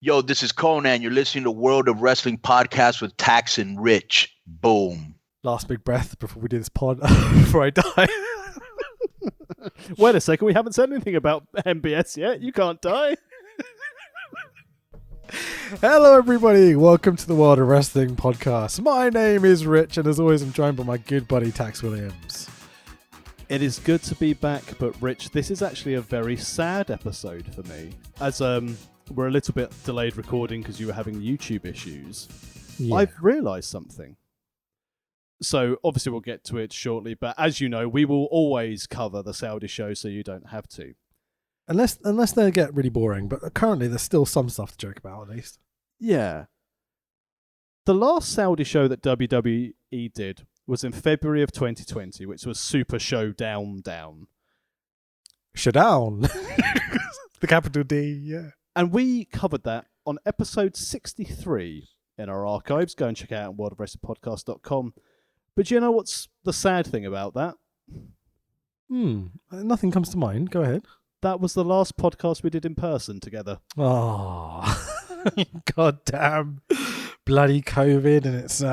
Yo, this is Conan. You're listening to World of Wrestling Podcast with Tax and Rich. Boom. Last big breath before we do this pod, before I die. Wait a second, we haven't said anything about MBS yet. You can't die. Hello, everybody. Welcome to the World of Wrestling Podcast. My name is Rich, and as always, I'm joined by my good buddy, Tax Williams. It is good to be back, but Rich, this is actually a very sad episode for me. As we're a little bit delayed recording because you were having YouTube issues. Yeah. I've realised something. So, obviously, we'll get to it shortly, but as you know, we will always cover the Saudi show so you don't have to. Unless they get really boring, but currently there's still some stuff to joke about, at least. Yeah. The last Saudi show that WWE did was in February of 2020, which was Super Showdown. Showdown. The capital D, yeah. And we covered that on episode 63 in our archives. Go and check it out on worldofwrestlingpodcast.com. But do you know what's the sad thing about that? Nothing comes to mind. Go ahead. That was the last podcast we did in person together. Oh, god damn. Bloody COVID and its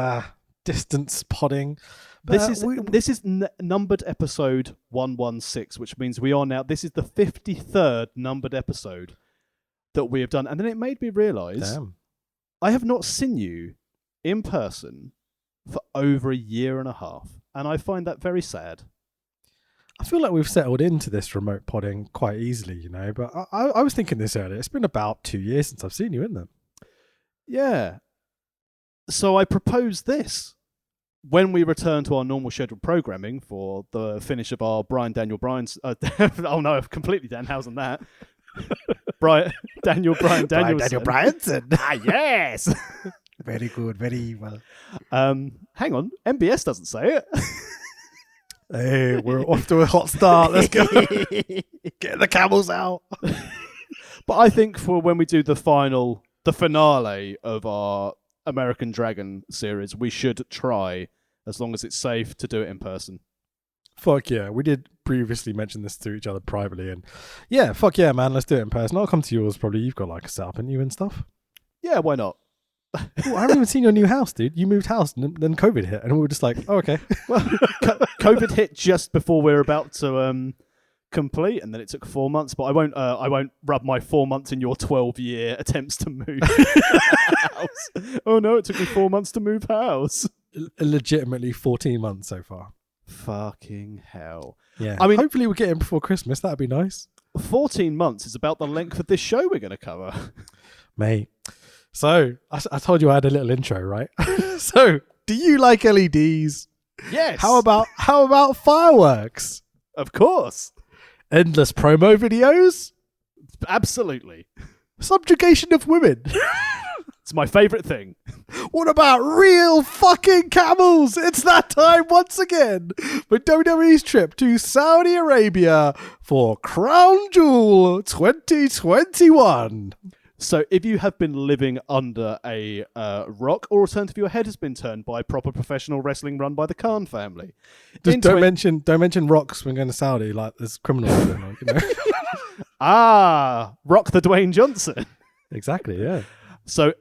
distance podding. But this is numbered episode 116, which means this is the 53rd numbered episode that we have done. And then it made me realise I have not seen you in person for over a year and a half. And I find that very sad. I feel like we've settled into this remote podding quite easily, you know, but I was thinking this earlier. It's been about 2 years since I've seen you in them. Yeah. So I propose this. When we return to our normal scheduled programming for the finish of our Daniel Bryan's... oh no, I've completely Danhausen that. Daniel Bryanson. Yes! Very good, very well. Hang on, MBS doesn't say it. Hey, we're off to a hot start. Let's go. Get the camels out. But I think for when we do the finale of our American Dragon series, we should try, as long as it's safe, to do it in person. Fuck yeah. We did previously mention this to each other privately, and yeah, fuck yeah, man, let's do it in person. I'll come to yours probably. You've got like a setup, haven't you, and stuff? Yeah, why not? Ooh, I haven't even seen your new house, dude. You moved house and then COVID hit, and we were just like, oh, okay. Well, COVID hit just before we were about to complete, and then it took 4 months. But I won't rub my 4 months in your 12-year attempts to move house. Oh no, it took me 4 months to move house. Legitimately 14 months so far. Fucking hell. Yeah. I mean, hopefully we'll get in before Christmas. That'd be nice. 14 months is about the length of this show we're going to cover. Mate. So, I told you I had a little intro, right? So, do you like LEDs? Yes. How about fireworks? Of course. Endless promo videos? Absolutely. Subjugation of women? It's my favourite thing. What about real fucking camels? It's that time once again for WWE's trip to Saudi Arabia for Crown Jewel 2021. So if you have been living under a rock, or alternatively your head has been turned by proper professional wrestling run by the Khan family. Just don't mention rocks when going to Saudi, like there's criminals going on, you know. Rock the Dwayne Johnson. Exactly, yeah. So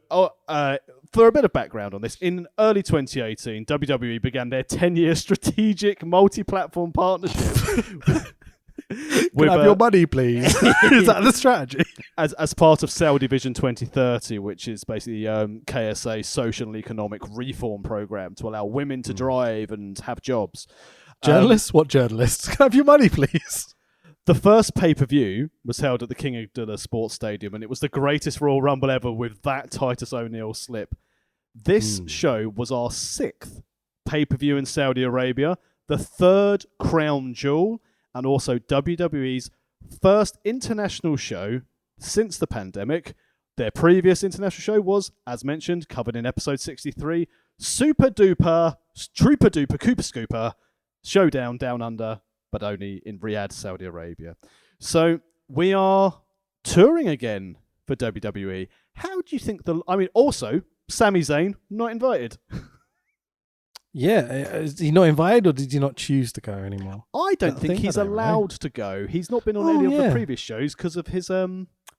for a bit of background on this, in early 2018, WWE began their 10-year strategic multi-platform partnership. Can I have your money, please? Is that the strategy? As part of Saudi Vision 2030, which is basically KSA's social and economic reform program to allow women to drive and have jobs. Journalists? What journalists? Can I have your money, please? The first pay-per-view was held at the King Abdullah Sports Stadium, and it was the greatest Royal Rumble ever with that Titus O'Neil slip. This show was our 6th pay-per-view in Saudi Arabia, the 3rd Crown Jewel, and also WWE's first international show since the pandemic. Their previous international show was, as mentioned, covered in episode 63, Super Duper, Trooper Duper, Cooper Scooper, Showdown Down Under, but only in Riyadh, Saudi Arabia. So we are touring again for WWE. How do you think also, Sami Zayn, not invited. Yeah, is he not invited, or did he not choose to go anymore? I don't think he's allowed to go. He's not been on any of the previous shows because of his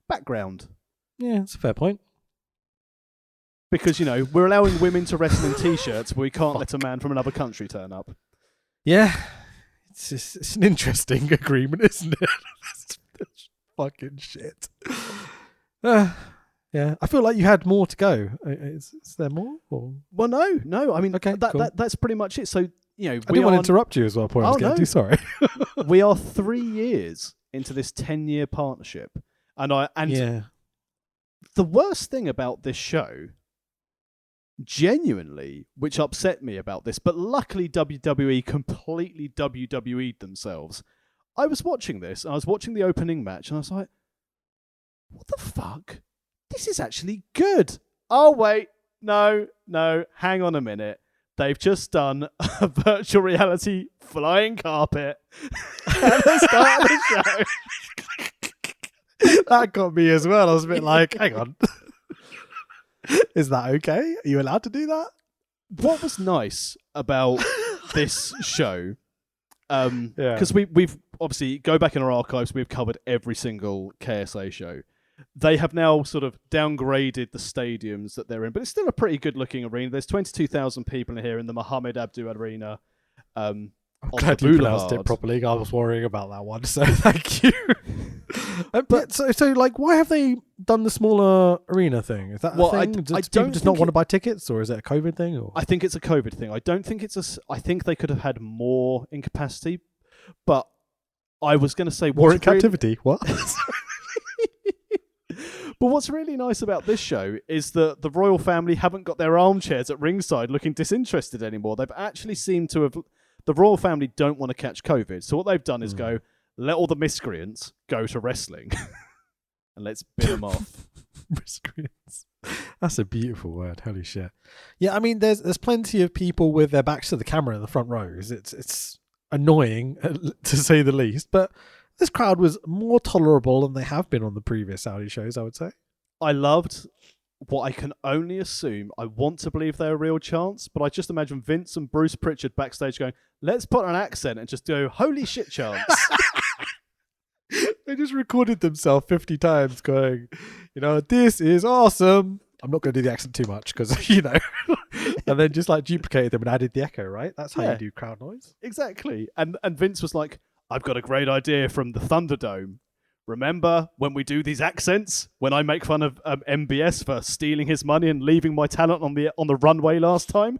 background. Yeah, that's a fair point. Because, we're allowing women to wrestle in T-shirts, but we can't let a man from another country turn up. Yeah. It's an interesting agreement, isn't it? It's fucking shit. Yeah. I feel like you had more to go. Is there more? Or? Well, no. I mean, okay, that's pretty much it. So, I didn't want to interrupt you as well, point I was getting to. Sorry. We are 3 years into this 10-year partnership. And the worst thing about this show, genuinely, which upset me about this, but luckily WWE completely WWE'd themselves. I was watching this, and I was watching the opening match, and I was like, what the fuck? This is actually good. Oh, wait. No. Hang on a minute. They've just done a virtual reality flying carpet at the start of the show. That got me as well. I was a bit like, hang on. Is that okay? Are you allowed to do that? What was nice about this show, because we've obviously, go back in our archives, we've covered every single KSA show. They have now sort of downgraded the stadiums that they're in, but it's still a pretty good-looking arena. There's 22,000 people in here in the Mohammed Abdu Arena. I'm glad you pronounced it properly. I was worrying about that one, so thank you. But so, why have they done the smaller arena thing? Is that a thing? Does people just not want to buy tickets, or is it a COVID thing? Or? I think it's a COVID thing. I don't think I think they could have had more in capacity, but I was going to say more in captivity. What? But what's really nice about this show is that the royal family haven't got their armchairs at ringside looking disinterested anymore. They've actually seemed to have... The royal family don't want to catch COVID. So what they've done is go, let all the miscreants go to wrestling. And let's bin them off. Miscreants. That's a beautiful word. Holy shit. Yeah, I mean, there's plenty of people with their backs to the camera in the front rows. It's annoying, to say the least. But... this crowd was more tolerable than they have been on the previous Saudi shows, I would say. I loved what I can only assume. I want to believe they're a real chance, but I just imagine Vince and Bruce Pritchard backstage going, let's put an accent and just do holy shit chants. They just recorded themselves 50 times going, this is awesome. I'm not going to do the accent too much because, and then just duplicated them and added the echo, right? That's how you do crowd noise. Exactly. And Vince was like, I've got a great idea from the Thunderdome. Remember when we do these accents? When I make fun of MBS for stealing his money and leaving my talent on the runway last time?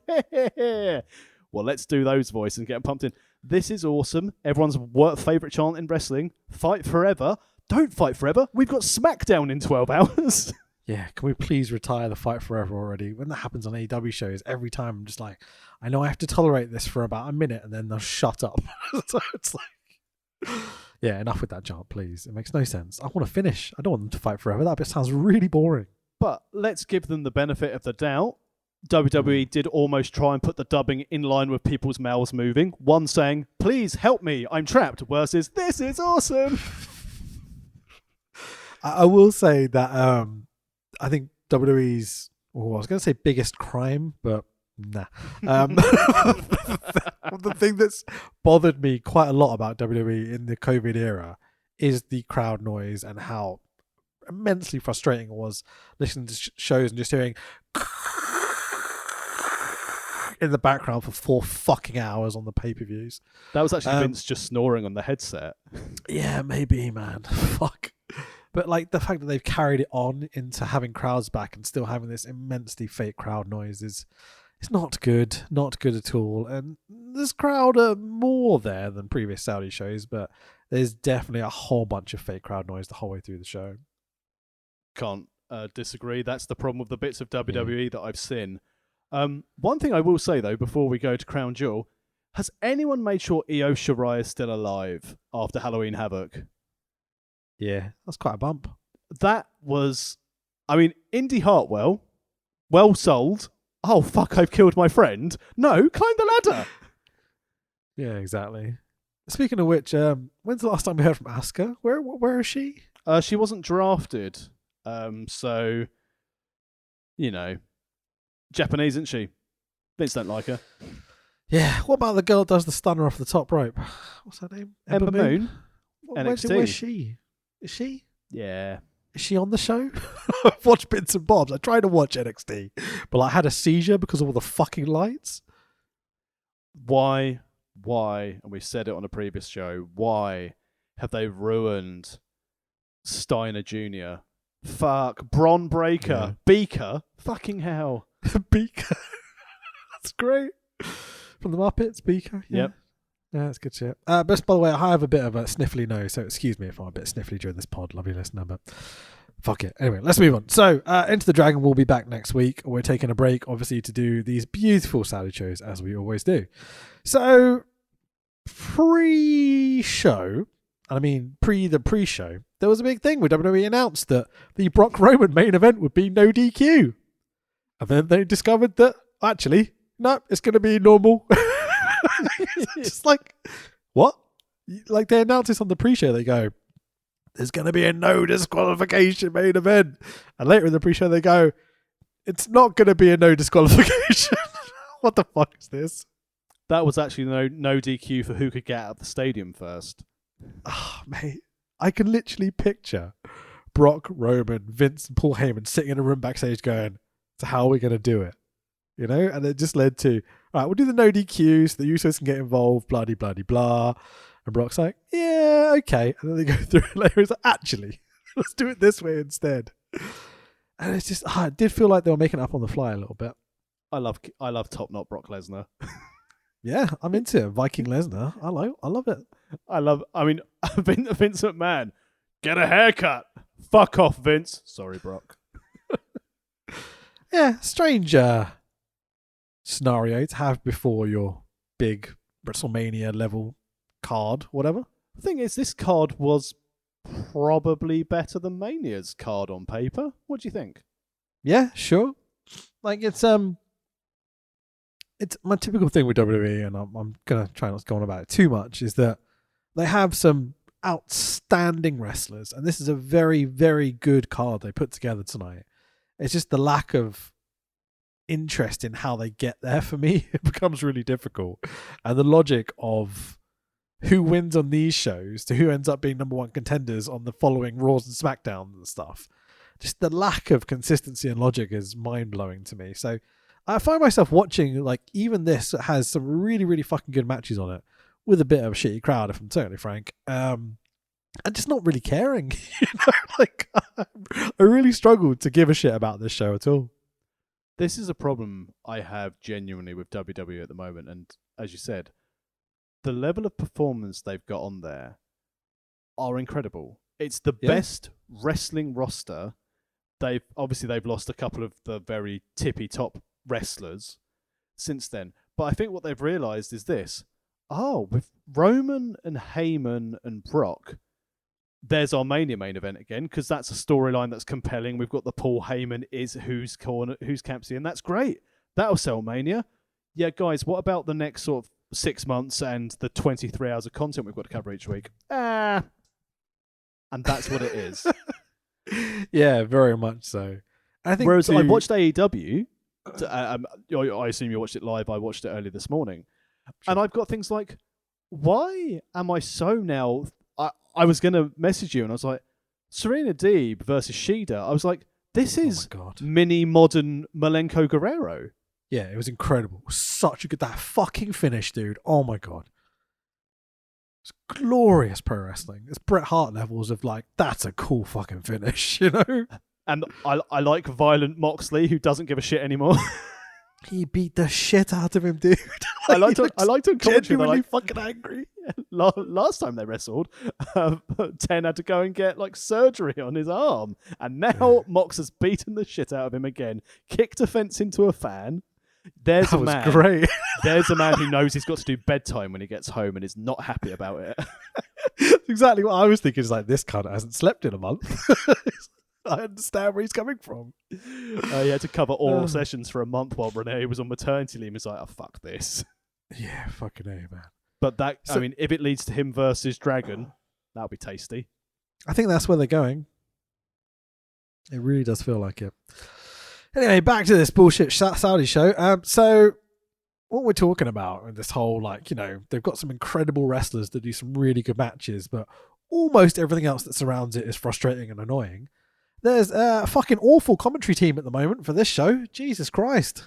Well, let's do those voices and get them pumped in. This is awesome. Everyone's favourite chant in wrestling. Fight forever. Don't fight forever. We've got SmackDown in 12 hours. Yeah, can we please retire the fight forever already? When that happens on AEW shows, every time I'm just like, I know I have to tolerate this for about a minute and then they'll shut up. So it's like, yeah, enough with that chant, please. It makes no sense. I want to finish. I don't want them to fight forever. That bit sounds really boring. But let's give them the benefit of the doubt. WWE did almost try and put the dubbing in line with people's mouths moving. One saying, please help me, I'm trapped, versus this is awesome. I will say that I think WWE's, I was going to say biggest crime, but nah. The thing that's bothered me quite a lot about WWE in the COVID era is the crowd noise and how immensely frustrating it was listening to shows and just hearing in the background for 4 fucking hours on the pay-per-views. That was actually Vince just snoring on the headset. Yeah, maybe, man. Fuck. But the fact that they've carried it on into having crowds back and still having this immensely fake crowd noise is... it's not good at all. And this crowd are more there than previous Saudi shows, but there's definitely a whole bunch of fake crowd noise the whole way through the show. Can't disagree. That's the problem with the bits of WWE that I've seen. One thing I will say, though, before we go to Crown Jewel, has anyone made sure Io Shirai is still alive after Halloween Havoc? Yeah, that's quite a bump. That was... I mean, Indy Hartwell, well sold... oh, fuck, I've killed my friend. No, climb the ladder. Yeah, exactly. Speaking of which, when's the last time we heard from Asuka? Where is she? She wasn't drafted. So, Japanese, isn't she? Vince don't like her. Yeah, what about the girl that does the stunner off the top rope? What's her name? Ember Moon. NXT. Where's she? Is she? Yeah. is she on the show? I've watched bits and bobs. I tried to watch NXT, but I had a seizure because of all the fucking lights. Why, and we said it on a previous show, why have they ruined Steiner Jr.? Fuck. Bron Breaker. Yeah. Beaker. Fucking hell. Beaker. That's great. From the Muppets, Beaker. Yeah. Yep. Yeah, that's good shit. But by the way, I have a bit of a sniffly nose, so excuse me if I'm a bit sniffly during this pod, lovely listener, but fuck it. Anyway, let's move on. So, Enter the Dragon will be back next week. We're taking a break, obviously, to do these beautiful Saudi shows, as we always do. So, pre-show, and I mean the pre-show, there was a big thing where WWE announced that the Brock Roman main event would be no DQ. And then they discovered that, actually, no, it's going to be normal. Just like, what? Like, they announced this on the pre-show. They go, there's going to be a no disqualification main event. And later in the pre-show, they go, it's not going to be a no disqualification. What the fuck is this? That was actually no DQ for who could get out of the stadium first. Oh, mate. I can literally picture Brock, Roman, Vince, and Paul Heyman sitting in a room backstage going, so how are we going to do it? You know? And it just led to, all right, we'll do the no DQs, the Usos can get involved, blah, blah, blah, blah. And Brock's like, yeah, okay. And then they go through it later. It's like, actually, let's do it this way instead. And it's just, it did feel like they were making it up on the fly a little bit. I love top knot Brock Lesnar. Yeah, I'm into it. Viking Lesnar. I love it. I mean, Vince McMahon, get a haircut. Fuck off, Vince. Sorry, Brock. Yeah, strange scenario to have before your big WrestleMania level card, whatever. The thing is, this card was probably better than Mania's card on paper. What do you think? Yeah, sure. Like, it's my typical thing with WWE, and I'm gonna try not to go on about it too much, is that they have some outstanding wrestlers, and this is a very, very good card they put together tonight. It's just the lack of interest in how they get there for me. It becomes really difficult, and the logic of who wins on these shows to who ends up being number one contenders on the following Raws and SmackDowns and stuff. Just the lack of consistency and logic is mind-blowing to me. So I find myself watching, like, even this has some really, really fucking good matches on it with a bit of a shitty crowd, if I'm totally frank. And just not really caring. You know, like, I really struggled to give a shit about this show at all. This is a problem I have genuinely with WWE at the moment, and as you said, the level of performance they've got on there are incredible. It's the best wrestling roster. They've lost a couple of the very tippy top wrestlers since then. But I think what they've realised is this. Oh, with Roman and Heyman and Brock, there's our Mania main event again, because that's a storyline that's compelling. We've got the Paul Heyman is who's camp's in. That's great. That'll sell Mania. Yeah, guys, what about the next sort of 6 months and the 23 hours of content we've got to cover each week? And that's what it is. Yeah, very much so. I think. Whereas I watched AEW. I assume you watched it live. I watched it early this morning. Sure. And I've got things like, why am I so now... I was going to message you and I was like, Serena Deeb versus Shida. I was like, this is mini modern Malenko Guerrero. Yeah, it was incredible. Such a good... That fucking finish, dude. Oh my God. It's glorious pro wrestling. It's Bret Hart levels of, like, that's a cool fucking finish, you know? And I like violent Moxley, who doesn't give a shit anymore. He beat the shit out of him, dude. I liked to genuinely fucking angry. Last time they wrestled, 10 had to go and get like surgery on his arm, and now Mox has beaten the shit out of him again. Kicked a fence into a fan. There's a man. Great. There's a man who knows he's got to do bedtime when he gets home and is not happy about it. Exactly what I was thinking. Is like, this cunt hasn't slept in a month. I understand where he's coming from. He had to cover oral sessions for a month while Renee was on maternity leave. He's like, oh, fuck this. Yeah, fucking A, man. But I mean, if it leads to him versus Dragon, that'll be tasty. I think that's where they're going. It really does feel like it. Anyway, back to this bullshit Saudi show. So what we're talking about in this whole, like, you know, they've got some incredible wrestlers that do some really good matches, but almost everything else that surrounds it is frustrating and annoying. There's a fucking awful commentary team at the moment for this show. Jesus Christ.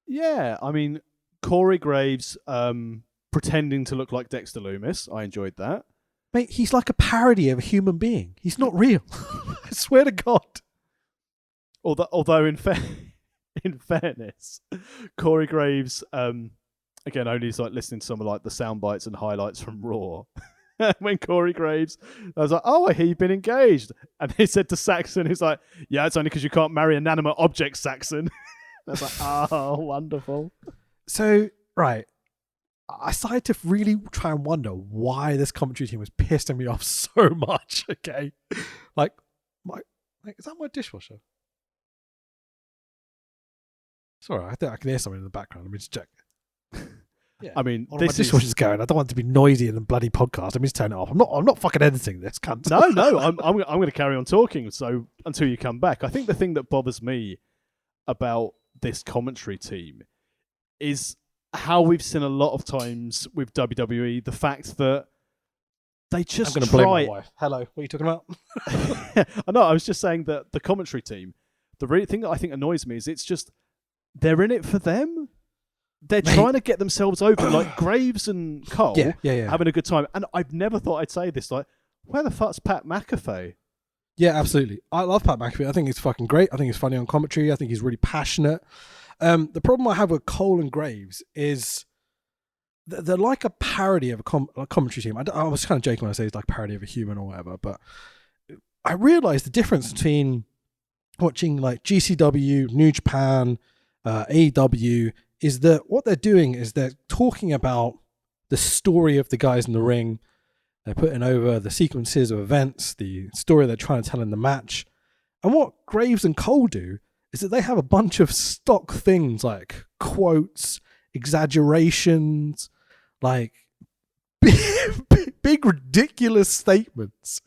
Yeah, I mean, Corey Graves pretending to look like Dexter Loomis. I enjoyed that. Mate, he's like a parody of a human being. He's not real. I swear to God. Although in fairness, Corey Graves, again, only like listening to some of like the sound bites and highlights from Raw. When Corey Graves, I was like, "Oh, I hear you've been engaged," and he said to Saxon, "He's like, yeah, it's only because you can't marry inanimate objects, Saxon." I was like, "Oh, wonderful." So, right, I started to really try and wonder why this commentary team was pissing me off so much. Okay, like, is that my dishwasher? Sorry, I think I can hear something in the background. Let me just check. Yeah. I mean, My dishwasher's going. I don't want it to be noisy in the bloody podcast. Let me just turn it off. I'm not fucking editing this, cunt. No, I'm going to carry on talking. So until you come back, I think the thing that bothers me about this commentary team is how we've seen a lot of times with WWE the fact that they just I'm going to blame my wife. Hello, what are you talking about? I know. I was just saying that the commentary team. The real thing that I think annoys me is it's just they're in it for them. They're trying to get themselves over, like Graves and Cole having a good time. And I've never thought I'd say this, like, where the fuck's Pat McAfee? Yeah, absolutely. I love Pat McAfee. I think he's fucking great. I think he's funny on commentary. I think he's really passionate. The problem I have with Cole and Graves is they're like a parody of a commentary team. I was kind of joking when I say it's like a parody of a human or whatever, but I realized the difference between watching like GCW, New Japan, AEW, is that what they're doing is they're talking about the story of the guys in the ring. They're putting over the sequences of events, the story they're trying to tell in the match. And what Graves and Cole do is that they have a bunch of stock things like quotes, exaggerations, like big ridiculous statements.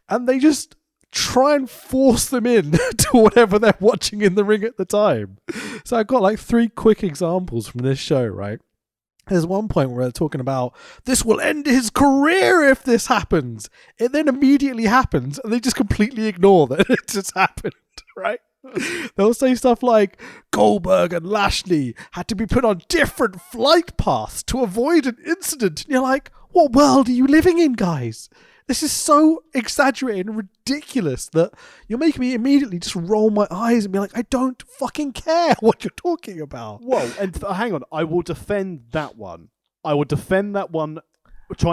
And they just try and force them in to whatever they're watching in the ring at the time. So I've got like 3 quick examples from this show, right? There's one point where they're talking about this will end his career if this happens. It then immediately happens and they just completely ignore that it just happened, right? They'll say stuff like Goldberg and Lashley had to be put on different flight paths to avoid an incident. And you're like, what world are you living in, guys? This is so exaggerated and ridiculous that you're making me immediately just roll my eyes and be like, I don't fucking care what you're talking about. Whoa, and hang on, I will defend that one. Trying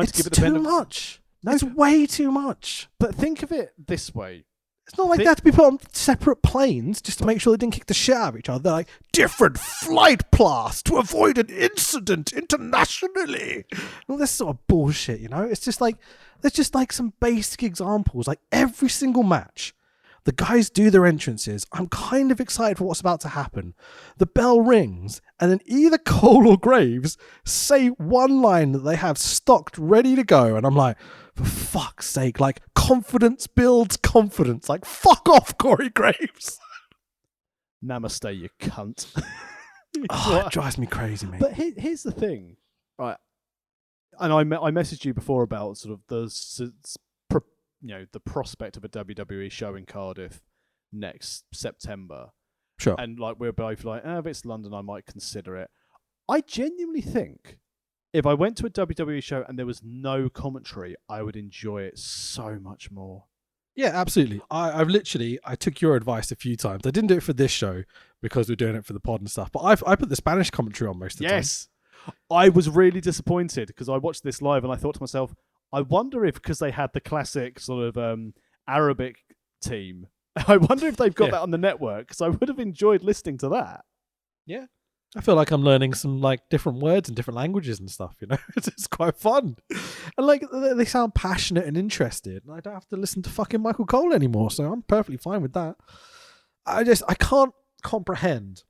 to give it the too much. No, it's way too much. But think of it this way. It's not like they had to be put on separate planes just to make sure they didn't kick the shit out of each other. They're like, different flight paths to avoid an incident internationally. All this sort of bullshit, you know? It's just like, there's just like some basic examples. Like every single match, the guys do their entrances. I'm kind of excited for what's about to happen. The bell rings, and then either Cole or Graves say one line that they have stocked ready to go. And I'm like, for fuck's sake, like confidence builds confidence. Like, fuck off, Corey Graves. Namaste, you cunt. It drives me crazy, mate. But here's the thing, right? And I messaged you before about sort of the prospect of a WWE show in Cardiff next September. Sure. And like we're both like, if it's London, I might consider it. I genuinely think if I went to a WWE show and there was no commentary, I would enjoy it so much more. Yeah, absolutely. I took your advice a few times. I didn't do it for this show because we're doing it for the pod and stuff, but I put the Spanish commentary on most of the time. Yes. I was really disappointed because I watched this live and I thought to myself, I wonder if because they had the classic sort of Arabic team, I wonder if they've got that on the network because I would have enjoyed listening to that. Yeah. I feel like I'm learning some like different words and different languages and stuff, you know? It's quite fun. And like they sound passionate and interested. And I don't have to listen to fucking Michael Cole anymore, so I'm perfectly fine with that. I can't comprehend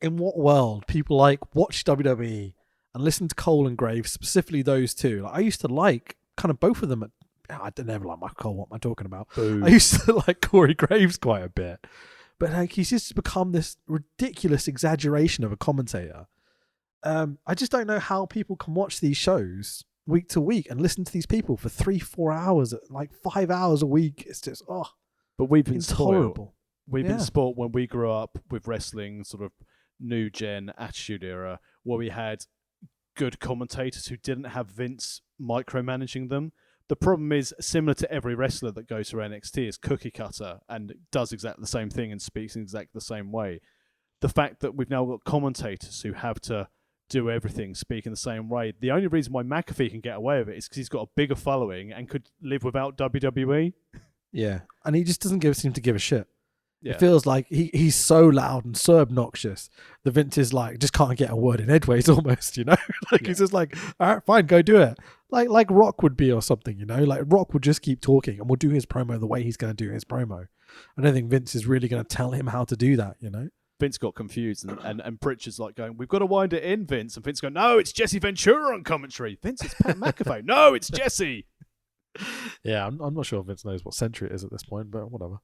in what world people like watch WWE and listen to Cole and Graves, specifically those two. Like, I used to like kind of both of them. I didn't ever like Michael Cole. What am I talking about? Boom. I used to like Corey Graves quite a bit. But like he's just become this ridiculous exaggeration of a commentator. I just don't know how people can watch these shows week to week and listen to these people for 3-4 hours, like 5 hours a week. It's just But we've been spoiled. Intolerable. We've been spoiled when we grew up with wrestling, sort of new gen Attitude Era, where we had good commentators who didn't have Vince micromanaging them. The problem is, similar to every wrestler that goes through NXT, is cookie cutter and does exactly the same thing and speaks in exactly the same way. The fact that we've now got commentators who have to do everything, speak in the same way. The only reason why McAfee can get away with it is because he's got a bigger following and could live without WWE. Yeah, and he just doesn't seem to give a shit. Yeah. It feels like he's so loud and so obnoxious. The Vince is like, just can't get a word in edgeways almost, you know? He's just like, all right, fine, go do it. Like Rock would be or something, you know? Like Rock would just keep talking and we'll do his promo the way he's going to do his promo. I don't think Vince is really going to tell him how to do that, you know? Vince got confused and Pritchard's like going, we've got to wind it in, Vince. And Vince going, no, it's Jesse Ventura on commentary. Vince, it's Pat McAfee. No, it's Jesse. Yeah, I'm not sure if Vince knows what century it is at this point, but whatever.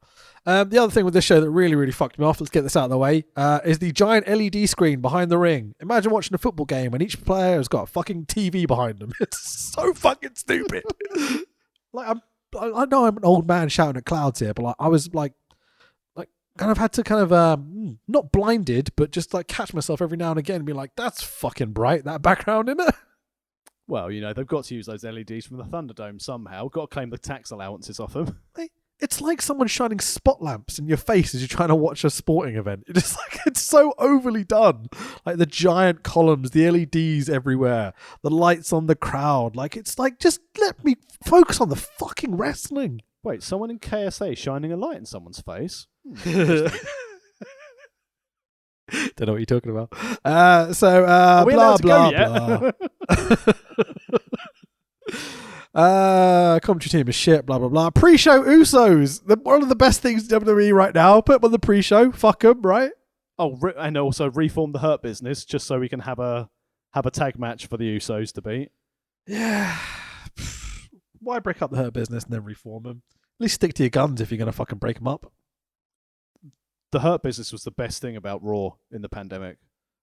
The other thing with this show that really, really fucked me off, let's get this out of the way, is the giant LED screen behind the ring. Imagine watching a football game and each player has got a fucking TV behind them. It's so fucking stupid. I know I'm an old man shouting at clouds here, but I was kind of had to not blinded, but just like catch myself every now and again and be like, that's fucking bright, that background, isn't it? Well, you know, they've got to use those LEDs from the Thunderdome somehow. Got to claim the tax allowances off them. It's like someone shining spot lamps in your face as you're trying to watch a sporting event. It's so overly done. Like the giant columns, the LEDs everywhere, the lights on the crowd. Like, it's like, just let me focus on the fucking wrestling. Wait, someone in KSA shining a light in someone's face? Don't know what you're talking about. Blah, blah, blah. Commentary team is shit, blah, blah, blah. Pre-show Usos. One of the best things in WWE right now. Put them on the pre-show. Fuck them, right? Oh, and also reform the Hurt Business just so we can have a tag match for the Usos to beat. Yeah. Why break up the Hurt Business and then reform them? At least stick to your guns if you're going to fucking break them up. The Hurt Business was the best thing about Raw in the pandemic.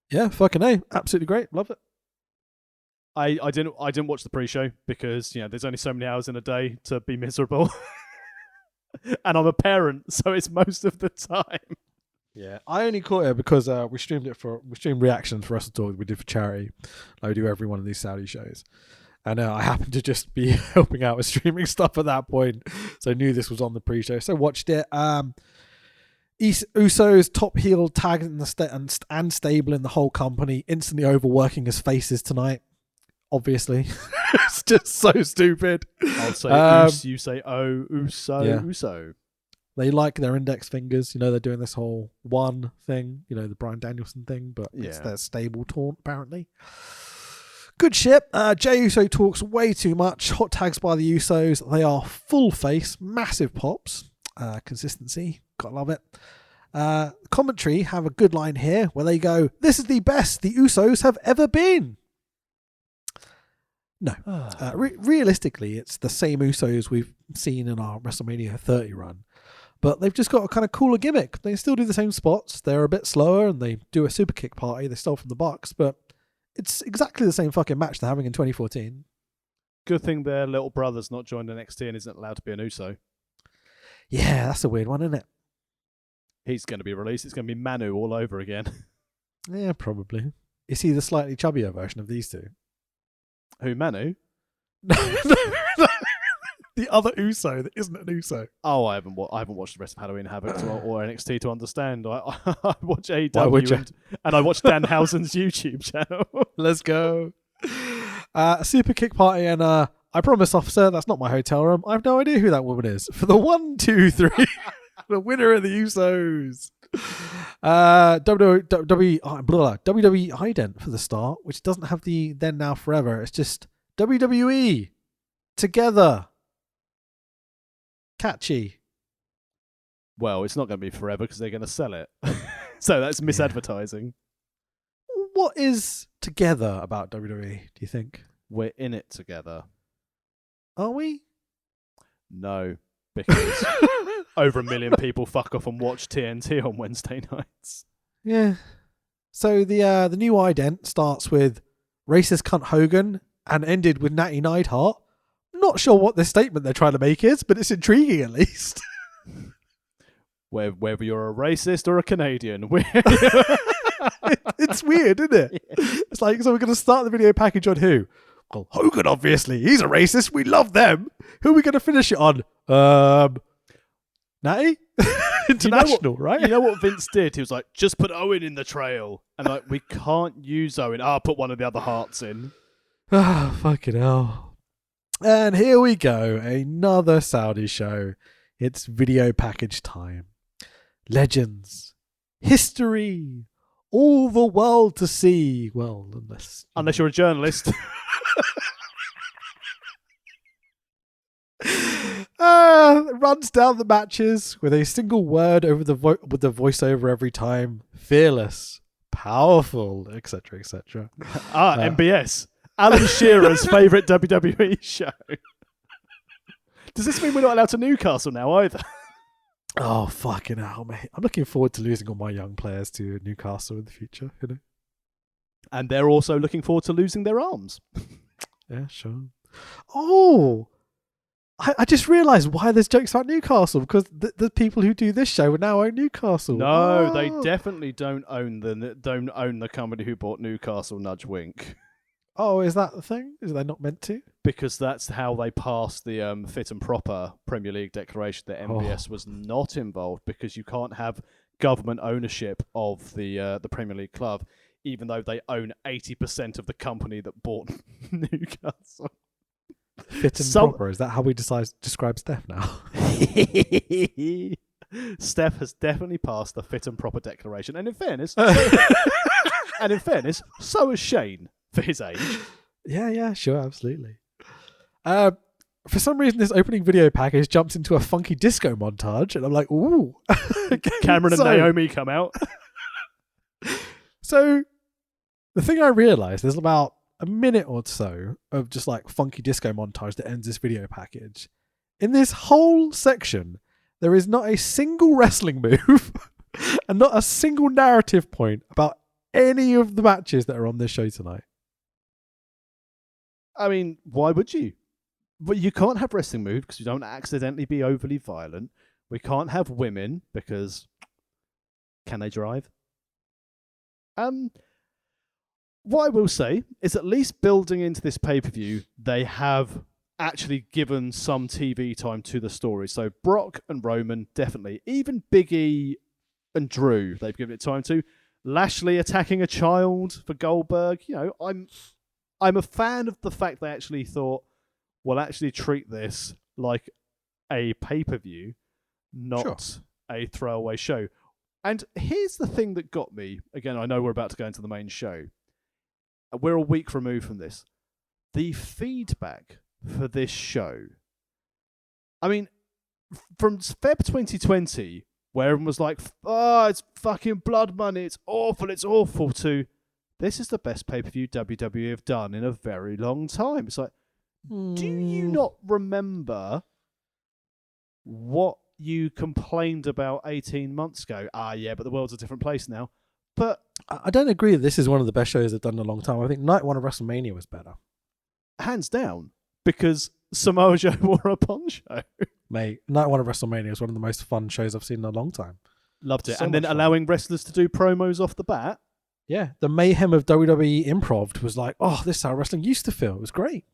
Yeah, fucking A. Absolutely great. Love it. I didn't watch the pre-show because, you know, there's only so many hours in a day to be miserable. And I'm a parent, so it's most of the time. Yeah, I only caught it because we streamed reactions for Wrestle Talk we did for charity. Like we do every one of these Saudi shows. And I happened to just be helping out with streaming stuff at that point. So I knew this was on the pre-show. So watched it. Usos top heel tag and stable in the whole company, instantly overworking his faces tonight. Obviously, it's just so stupid. I'll say you say Uso, yeah. Uso. They like their index fingers. You know, they're doing this whole one thing. You know, the Bryan Danielson thing, but it's their stable taunt apparently. Good shit. Jey Uso talks way too much. Hot tags by the Usos. They are full face, massive pops. Consistency. Gotta love it. Commentary have a good line here where they go, "This is the best the Usos have ever been." No. Realistically, it's the same Usos we've seen in our WrestleMania 30 run. But they've just got a kind of cooler gimmick. They still do the same spots. They're a bit slower and they do a super kick party they stole from the Bucks, but it's exactly the same fucking match they're having in 2014. Good thing their little brother's not joined NXT and isn't allowed to be an Uso. Yeah, that's a weird one, isn't it? He's going to be released. It's going to be Manu all over again. Yeah, probably. Is he the slightly chubbier version of these two? Who, Manu? The other Uso that isn't an Uso. Oh, I haven't watched the rest of Halloween Havoc or NXT to understand. I watch AEW and I watch Dan Housen's YouTube channel. Let's go. Super kick party and I promise, officer, that's not my hotel room. I have no idea who that woman is. For the 1, 2, 3, the winner of the Usos. WWE ident for the start, which doesn't have the then now forever. It's just WWE together. Catchy. Well, it's not going to be forever because they're going to sell it. So that's misadvertising. What is together about WWE, do you think? We're in it together. Are we? No, because over 1 million people fuck off and watch TNT on Wednesday nights. Yeah. So the new ident starts with racist cunt Hogan and ended with Natty Neidhart. Not sure what this statement they're trying to make is, but it's intriguing at least. Whether you're a racist or a Canadian. It's weird, isn't it? Yeah. It's like, so we're going to start the video package on who? Well, Hogan, obviously. He's a racist. We love them. Who are we going to finish it on? Natty? International, right? You know what Vince did? He was like, just put Owen in the trail. And like, we can't use Owen. I'll put one of the other Hearts in. Ah, fucking hell. And here we go. Another Saudi show. It's video package time. Legends. History. All the world to see. Well, unless you're a journalist. Runs down the matches with a single word over with the voiceover every time. Fearless, powerful, etc., etc. MBS. Alan Shearer's favourite WWE show. Does this mean we're not allowed to Newcastle now either? Oh, fucking hell, mate. I'm looking forward to losing all my young players to Newcastle in the future, you know? And they're also looking forward to losing their arms. Yeah, sure. Oh, I just realised why there's jokes about Newcastle, because the people who do this show now own Newcastle. No, they definitely don't own the company who bought Newcastle. Nudge wink. Oh, is that the thing? Is they not meant to? Because that's how they passed the fit and proper Premier League declaration that MBS was not involved, because you can't have government ownership of the Premier League club, even though they own 80% of the company that bought Newcastle. Fit and proper. Is that how we describe Steph now? Steph has definitely passed the fit and proper declaration, and in fairness, so has Shane for his age. Yeah, sure, absolutely. For some reason, this opening video package jumps into a funky disco montage, and I'm like, ooh. Cameron and Naomi come out. So, the thing I realised, there's about a minute or so of just like funky disco montage that ends this video package. In this whole section, there is not a single wrestling move and not a single narrative point about any of the matches that are on this show tonight. I mean, why would you? But you can't have wrestling moves because you don't accidentally be overly violent. We can't have women because can they drive? What I will say is, at least building into this pay-per-view, they have actually given some TV time to the story. So Brock and Roman, definitely. Even Big E and Drew, they've given it time to. Lashley attacking a child for Goldberg. You know, I'm a fan of the fact they actually thought, we'll actually treat this like a pay-per-view, not a throwaway show. And here's the thing that got me. Again, I know we're about to go into the main show. We're a week removed from this. The feedback for this show, I mean, from Feb 2020, where everyone was like, oh, it's fucking blood money, it's awful, to this is the best pay-per-view WWE have done in a very long time. It's like, do you not remember what you complained about 18 months ago? Yeah, but the world's a different place now. But I don't agree that this is one of the best shows they've done in a long time. I think Night 1 of WrestleMania was better. Hands down. Because Samoa Joe wore a poncho. Mate, Night 1 of WrestleMania is one of the most fun shows I've seen in a long time. Loved it. So and then allowing wrestlers to do promos off the bat. Yeah, the mayhem of WWE Improv was like, oh, this is how wrestling used to feel. It was great.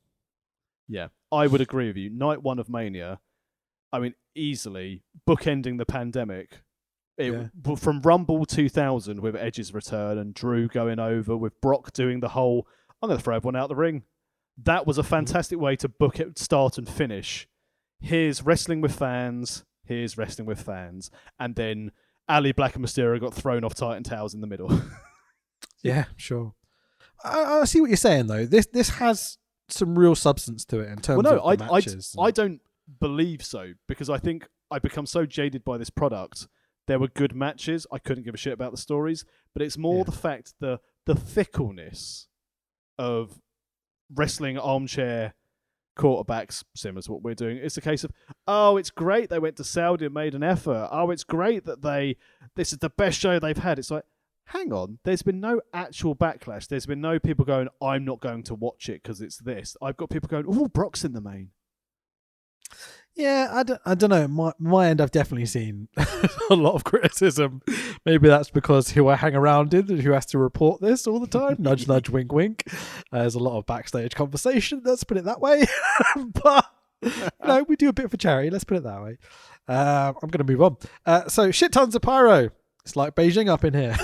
Yeah, I would agree with you. Night 1 of Mania, I mean, easily bookending the pandemic. From Rumble 2000 with Edge's return and Drew going over, with Brock doing the whole, I'm going to throw everyone out the ring. That was a fantastic way to book it, start and finish. Here's wrestling with fans. And then Ali, Black and Mysterio got thrown off Titan Towers in the middle. Yeah, sure. I see what you're saying, though. This has some real substance to it in terms of the matches. I don't believe so, because I think I've become so jaded by this product. There were good matches. I couldn't give a shit about the stories, but it's more the fact, the fickleness of wrestling armchair quarterbacks, similar to what we're doing. It's a case of, oh, it's great they went to Saudi and made an effort. Oh, it's great that this is the best show they've had. It's like, hang on, there's been no actual backlash. There's been no people going, I'm not going to watch it because it's this. I've got people going, oh, Brock's in the main. Yeah, I don't know. My end, I've definitely seen a lot of criticism. Maybe that's because who I hang around with, who has to report this all the time. Nudge, nudge, wink, wink. There's a lot of backstage conversation. Let's put it that way. But we do a bit for charity. Let's put it that way. I'm going to move on. So shit tons of pyro. It's like Beijing up in here.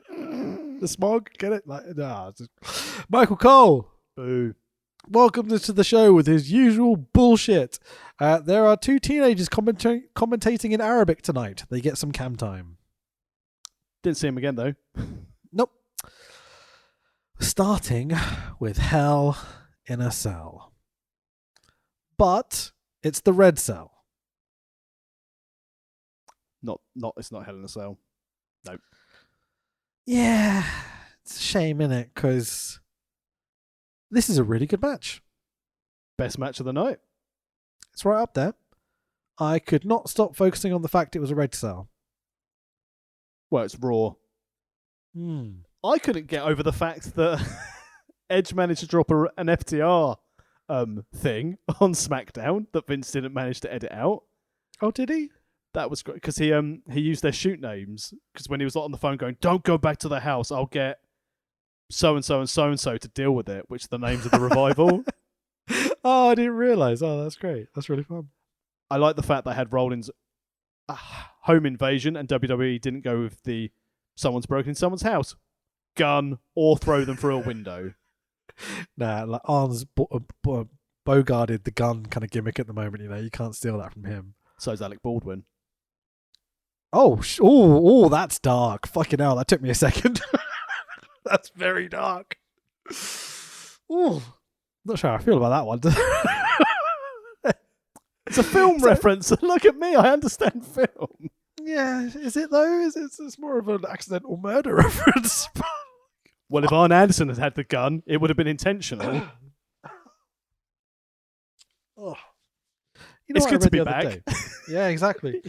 The smog, get it? Michael Cole. Boo. Welcome to the show with his usual bullshit. There are two teenagers commentating in Arabic tonight. They get some cam time. Didn't see him again, though. Nope. Starting with Hell in a Cell. But it's the red cell. It's not Hell in a Cell. No. Yeah. It's a shame, innit? Because this is a really good match. Best match of the night. It's right up there. I could not stop focusing on the fact it was a red cell. Well, it's Raw. I couldn't get over the fact that Edge managed to drop an FTR thing on SmackDown that Vince didn't manage to edit out. Oh, did he? That was great because he used their shoot names because when he was on the phone going, "Don't go back to the house. I'll get so and so and so and so to deal with it," which are the names of the revival. Oh, I didn't realise. Oh, that's great. That's really fun. I like the fact they had Rollins' home invasion and WWE didn't go with the someone's broken in someone's house, gun, or throw them through a window. Nah, like Arn's bogarted the gun kind of gimmick at the moment. You can't steal that from him. So's Alec Baldwin. Oh, that's dark. Fucking hell, that took me a second. That's very dark. Ooh, not sure how I feel about that one. It's a film reference. Look at me, I understand film. Yeah, is it though? It's more of an accidental murder reference. Well, if Arn Anderson had had the gun, it would have been intentional. Oh. It's good to be back. Yeah, exactly.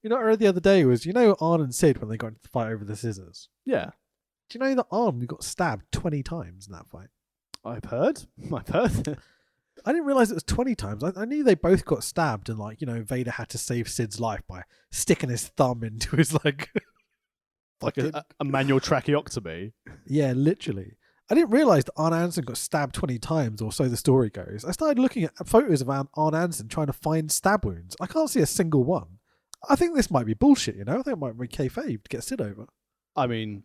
What I read the other day was, Arn and Sid when they got into the fight over the scissors? Yeah. Do you know that Arn got stabbed 20 times in that fight? I've heard. I didn't realise it was 20 times. I knew they both got stabbed and Vader had to save Sid's life by sticking his thumb into his like a manual tracheotomy. Yeah, literally. I didn't realise that Arn Anderson got stabbed 20 times, or so the story goes. I started looking at photos of Arn Anderson trying to find stab wounds. I can't see a single one. I think this might be bullshit, I think it might be kayfabe to get Sid over. I mean,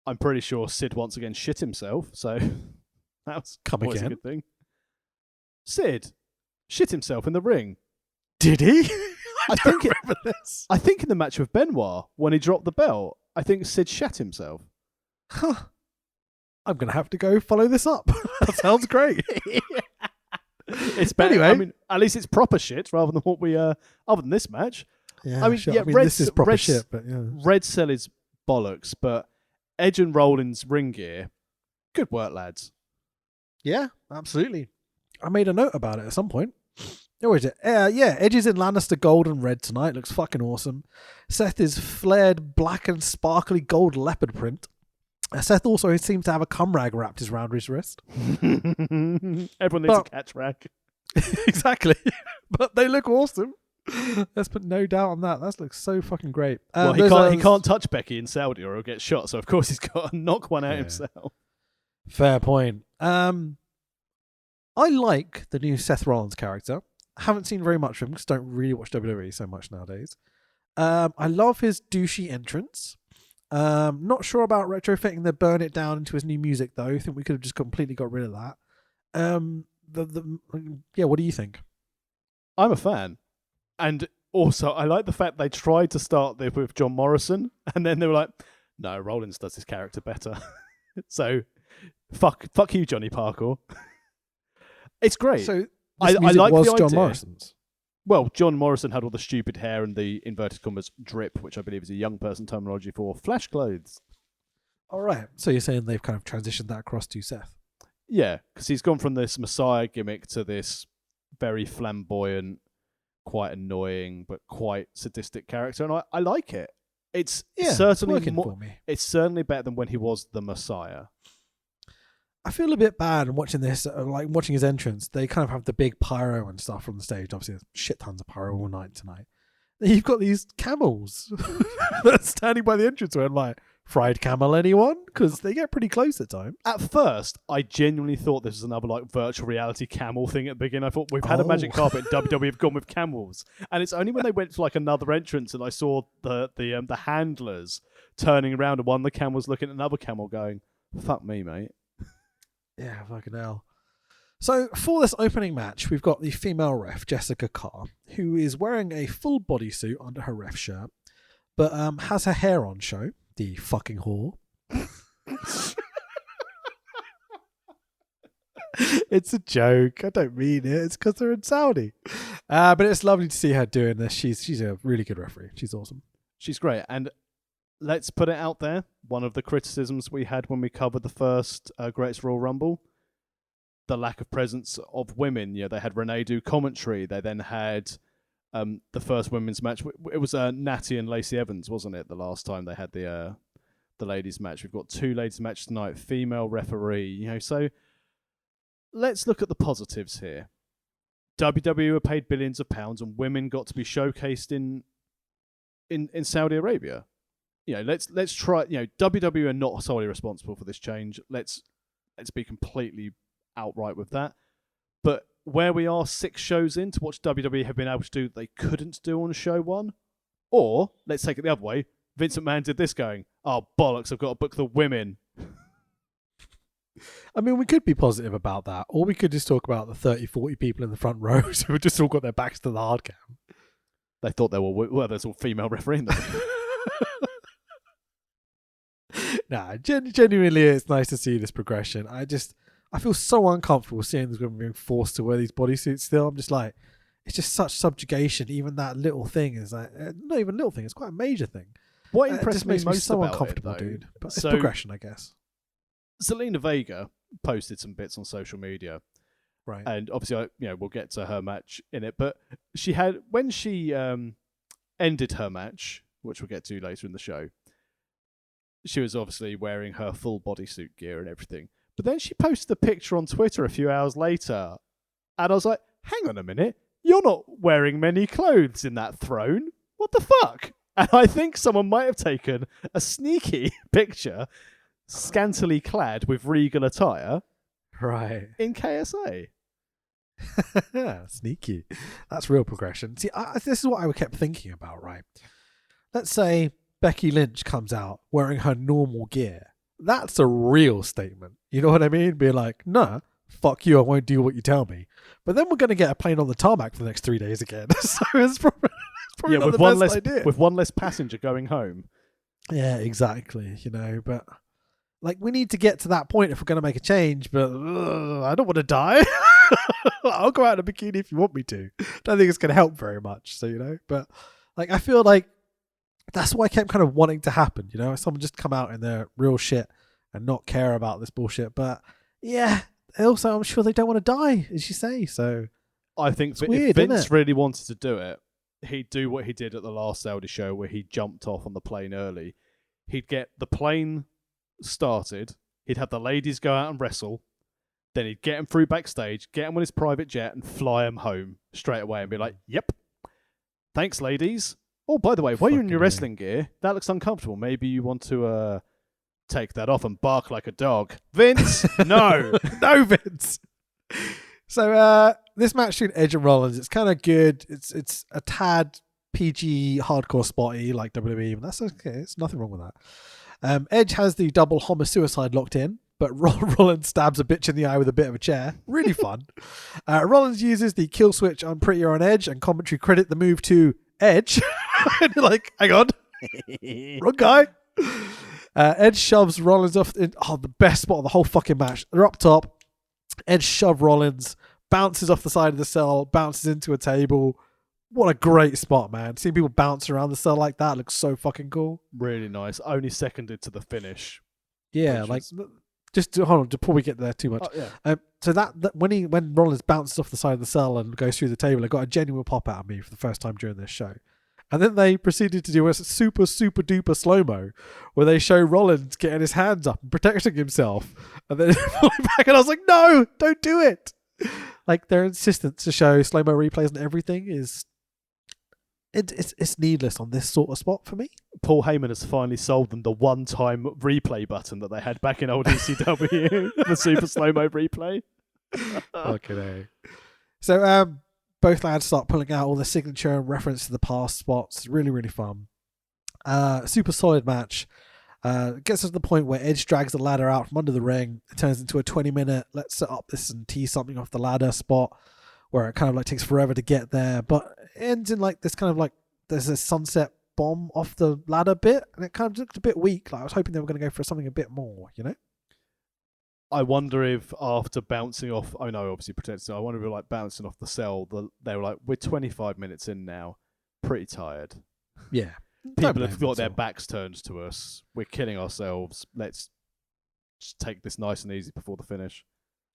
I'm pretty sure Sid once again shit himself, so that's always a good thing. Sid shit himself in the ring. Did he? I think remember this. I think in the match with Benoit, when he dropped the belt, I think Sid shat himself. Huh. I'm going to have to go follow this up. That sounds great. It's better. Anyway. I mean, at least it's proper shit rather than what we, other than this match. Yeah, I mean, sure. yeah, this is proper shit, but yeah. Red Cell is bollocks, but Edge and Rollins ring gear, good work, lads. Yeah, absolutely. I made a note about it at some point. Where is it? Yeah, Edge is in Lannister gold and red tonight. Looks fucking awesome. Seth is flared black and sparkly gold leopard print. Seth also seems to have a cum rag wrapped around his wrist. Everyone needs a catch rag. Exactly. But they look awesome. Let's put no doubt on that. That looks so fucking great. Well, he can't touch Becky in Saudi or he'll get shot. So of course he's got to knock one out himself. Fair point. I like the new Seth Rollins character. I haven't seen very much of him because I don't really watch WWE so much nowadays. I love his douchey entrance. Not sure about retrofitting the Burn It Down into his new music though. I think we could have just completely got rid of that. What do you think? I'm a fan. And also, I like the fact they tried to start this with John Morrison, and then they were like, no, Rollins does his character better. So, fuck you, Johnny Parker. It's great. So, I like was the John idea. Morrison's? Well, John Morrison had all the stupid hair and the inverted commas drip, which I believe is a young person terminology for flash clothes. All right. So you're saying they've kind of transitioned that across to Seth? Yeah, because he's gone from this Messiah gimmick to this very flamboyant, quite annoying, but quite sadistic character, and I like it. It's certainly for me. It's certainly better than when he was the Messiah. I feel a bit bad watching this, like watching his entrance. They kind of have the big pyro and stuff from the stage. Obviously, there's shit tons of pyro all night tonight. Then you've got these camels that's standing by the entrance. Where I'm like, fried camel, anyone? Because they get pretty close at times. At first, I genuinely thought this was another like virtual reality camel thing at the beginning. I thought we've had a magic carpet. WWE have gone with camels, and it's only when they went to like another entrance and I saw the handlers turning around and one of the camels looking at another camel going, "Fuck me, mate." Yeah, fucking hell. So for this opening match, we've got the female ref, Jessica Carr, who is wearing a full bodysuit under her ref shirt, but has her hair on show. The fucking whore. It's a joke. I don't mean it. It's because they're in Saudi. But it's lovely to see her doing this. She's a really good referee. She's awesome. She's great. And let's put it out there. One of the criticisms we had when we covered the first Greatest Royal Rumble, the lack of presence of women. You know, they had Renee do commentary. They then had the first women's match. It was Natty and Lacey Evans, wasn't it? The last time they had the ladies match. We've got 2 ladies matches tonight. Female referee. You know, so let's look at the positives here. WWE were paid billions of pounds, and women got to be showcased in Saudi Arabia. You know, let's try. You know, WWE are not solely responsible for this change. Let's be completely outright with that. But where we are 6 shows in to watch WWE have been able to do that they couldn't do on show 1, or let's take it the other way. Vince McMahon did this going, "Oh bollocks! I've got to book the women." I mean, we could be positive about that, or we could just talk about the 30, 40 people in the front rows who have just all got their backs to the hard cam. They thought they were there's all female refereeing them. Nah, genuinely, it's nice to see this progression. I feel so uncomfortable seeing these women being forced to wear these bodysuits still. I'm just like, it's just such subjugation. Even that little thing is like, not even a little thing, it's quite a major thing. What It impressed just me makes me most so about uncomfortable, it, though, dude. But it's so progression, I guess. Zelina Vega posted some bits on social media, Right. and obviously, we'll get to her match in it. But she had when she ended her match, which we'll get to later in the show. She was obviously wearing her full bodysuit gear and everything. But then she posted a picture on Twitter a few hours later, and I was like, "Hang on a minute, you're not wearing many clothes in that throne. What the fuck?" And I think someone might have taken a sneaky picture, scantily clad with regal attire, Right. in KSA. Sneaky. That's real progression. See, this is what I kept thinking about, right? Let's say Becky Lynch comes out wearing her normal gear. That's a real statement. You know what I mean? Being like, nah, fuck you, I won't do what you tell me. But then we're going to get a plane on the tarmac for the next 3 days again. So it's probably not with the one best less idea. with one less passenger going home. Yeah, exactly. But like, we need to get to that point if we're going to make a change. But I don't want to die. I'll go out in a bikini if you want me to. Don't think it's going to help very much. So, but like, I feel like that's what I kept kind of wanting to happen. Someone just come out in their real shit and not care about this bullshit. But yeah, also I'm sure they don't want to die, as you say. So I think it's weird, if Vince isn't it? really wanted to do it, he'd do what he did at the last Saudi show where he jumped off on the plane early. He'd get the plane started, he'd have the ladies go out and wrestle, then he'd get them through backstage, get them on his private jet and fly them home straight away and be like, "Yep, thanks ladies. Oh, by the way, while you're in your Fucking wrestling gear, that looks uncomfortable. Maybe you want to take that off and bark like a dog." Vince, no. No, Vince. So this match between Edge and Rollins, it's kind of good. It's a tad PG hardcore spotty like WWE, but that's okay. There's nothing wrong with that. Edge has the double homo-suicide locked in, but Rollins stabs a bitch in the eye with a bit of a chair. Really fun. Rollins uses the kill switch on Prettier on Edge, and commentary credit the move to Edge. And you're like, hang on. Wrong guy. Edge shoves Rollins off in the best spot of the whole fucking match. They're up top. Edge shove Rollins, bounces off the side of the cell, bounces into a table. What a great spot, man. Seeing people bounce around the cell like that looks so fucking cool. Really nice. Only seconded to the finish. Yeah, like, just hold on, before we get there too much. Oh, yeah. So that when Rollins bounces off the side of the cell and goes through the table, it got a genuine pop out of me for the first time during this show. And then they proceeded to do a super, super duper slow-mo where they show Rollins getting his hands up and protecting himself. And then falling back. And I was like, no, don't do it. Like, their insistence to show slow-mo replays and everything is... It's needless on this sort of spot for me. Paul Heyman has finally sold them the one-time replay button that they had back in old ECW, the super slow-mo replay. Fucking A. So, both lads start pulling out all the signature and reference to the past spots. Really, really fun. Super solid match. Gets us to the point where Edge drags the ladder out from under the ring. It turns into a 20-minute, let's set up this and tease something off the ladder spot, where it kind of like takes forever to get there. But it ends in like this kind of like, there's a sunset bomb off the ladder bit, and it kind of looked a bit weak. Like I was hoping they were going to go for something a bit more, you know? I wonder if after bouncing off, I know obviously protected, I wonder if like bouncing off the cell, they were like, we're 25 minutes in now, pretty tired. Yeah. People have got their backs turned to us. We're killing ourselves. Let's just take this nice and easy before the finish.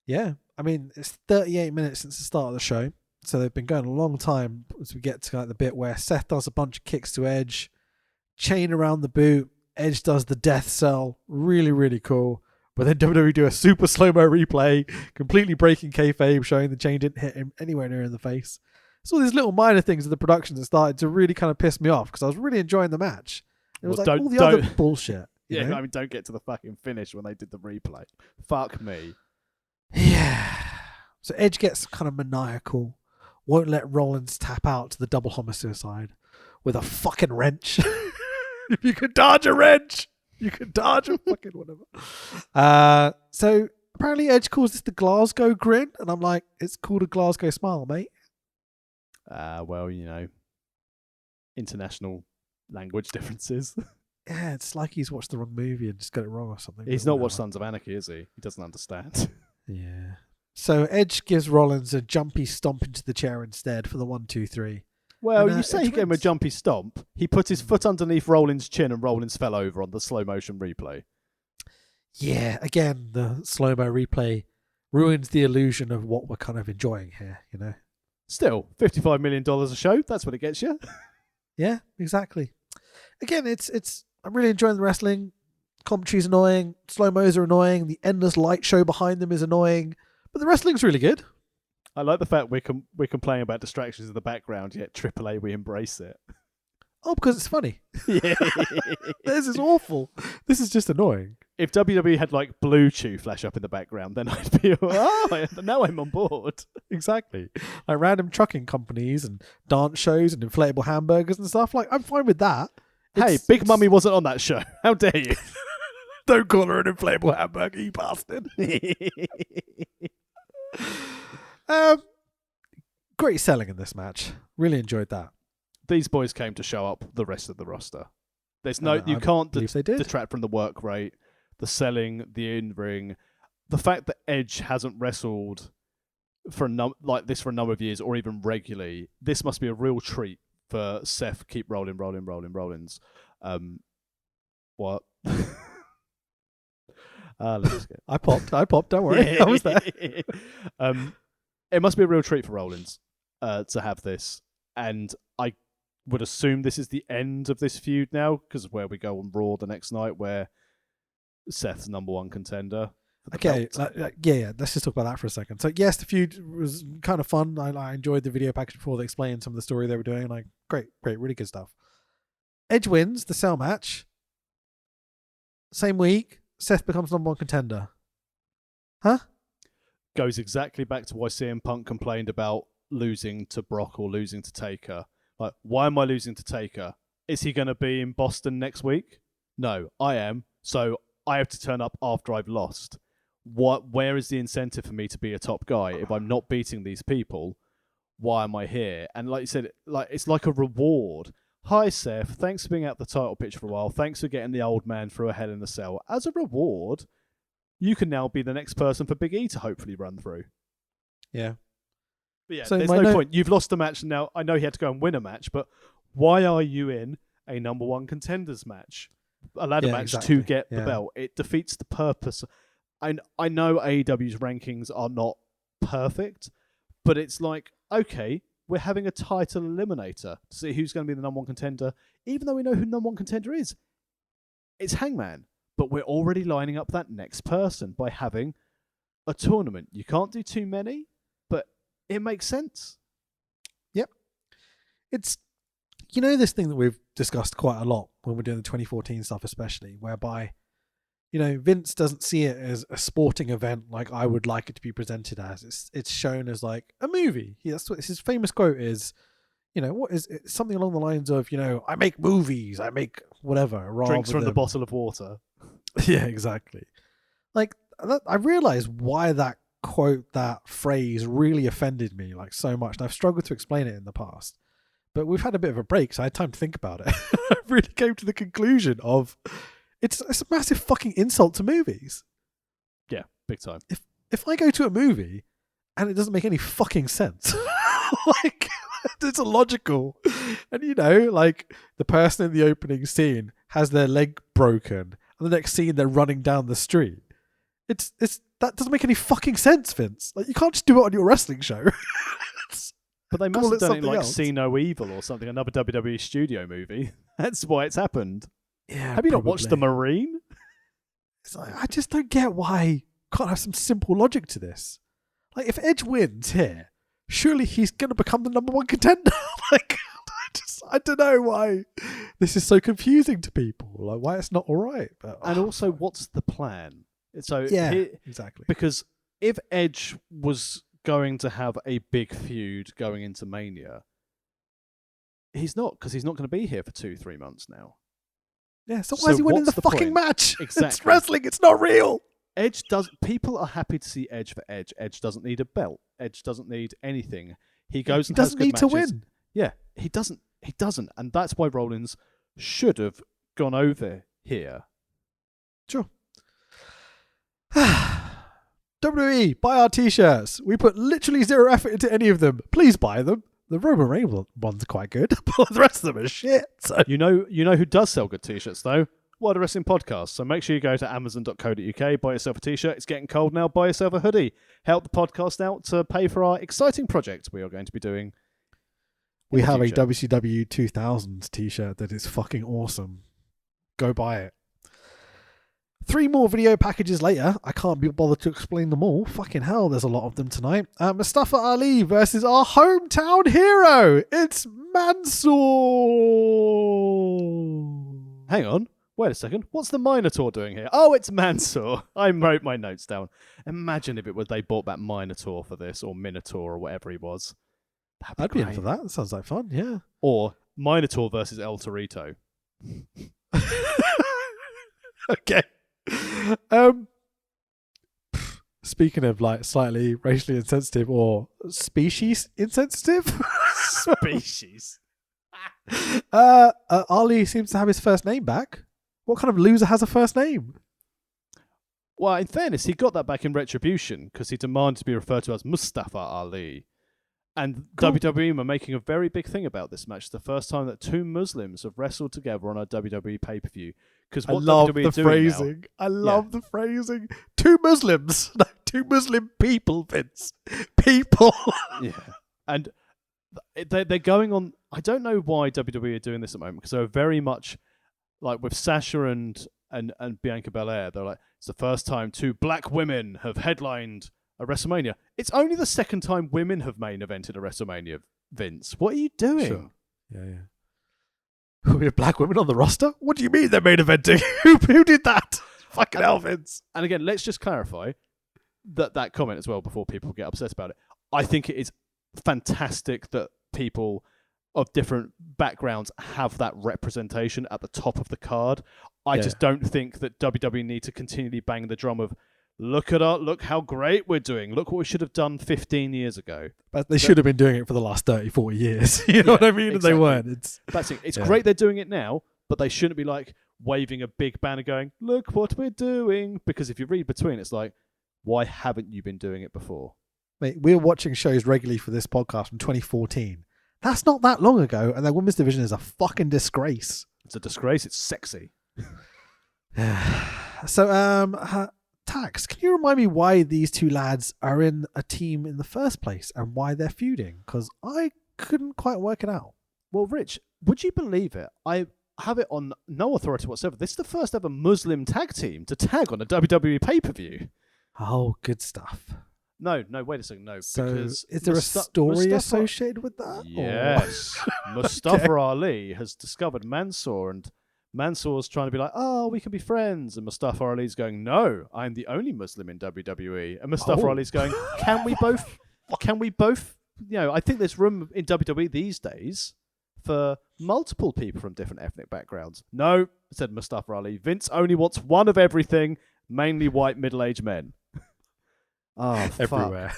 Yeah. I mean, it's 38 minutes since the start of the show. So they've been going a long time as we get to like the bit where Seth does a bunch of kicks to Edge, chain around the boot, Edge does the death cell. Really, really cool. But then WWE do a super slow-mo replay, completely breaking kayfabe, showing the chain didn't hit him anywhere near in the face. It's all these little minor things in the production that started to really kind of piss me off because I was really enjoying the match. It was like all the other bullshit. Yeah, know? I mean, don't get to the fucking finish when they did the replay. Fuck me. Yeah. So Edge gets kind of maniacal, won't let Rollins tap out to the double homicide with a fucking wrench. If you could dodge a wrench, you could dodge a fucking whatever. So apparently Edge calls this the Glasgow grin, and I'm like, it's called a Glasgow smile, mate. Well, you know, international language differences. Yeah, it's like he's watched the wrong movie and just got it wrong or something. He's not watched Sons of Anarchy, is he? He doesn't understand. Yeah. So Edge gives Rollins a jumpy stomp into the chair instead for the 1, 2, 3. Well, And, you say Edge he gave him a wins. jumpy stomp. He put his foot underneath Rollins' chin and Rollins fell over on the slow motion replay. Yeah, again, the slow-mo replay ruins the illusion of what we're kind of enjoying here, you know? Still, $55 million a show. That's what it gets you. Yeah, exactly. Again, it's I'm really enjoying the wrestling. Commentary's annoying. Slow-mos are annoying. The endless light show behind them is annoying. But the wrestling's really good. I like the fact we're complaining about distractions in the background, yet AAA, we embrace it. Oh, because it's funny. Yeah. This is awful. This is just annoying. If WWE had like Blue Chew flash up in the background, then I'd be, now I'm on board. Exactly. Like random trucking companies and dance shows and inflatable hamburgers and stuff. Like, I'm fine with that. Hey, Big Mummy wasn't on that show. How dare you? Don't call her an inflatable hamburger, you bastard. Great selling in this match. Really enjoyed that. These boys came to show up the rest of the roster. There's no, you can't detract from the work rate, the selling, the in-ring, the fact that Edge hasn't wrestled for like this for a number of years or even regularly. This must be a real treat for Seth. Keep Rollins. What? Let's get. I popped. Don't worry. I was there. It must be a real treat for Rollins to have this, and I would assume this is the end of this feud now, because of where we go on Raw the next night, where Seth's number one contender. Okay, yeah. Let's just talk about that for a second. So yes, the feud was kind of fun. I enjoyed the video package before they explained some of the story they were doing. Like, great, really good stuff. Edge wins the cell match. Same week, Seth becomes number one contender. Huh? Goes exactly back to why CM Punk complained about losing to Brock or losing to Taker. Like, why am I losing to Taker? Is he going to be in Boston next week? No, I am. So I have to turn up after I've lost. Where is the incentive for me to be a top guy if I'm not beating these people? Why am I here? And like you said, like it's like a reward. Hi, Seth. Thanks for being out the title picture for a while. Thanks for getting the old man through a Hell in a Cell. As a reward, you can now be the next person for Big E to hopefully run through. Yeah. But yeah, so there's no point. You've lost a match now. I know he had to go and win a match, but why are you in a number one contenders match? A ladder match to get the belt. It defeats the purpose. I know AEW's rankings are not perfect, but it's like, okay, we're having a title eliminator to see who's going to be the number one contender, even though we know who the number one contender is. It's Hangman. But we're already lining up that next person by having a tournament. You can't do too many, but it makes sense. Yep. It's, this thing that we've discussed quite a lot when we're doing the 2014 stuff, especially, whereby, Vince doesn't see it as a sporting event like I would like it to be presented as. It's shown as like a movie. That's what his famous quote is. What is it? Something along the lines of, I make movies, I make whatever. Drinks from the bottle of water. Yeah, exactly. Like, I realized why that quote, that phrase really offended me like so much. And I've struggled to explain it in the past. But we've had a bit of a break, so I had time to think about it. I really came to the conclusion of it's a massive fucking insult to movies. Yeah, big time. If I go to a movie and it doesn't make any fucking sense, like, it's illogical. And like the person in the opening scene has their leg broken. And the next scene, they're running down the street. It's that doesn't make any fucking sense, Vince. Like, you can't just do it on your wrestling show. But they must have done it like else. See No Evil or something, another WWE studio movie. That's why it's happened. Yeah, have you not watched The Marine? It's like, I just don't get why can't have some simple logic to this. Like, if Edge wins here, surely he's going to become the number one contender. Like, I don't know why this is so confusing to people. Like, why it's not all right. But, and also, what's the plan? So exactly. Because if Edge was going to have a big feud going into Mania, he's not, because he's not going to be here for 2-3 months now. Yeah, so why is he winning the fucking point? match? Exactly. It's wrestling, it's not real. People are happy to see Edge for Edge. Edge doesn't need a belt. Edge doesn't need anything. He doesn't need to win. Yeah, he doesn't. And that's why Rollins should have gone over here. Sure. WWE, buy our t-shirts. We put literally zero effort into any of them. Please buy them. The Roman Reigns one's quite good, but the rest of them are shit. So. You know who does sell good t-shirts though? World of Wrestling Podcast. So make sure you go to amazon.co.uk, buy yourself a t-shirt. It's getting cold now. Buy yourself a hoodie. Help the podcast out to pay for our exciting project we are going to be doing. We have a WCW 2000 t-shirt that is fucking awesome. Go buy it. 3 more video packages later. I can't be bothered to explain them all. Fucking hell, there's a lot of them tonight. Mustafa Ali versus our hometown hero. It's Mansoor. Hang on. Wait a second. What's the Minotaur doing here? Oh, it's Mansoor. I wrote my notes down. Imagine if it was they bought back Minotaur for this, or Minotaur, or whatever he was. I'd be in for that. That sounds like fun, yeah. Or Minotaur versus El Torito. Okay. Speaking of like slightly racially insensitive or species insensitive. Species. Ali seems to have his first name back. What kind of loser has a first name? Well, in fairness, he got that back in Retribution because he demanded to be referred to as Mustafa Ali. And cool. WWE are making a very big thing about this match. It's the first time that 2 Muslims have wrestled together on a WWE pay-per-view. Because what love WWE the are doing phrasing. Now, I love the phrasing. 2 Muslims. No, 2 Muslim people, Vince. People. Yeah. And they're going on... I don't know why WWE are doing this at the moment, because they're very much... Like with Sasha and Bianca Belair, they're like, it's the first time 2 black women have headlined a WrestleMania. It's only the second time women have main evented a WrestleMania, Vince. What are you doing? Sure. Yeah. We have black women on the roster? What do you mean they're main eventing? Who did that? Fucking hell, Vince. And again, let's just clarify that comment as well before people get upset about it. I think it is fantastic that people of different backgrounds have that representation at the top of the card. I just don't think that WWE need to continually bang the drum of look how great we're doing. Look what we should have done 15 years ago. But they should have been doing it for the last 30, 40 years. You know what I mean? Exactly. And they weren't. It's great they're doing it now, but they shouldn't be like waving a big banner going, look what we're doing. Because if you read between, it's like, why haven't you been doing it before? Mate, we're watching shows regularly for this podcast from 2014. That's not that long ago, and their women's division is a fucking disgrace. It's a disgrace. It's sexy. So, Tax, can you remind me why these 2 lads are in a team in the first place and why they're feuding? Because I couldn't quite work it out. Well, Rich, would you believe it? I have it on no authority whatsoever. This is the first ever Muslim tag team to tag on a WWE pay-per-view. Oh, good stuff. No, wait a second. No, So because is there a story associated with that? Yes. Mustafa Ali has discovered Mansoor, and Mansoor's trying to be like, oh, we can be friends. And Mustafa Ali's going, no, I'm the only Muslim in WWE. And Mustafa Ali's going, can we both, I think there's room in WWE these days for multiple people from different ethnic backgrounds. No, said Mustafa Ali. Vince only wants one of everything, mainly white middle-aged men. Oh, everywhere.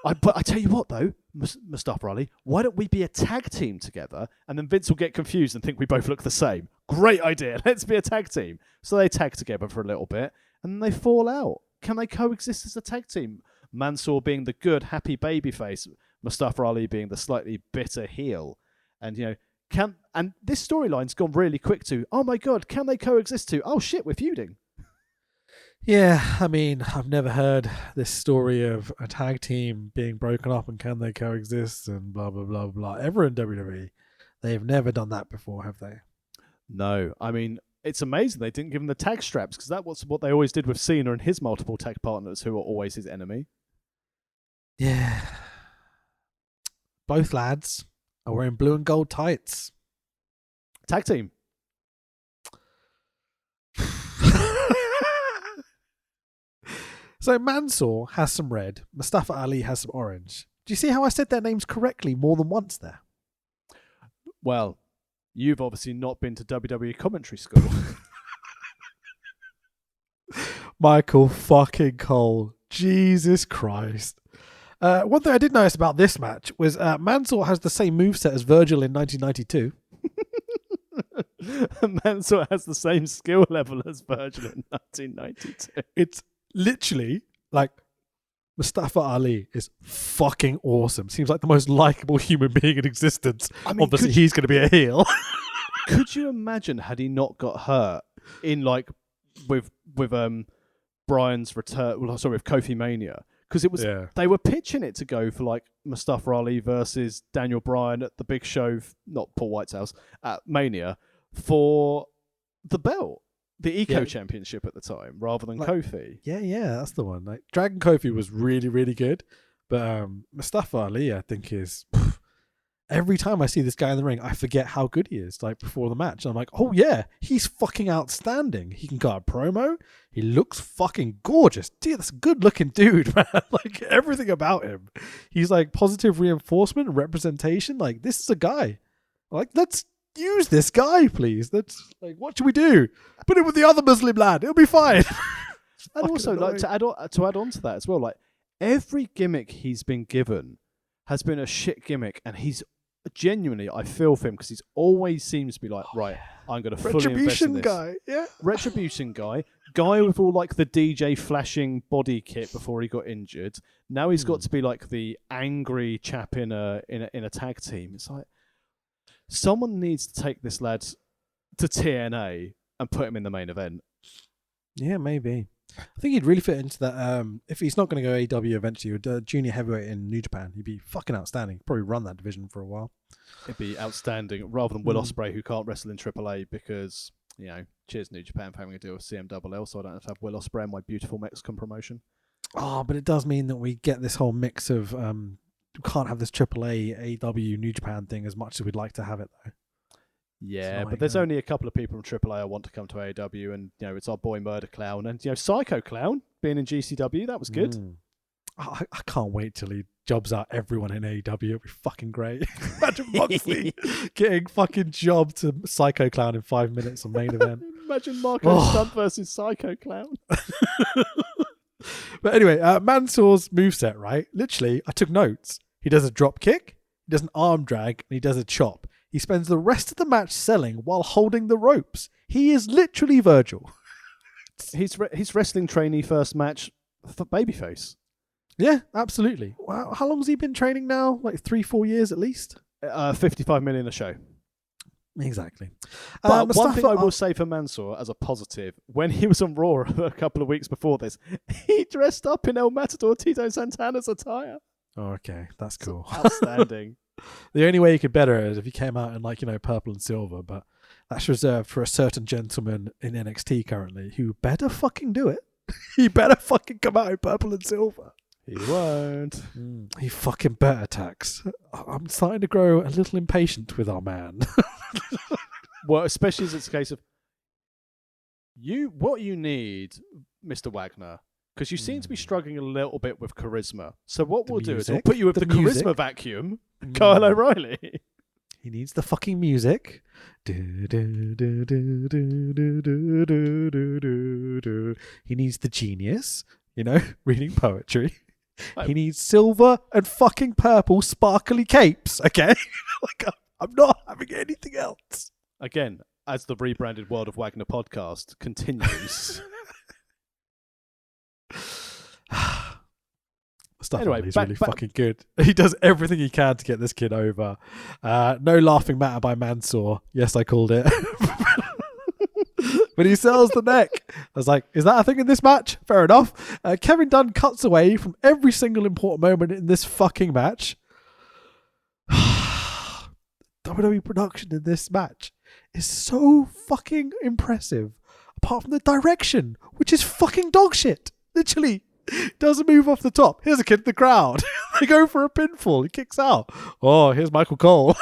But I tell you what, though, Mustafa Ali, why don't we be a tag team together, and then Vince will get confused and think we both look the same. Great idea. Let's be a tag team. So they tag together for a little bit, and then they fall out. Can they coexist as a tag team? Mansoor being the good, happy babyface, Mustafa Ali being the slightly bitter heel, and and this storyline's gone really quick to, oh my god, can they coexist to, oh shit, we're feuding. Yeah, I mean, I've never heard this story of a tag team being broken up and can they coexist and blah, blah, blah, blah. Ever in WWE. They've never done that before, have they? No. I mean, it's amazing they didn't give him the tag straps, because that was what they always did with Cena and his multiple tag partners, who are always his enemy. Yeah. Both lads are wearing blue and gold tights. Tag team. So Mansoor has some red, Mustafa Ali has some orange. Do you see how I said their names correctly more than once there? Well, you've obviously not been to WWE commentary school. Michael fucking Cole. Jesus Christ. One thing I did notice about this match was Mansoor has the same moveset as Virgil in 1992. Mansoor has the same skill level as Virgil in 1992. It's literally like Mustafa Ali is fucking awesome. Seems like the most likable human being in existence. I mean, obviously, he's going to be a heel. Could you imagine had he not got hurt in with Brian's return? Well, sorry, with Kofi Mania, because it was they were pitching it to go for Mustafa Ali versus Daniel Bryan at the big show, not Paul White's house, at Mania for the belt. The Eco Championship at the time, rather than Kofi. Yeah, that's the one. Dragon Kofi was really, really good, but Mustafa Ali, I think, is every time I see this guy in the ring, I forget how good he is. Before the match, I'm like, oh yeah, he's fucking outstanding. He can cut a promo. He looks fucking gorgeous. Dude, that's a good-looking dude, man. Everything about him, he's positive reinforcement and representation. This is a guy. Let's use this guy, please. That's what should we do? Put it with the other Muslim lad. It'll be fine. And also, to add on to that as well, every gimmick he's been given has been a shit gimmick, and he's genuinely, I feel for him, because he's always seems to be right, I'm going to fully invest in this. Guy, yeah. Retribution guy with all the DJ flashing body kit before he got injured. Now he's got to be the angry chap in a tag team. It's someone needs to take this lad to TNA and put him in the main event. Yeah, maybe. I think he'd really fit into that. If he's not going to go AEW eventually, with junior heavyweight in New Japan, he'd be fucking outstanding. Probably run that division for a while. It'd be outstanding, rather than Will Ospreay, who can't wrestle in AAA because, cheers New Japan for having to deal with CMLL, so I don't have to have Will Ospreay in my beautiful Mexican promotion. Oh, but it does mean that we get this whole mix of we can't have this AAA, AEW, New Japan thing as much as we'd like to have it, though. Yeah, but there's only a couple of people from AAA I want to come to AEW, and it's our boy Murder Clown, and Psycho Clown being in GCW, that was good. I can't wait till he jobs out everyone in AEW. It'll be fucking great. Imagine Moxley getting fucking jobbed to Psycho Clown in 5 minutes on main event. Imagine Marco Stunt versus Psycho Clown. But anyway, Mansoor's moveset, right? Literally, I took notes. He does a drop kick, he does an arm drag, and he does a chop. He spends the rest of the match selling while holding the ropes. He is literally Virgil. He's wrestling trainee first match for babyface. Yeah, absolutely. Wow, how long has he been training now? 3-4 years at least? 55 million a show. Exactly. But one thing I will say for Mansoor as a positive, when he was on Raw a couple of weeks before this, he dressed up in El Matador Tito Santana's attire. Oh, okay, that's cool. Outstanding. The only way you could better it is if you came out in like, purple and silver, but that's reserved for a certain gentleman in NXT currently who better fucking do it. He better fucking come out in purple and silver. He won't. He fucking better, Tax. I'm starting to grow a little impatient with our man. Well, especially as it's a case of what you need, Mr. Wagner, because you seem to be struggling a little bit with charisma. So what we'll do is we'll put you with the charisma vacuum, Kyle O'Reilly. He needs the fucking music. He needs the genius, reading poetry. He needs silver and fucking purple sparkly capes, okay? Like, I'm not having anything else. Again, as the rebranded World of Wagner podcast continues. Anyway, he's really fucking good. He does everything he can to get this kid over. No laughing matter by Mansoor. Yes, I called it. But he sells the neck. I was like, is that a thing in this match? Fair enough. Kevin Dunn cuts away from every single important moment in this fucking match. WWE production in this match is so fucking impressive. Apart from the direction, which is fucking dog shit. Literally. Doesn't move off the top. Here's a kid in the crowd. They go for a pinfall. He kicks out. Oh, here's Michael Cole.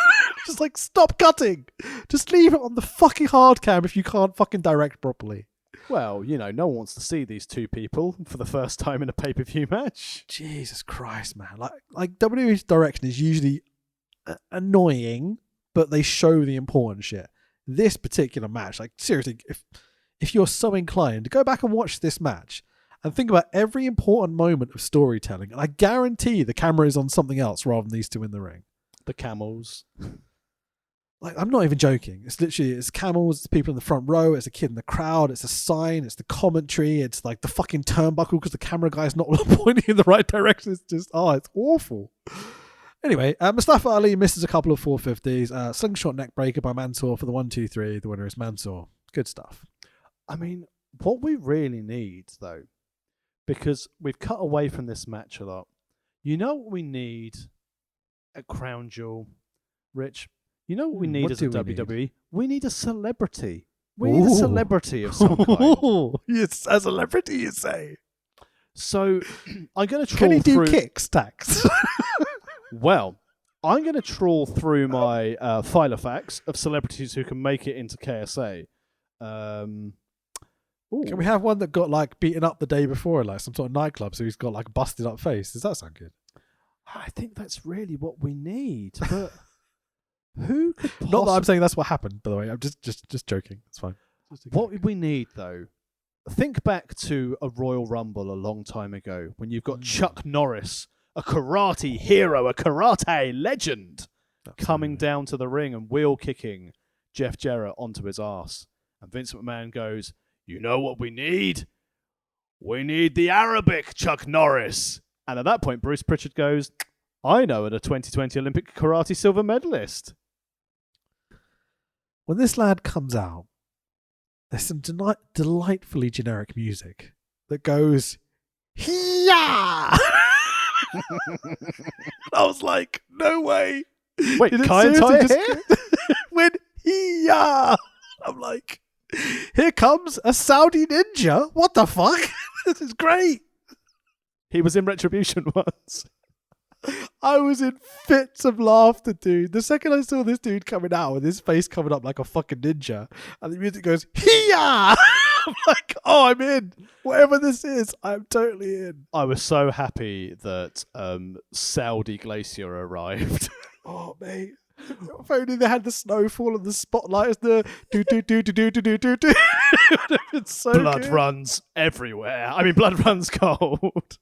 Just like, stop cutting. Just leave it on the fucking hard cam if you can't fucking direct properly. Well, no one wants to see these two people for the first time in a pay-per-view match. Jesus Christ, man. Like WWE's direction is usually annoying, but they show the important shit. This particular match, like seriously, if you're so inclined, go back and watch this match and think about every important moment of storytelling. And I guarantee the camera is on something else rather than these two in the ring. The camels. Like, I'm not even joking. It's camels, it's people in the front row, it's a kid in the crowd, it's a sign, it's the commentary, it's like the fucking turnbuckle because the camera guy's not pointing in the right direction. It's just, it's awful. Anyway, Mustafa Ali misses a couple of 450s. Slingshot neck breaker by Mansoor for the 1-2-3. The winner is Mansoor. Good stuff. I mean, what we really need, though, because we've cut away from this match a lot. You know what we need at Crown Jewel, Rich? You know what we need as a WWE? We need a celebrity. We need a celebrity of some kind. Yes, a celebrity, you say. So I'm going to trawl through... Can he do through... kicks, Tax? Well, I'm going to trawl through my file of facts of celebrities who can make it into KSA. Can we have one that got like beaten up the day before, like some sort of nightclub, so he's got like a busted up face? Does that sound good? I think that's really what we need. But who could possibly... Not that I'm saying that's what happened, by the way. I'm just joking. It's fine. What we need, though, think back to a Royal Rumble a long time ago when you've got Chuck Norris, a karate hero, a karate legend, coming down to the ring and wheel kicking Jeff Jarrett onto his ass. And Vince McMahon goes, "You know what we need? We need the Arabic Chuck Norris." And at that point, Bruce Pritchard goes, "I know, and a 2020 Olympic karate silver medalist." When this lad comes out, there's some delightfully generic music that goes, "Hiya!" I was like, no way. Wait, Kai and Ty here? Went, "Hiya!" I'm like, here comes a Saudi ninja. What the fuck? This is great. He was in Retribution once. I was in fits of laughter, dude. The second I saw this dude coming out with his face coming up like a fucking ninja, and the music goes, "Hiya!" I'm like, oh, I'm in. Whatever this is, I'm totally in. I was so happy that Saudi Glacier arrived. Oh, mate. If only they had the snowfall and the spotlight as the do. It would have been so blood good. runs everywhere. I mean, blood runs cold.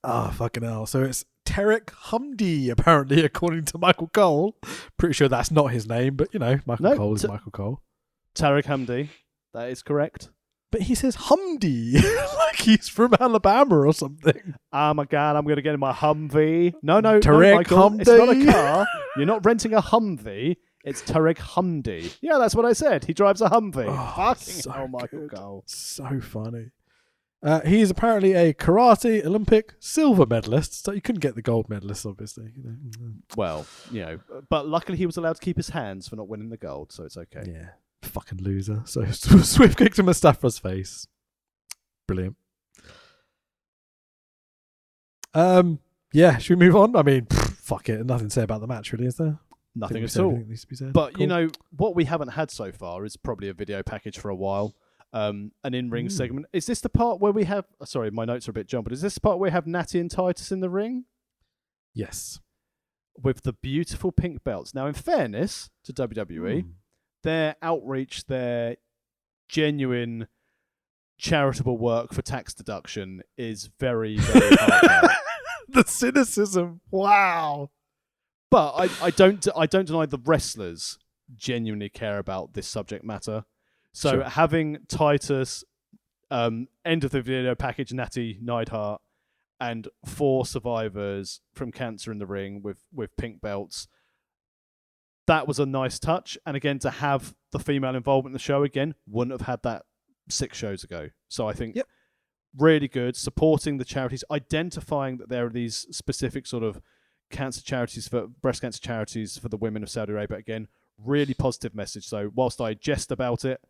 Oh, fucking hell. So it's Tarek Humdi, apparently, according to Michael Cole. Pretty sure that's not his name, but, Michael Cole is Michael Cole. Tarek Humdi. That is correct. But he says Humdi, like he's from Alabama or something. Oh my God, I'm going to get in my Humvee. No, Tarek Michael, Humdi. It's not a car. You're not renting a Humvee. It's Tarek Humdi. Yeah, that's what I said. He drives a Humvee. Oh, Fucking so hell, Michael good. Cole. So funny. He is apparently a karate Olympic silver medalist, so you couldn't get the gold medalist, obviously. Well, but luckily he was allowed to keep his hands for not winning the gold, so it's okay. Yeah, fucking loser. So Swift kicked him Mustafa's face. Brilliant. Yeah, should we move on? I mean, fuck it. Nothing to say about the match, really, is there? Nothing at all. Needs to be said. But Cool. what we haven't had so far is probably a video package for a while. An in-ring segment. Is this the part where we have... Sorry, my notes are a bit jumbled. Is this the part where we have Natty and Titus in the ring? Yes. With the beautiful pink belts. Now, in fairness to WWE, their outreach, their genuine charitable work for tax deduction is very, very heartfelt. The cynicism. Wow. But I don't deny the wrestlers genuinely care about this subject matter. So Sure. having Titus, end of the video package, Natty, Neidhart, and 4 survivors from cancer in the ring with pink belts, that was a nice touch. And again, to have the female involvement in the show again, wouldn't have had that 6 shows ago. So I think really good, supporting the charities, identifying that there are these specific sort of cancer charities, for breast cancer charities for the women of Saudi Arabia. Again, really positive message. So whilst I jest about it,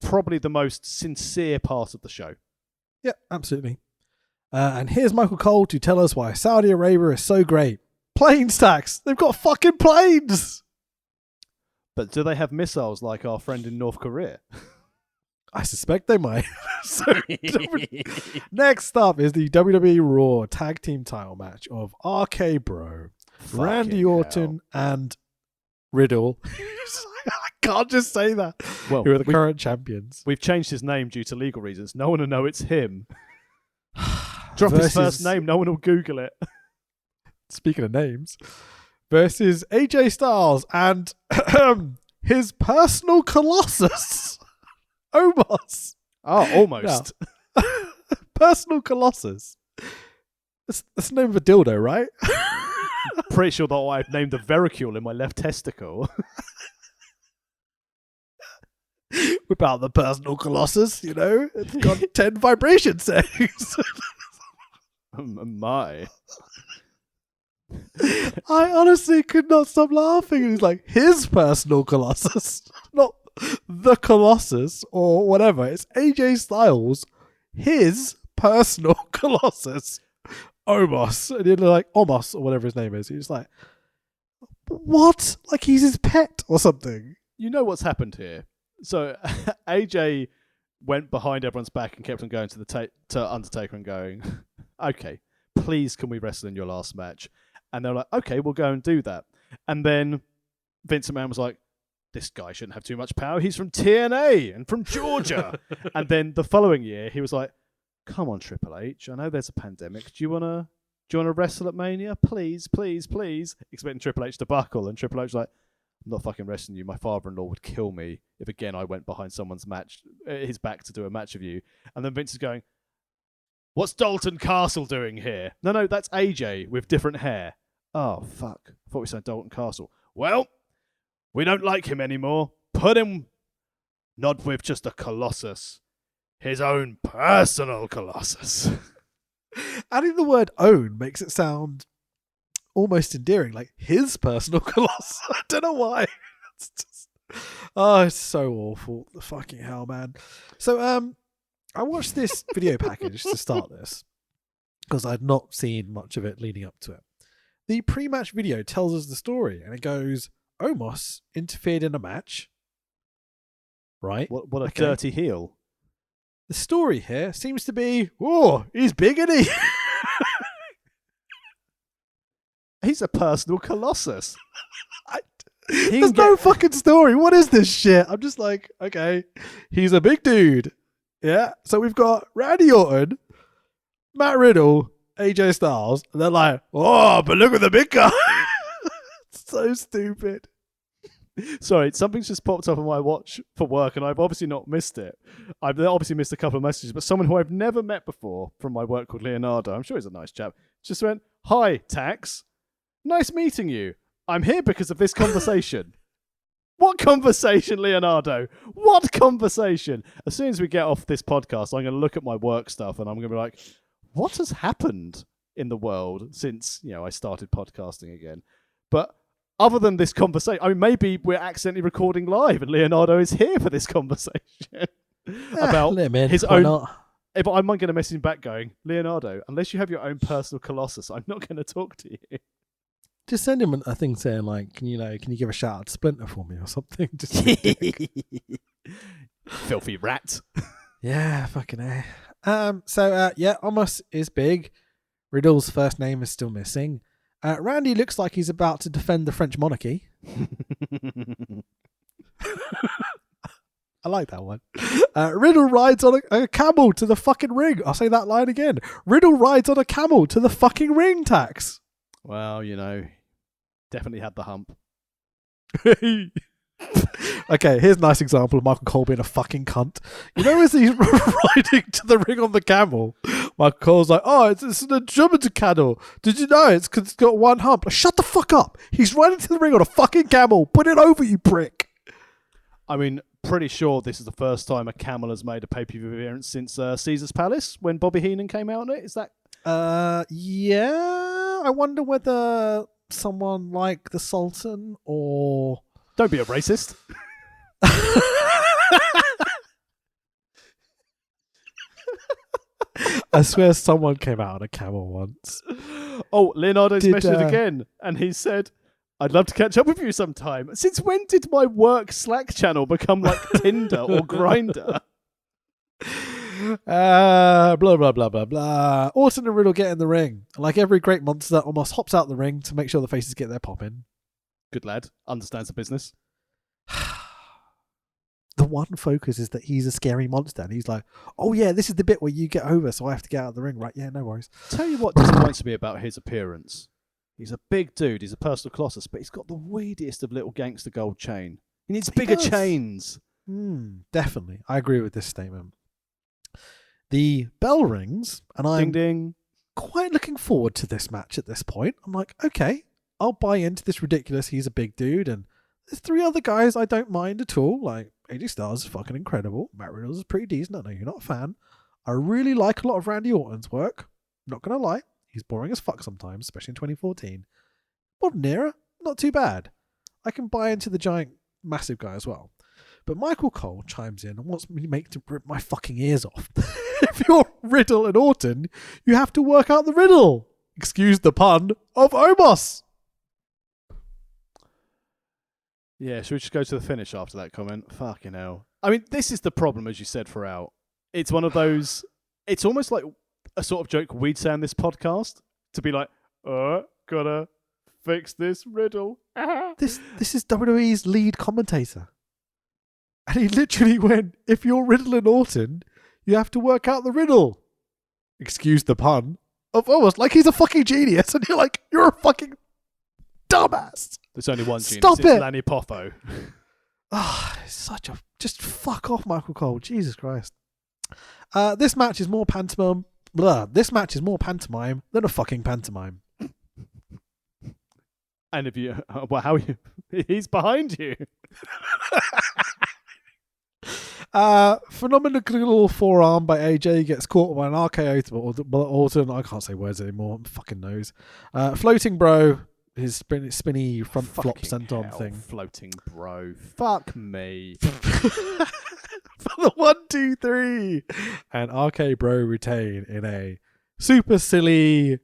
probably the most sincere part of the show. Yeah, absolutely. And here's Michael Cole to tell us why Saudi Arabia is so great. Planes tax. They've got fucking planes. But do they have missiles like our friend in North Korea? I suspect they might. So, next up is the WWE Raw Tag Team Title match of RK Bro, Randy Orton, and Riddle. I can't just say that. Well, who are the current champions? We've changed his name due to legal reasons. No one will know it's him. Drop his first name. No one will Google it. Speaking of names, versus AJ Styles and his personal Colossus, Omos. Oh, almost. Now, personal Colossus. That's the name of a dildo, right? Pretty sure that I've named the vericule in my left testicle. Whip out the personal Colossus, It's got 10 vibration settings. My. I honestly could not stop laughing. He's like, his personal Colossus. Not the Colossus or whatever. It's AJ Styles, his personal Colossus. Omos. And you're like, Omos or whatever his name is. He's like, what? Like he's his pet or something. You know what's happened here? So AJ went behind everyone's back and kept on going to Undertaker and going, okay, please can we wrestle in your last match? And they're like, okay, we'll go and do that. And then Vince McMahon was like, this guy shouldn't have too much power. He's from TNA and from Georgia. And then the following year, he was like, come on, Triple H. I know there's a pandemic. Do you want to wrestle at Mania? Please, please, please. Expecting Triple H to buckle. And Triple H was like, I'm not fucking wrestling you. My father-in-law would kill me if, again, I went behind someone's his back to do a match of you. And then Vince is going, what's Dalton Castle doing here? No, that's AJ with different hair. Oh, fuck. I thought we said Dalton Castle. Well, we don't like him anymore. Put him not with just a Colossus. His own personal Colossus. Adding the word own makes it sound almost endearing, like his personal Colossus. I don't know why. It's so awful. The fucking hell, man. So, I watched this video package to start this because I'd not seen much of it leading up to it. The pre-match video tells us the story, and it goes, Omos interfered in a match. Right? What a dirty heel. The story here seems to be, oh, he's big, isn't he? He's a personal Colossus. There's no fucking story. What is this shit? I'm just like, okay, he's a big dude. Yeah. So we've got Randy Orton, Matt Riddle, AJ Styles, and they're like, oh, but look at the big guy. So stupid. Sorry, something's just popped up on my watch for work, and I've obviously not missed it. I've obviously missed a couple of messages, but someone who I've never met before from my work called Leonardo, I'm sure he's a nice chap, just went, hi, Tax. Nice meeting you. I'm here because of this conversation. What conversation, Leonardo? What conversation? As soon as we get off this podcast, I'm going to look at my work stuff and I'm going to be like, what has happened in the world since, I started podcasting again? But other than this conversation, I mean, maybe we're accidentally recording live and Leonardo is here for this conversation about his own. Not? But I'm going to message him back going, Leonardo, unless you have your own personal Colossus, I'm not going to talk to you. Just send him a thing saying like, can you give a shout out to Splinter for me or something? Just filthy rat. Yeah, fucking A. Omos is big. Riddle's first name is still missing. Randy looks like he's about to defend the French monarchy. I like that one. Riddle rides on a camel to the fucking ring. I'll say that line again. Riddle rides on a camel to the fucking ring, Tax. Well, definitely had the hump. Okay, here's a nice example of Michael Cole being a fucking cunt. As he's riding to the ring on the camel, Michael Cole's like, oh, it's an Andromeda camel. Did you know it's because it's got one hump? Like, shut the fuck up. He's riding to the ring on a fucking camel. Put it over, you prick. I mean, pretty sure this is the first time a camel has made a pay-per-view appearance since Caesar's Palace when Bobby Heenan came out on it. Is that? Yeah. I wonder whether someone like the Sultan or... Don't be a racist. I swear someone came out on a camel once. Oh, Leonardo's messaged again, and he said, I'd love to catch up with you sometime. Since when did my work Slack channel become like Tinder or Grindr? Blah, blah, blah, blah, blah. Orton and Riddle get in the ring. Like every great monster, almost hops out the ring to make sure the faces get their pop in. Good lad. Understands the business. The one focus is that he's a scary monster. And he's like, oh yeah, this is the bit where you get over, so I have to get out of the ring. Right, yeah, no worries. Tell you what disappoints me about his appearance. He's a big dude. He's a personal colossus, but he's got the weediest of little gangster gold chain. He needs bigger chains. Definitely. I agree with this statement. The bell rings, and I'm ding, ding. Quite looking forward to this match at this point. I'm like, okay, I'll buy into this ridiculous, he's a big dude, and there's 3 other guys I don't mind at all. Like, AJ Styles is fucking incredible. Matt Riddle is pretty decent. I know you're not a fan. I really like a lot of Randy Orton's work. Not going to lie. He's boring as fuck sometimes, especially in 2014. Modern era, not too bad. I can buy into the giant, massive guy as well. But Michael Cole chimes in and wants me to rip my fucking ears off. If you're Riddle and Orton, you have to work out the riddle. Excuse the pun of Omos. Yeah, should we just go to the finish after that comment? Fucking hell. I mean, this is the problem, as you said, throughout. It's one of those... It's almost like a sort of joke we'd say on this podcast. To be like, gotta fix this riddle. This is WWE's lead commentator. And he literally went, if you're Riddle and Orton, you have to work out the riddle. Excuse the pun. Of Omos. Like he's a fucking genius. And you're like, you're a fucking dumbass. There's only one genius. Stop it. Lanny Poffo. Such a... Just fuck off, Michael Cole. Jesus Christ. This match is more pantomime. This match is more pantomime than a fucking pantomime. And if you... Well, how you... He's behind you. Phenomenal forearm by AJ gets caught by an RKO to Orton. I can't say words anymore. Fucking knows. Floating bro. His spinny front flop senton thing. Floating bro. Fuck me. For the 1, 2, 3. And RK Bro retain in a super silly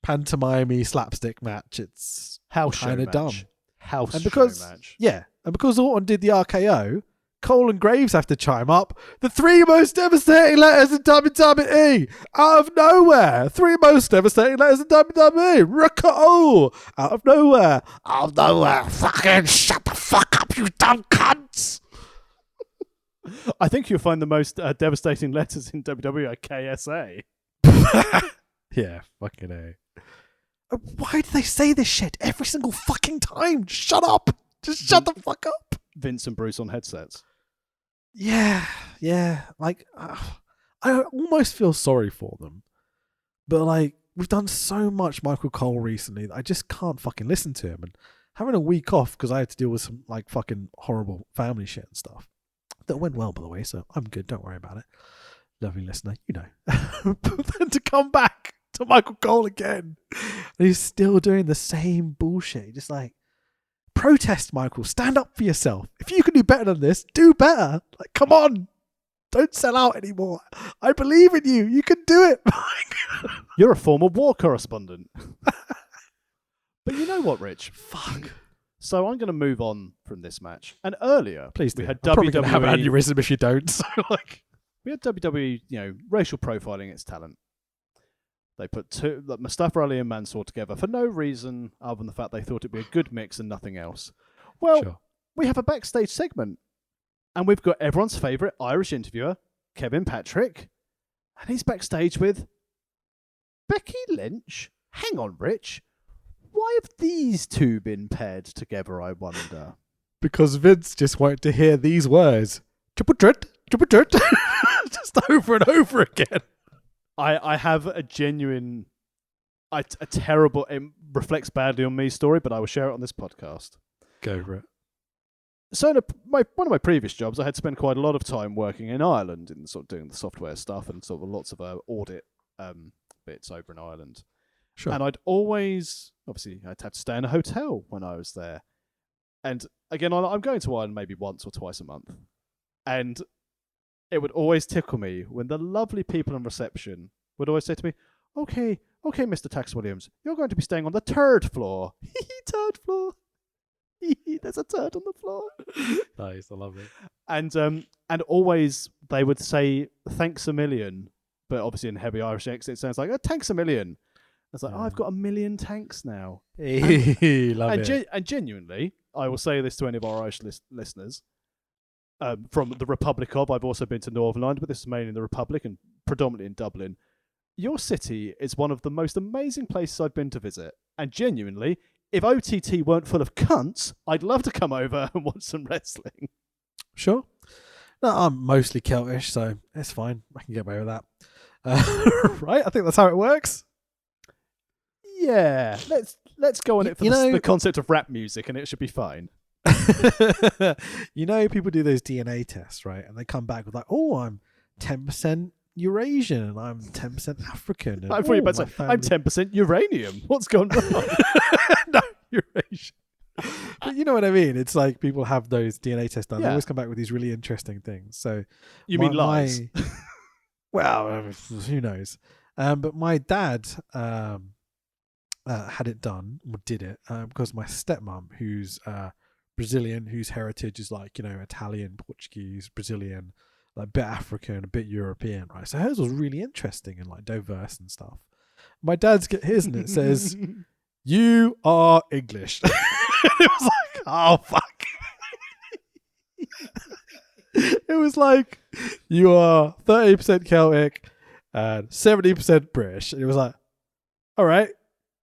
pantomime slapstick match. It's kind of dumb. House show match. Yeah. And because Orton did the RKO, Cole and Graves have to chime up. The 3 most devastating letters in WWE. Out of nowhere. 3 most devastating letters in WWE. RKO. Out of nowhere. Out of nowhere. Fucking shut the fuck up, you dumb cunts. I think you'll find the most devastating letters in WWE are KSA. Yeah, fucking A. Why do they say this shit every single fucking time? Just shut up. Just shut the fuck up. Vince and Bruce on headsets. Yeah. Like, I almost feel sorry for them. But, like, we've done so much Michael Cole recently that I just can't fucking listen to him. And having a week off because I had to deal with some like fucking horrible family shit and stuff. That went well, by the way, so I'm good. Don't worry about it. Lovely listener, you know. But then to come back to Michael Cole again, and he's still doing the same bullshit. Just like, protest, Michael. Stand up for yourself. If you can do better than this, do better. Like, come on. Don't sell out anymore. I believe in you. You can do it. You're a former war correspondent. But you know what, Rich? Fuck. So I'm going to move on from this match. And earlier, Please we do. had I'm probably WWE. gonna have an aneurysm if you don't. So like, we had WWE, racial profiling its talent. They put Mustafa Ali and Mansoor together for no reason other than the fact they thought it'd be a good mix and nothing else. Well, sure. We have a backstage segment, and we've got everyone's favourite Irish interviewer, Kevin Patrick, and he's backstage with Becky Lynch. Hang on, Rich. Why have these two been paired together, I wonder? Because Vince just wanted to hear these words. Triple threat. Just over and over again. I have a genuine, a terrible, it reflects badly on me story, but I will share it on this podcast. Go for it. So in one of my previous jobs, I had spent quite a lot of time working in Ireland and sort of doing the software stuff and sort of lots of audit bits over in Ireland. Sure. And I'd always, obviously, I'd have to stay in a hotel when I was there. And again, I'm going to Ireland maybe once or twice a month. And it would always tickle me when the lovely people in reception would always say to me, okay, Mr. Tax Williams, you're going to be staying on the 3rd floor. Third floor. There's a turd on the floor. Nice, I love it. And always they would say, thanks a million. But obviously in heavy Irish accent, it sounds like, thanks a million. It's like, I've got 1 million tanks now. Love it. And genuinely, I will say this to any of our Irish listeners, from the Republic of, I've also been to Northern Ireland, but this is mainly in the Republic and predominantly in Dublin. Your city is one of the most amazing places I've been to visit. And genuinely, if OTT weren't full of cunts, I'd love to come over and watch some wrestling. Sure. No, I'm mostly Celtish, so it's fine. I can get away with that. Right? I think that's how it works. Yeah, let's go on it for the concept of rap music, and it should be fine. People do those DNA tests, right? And they come back with like, oh, I'm 10% Eurasian and I'm 10% African. And, I thought you were about to say, I'm 10% uranium. What's gone wrong? No, Eurasian. But you know what I mean? It's like people have those DNA tests done. They always come back with these really interesting things. So you mean lies? Well, who knows? But my dad had it done, or did it, because my stepmom, who's Brazilian, whose heritage is like, Italian, Portuguese, Brazilian, like a bit African, a bit European, right? So hers was really interesting and like diverse and stuff. My dad's get his and it says, you are English. It was like, oh, fuck. It was like, you are 30% Celtic and 70% British. And it was like, all right,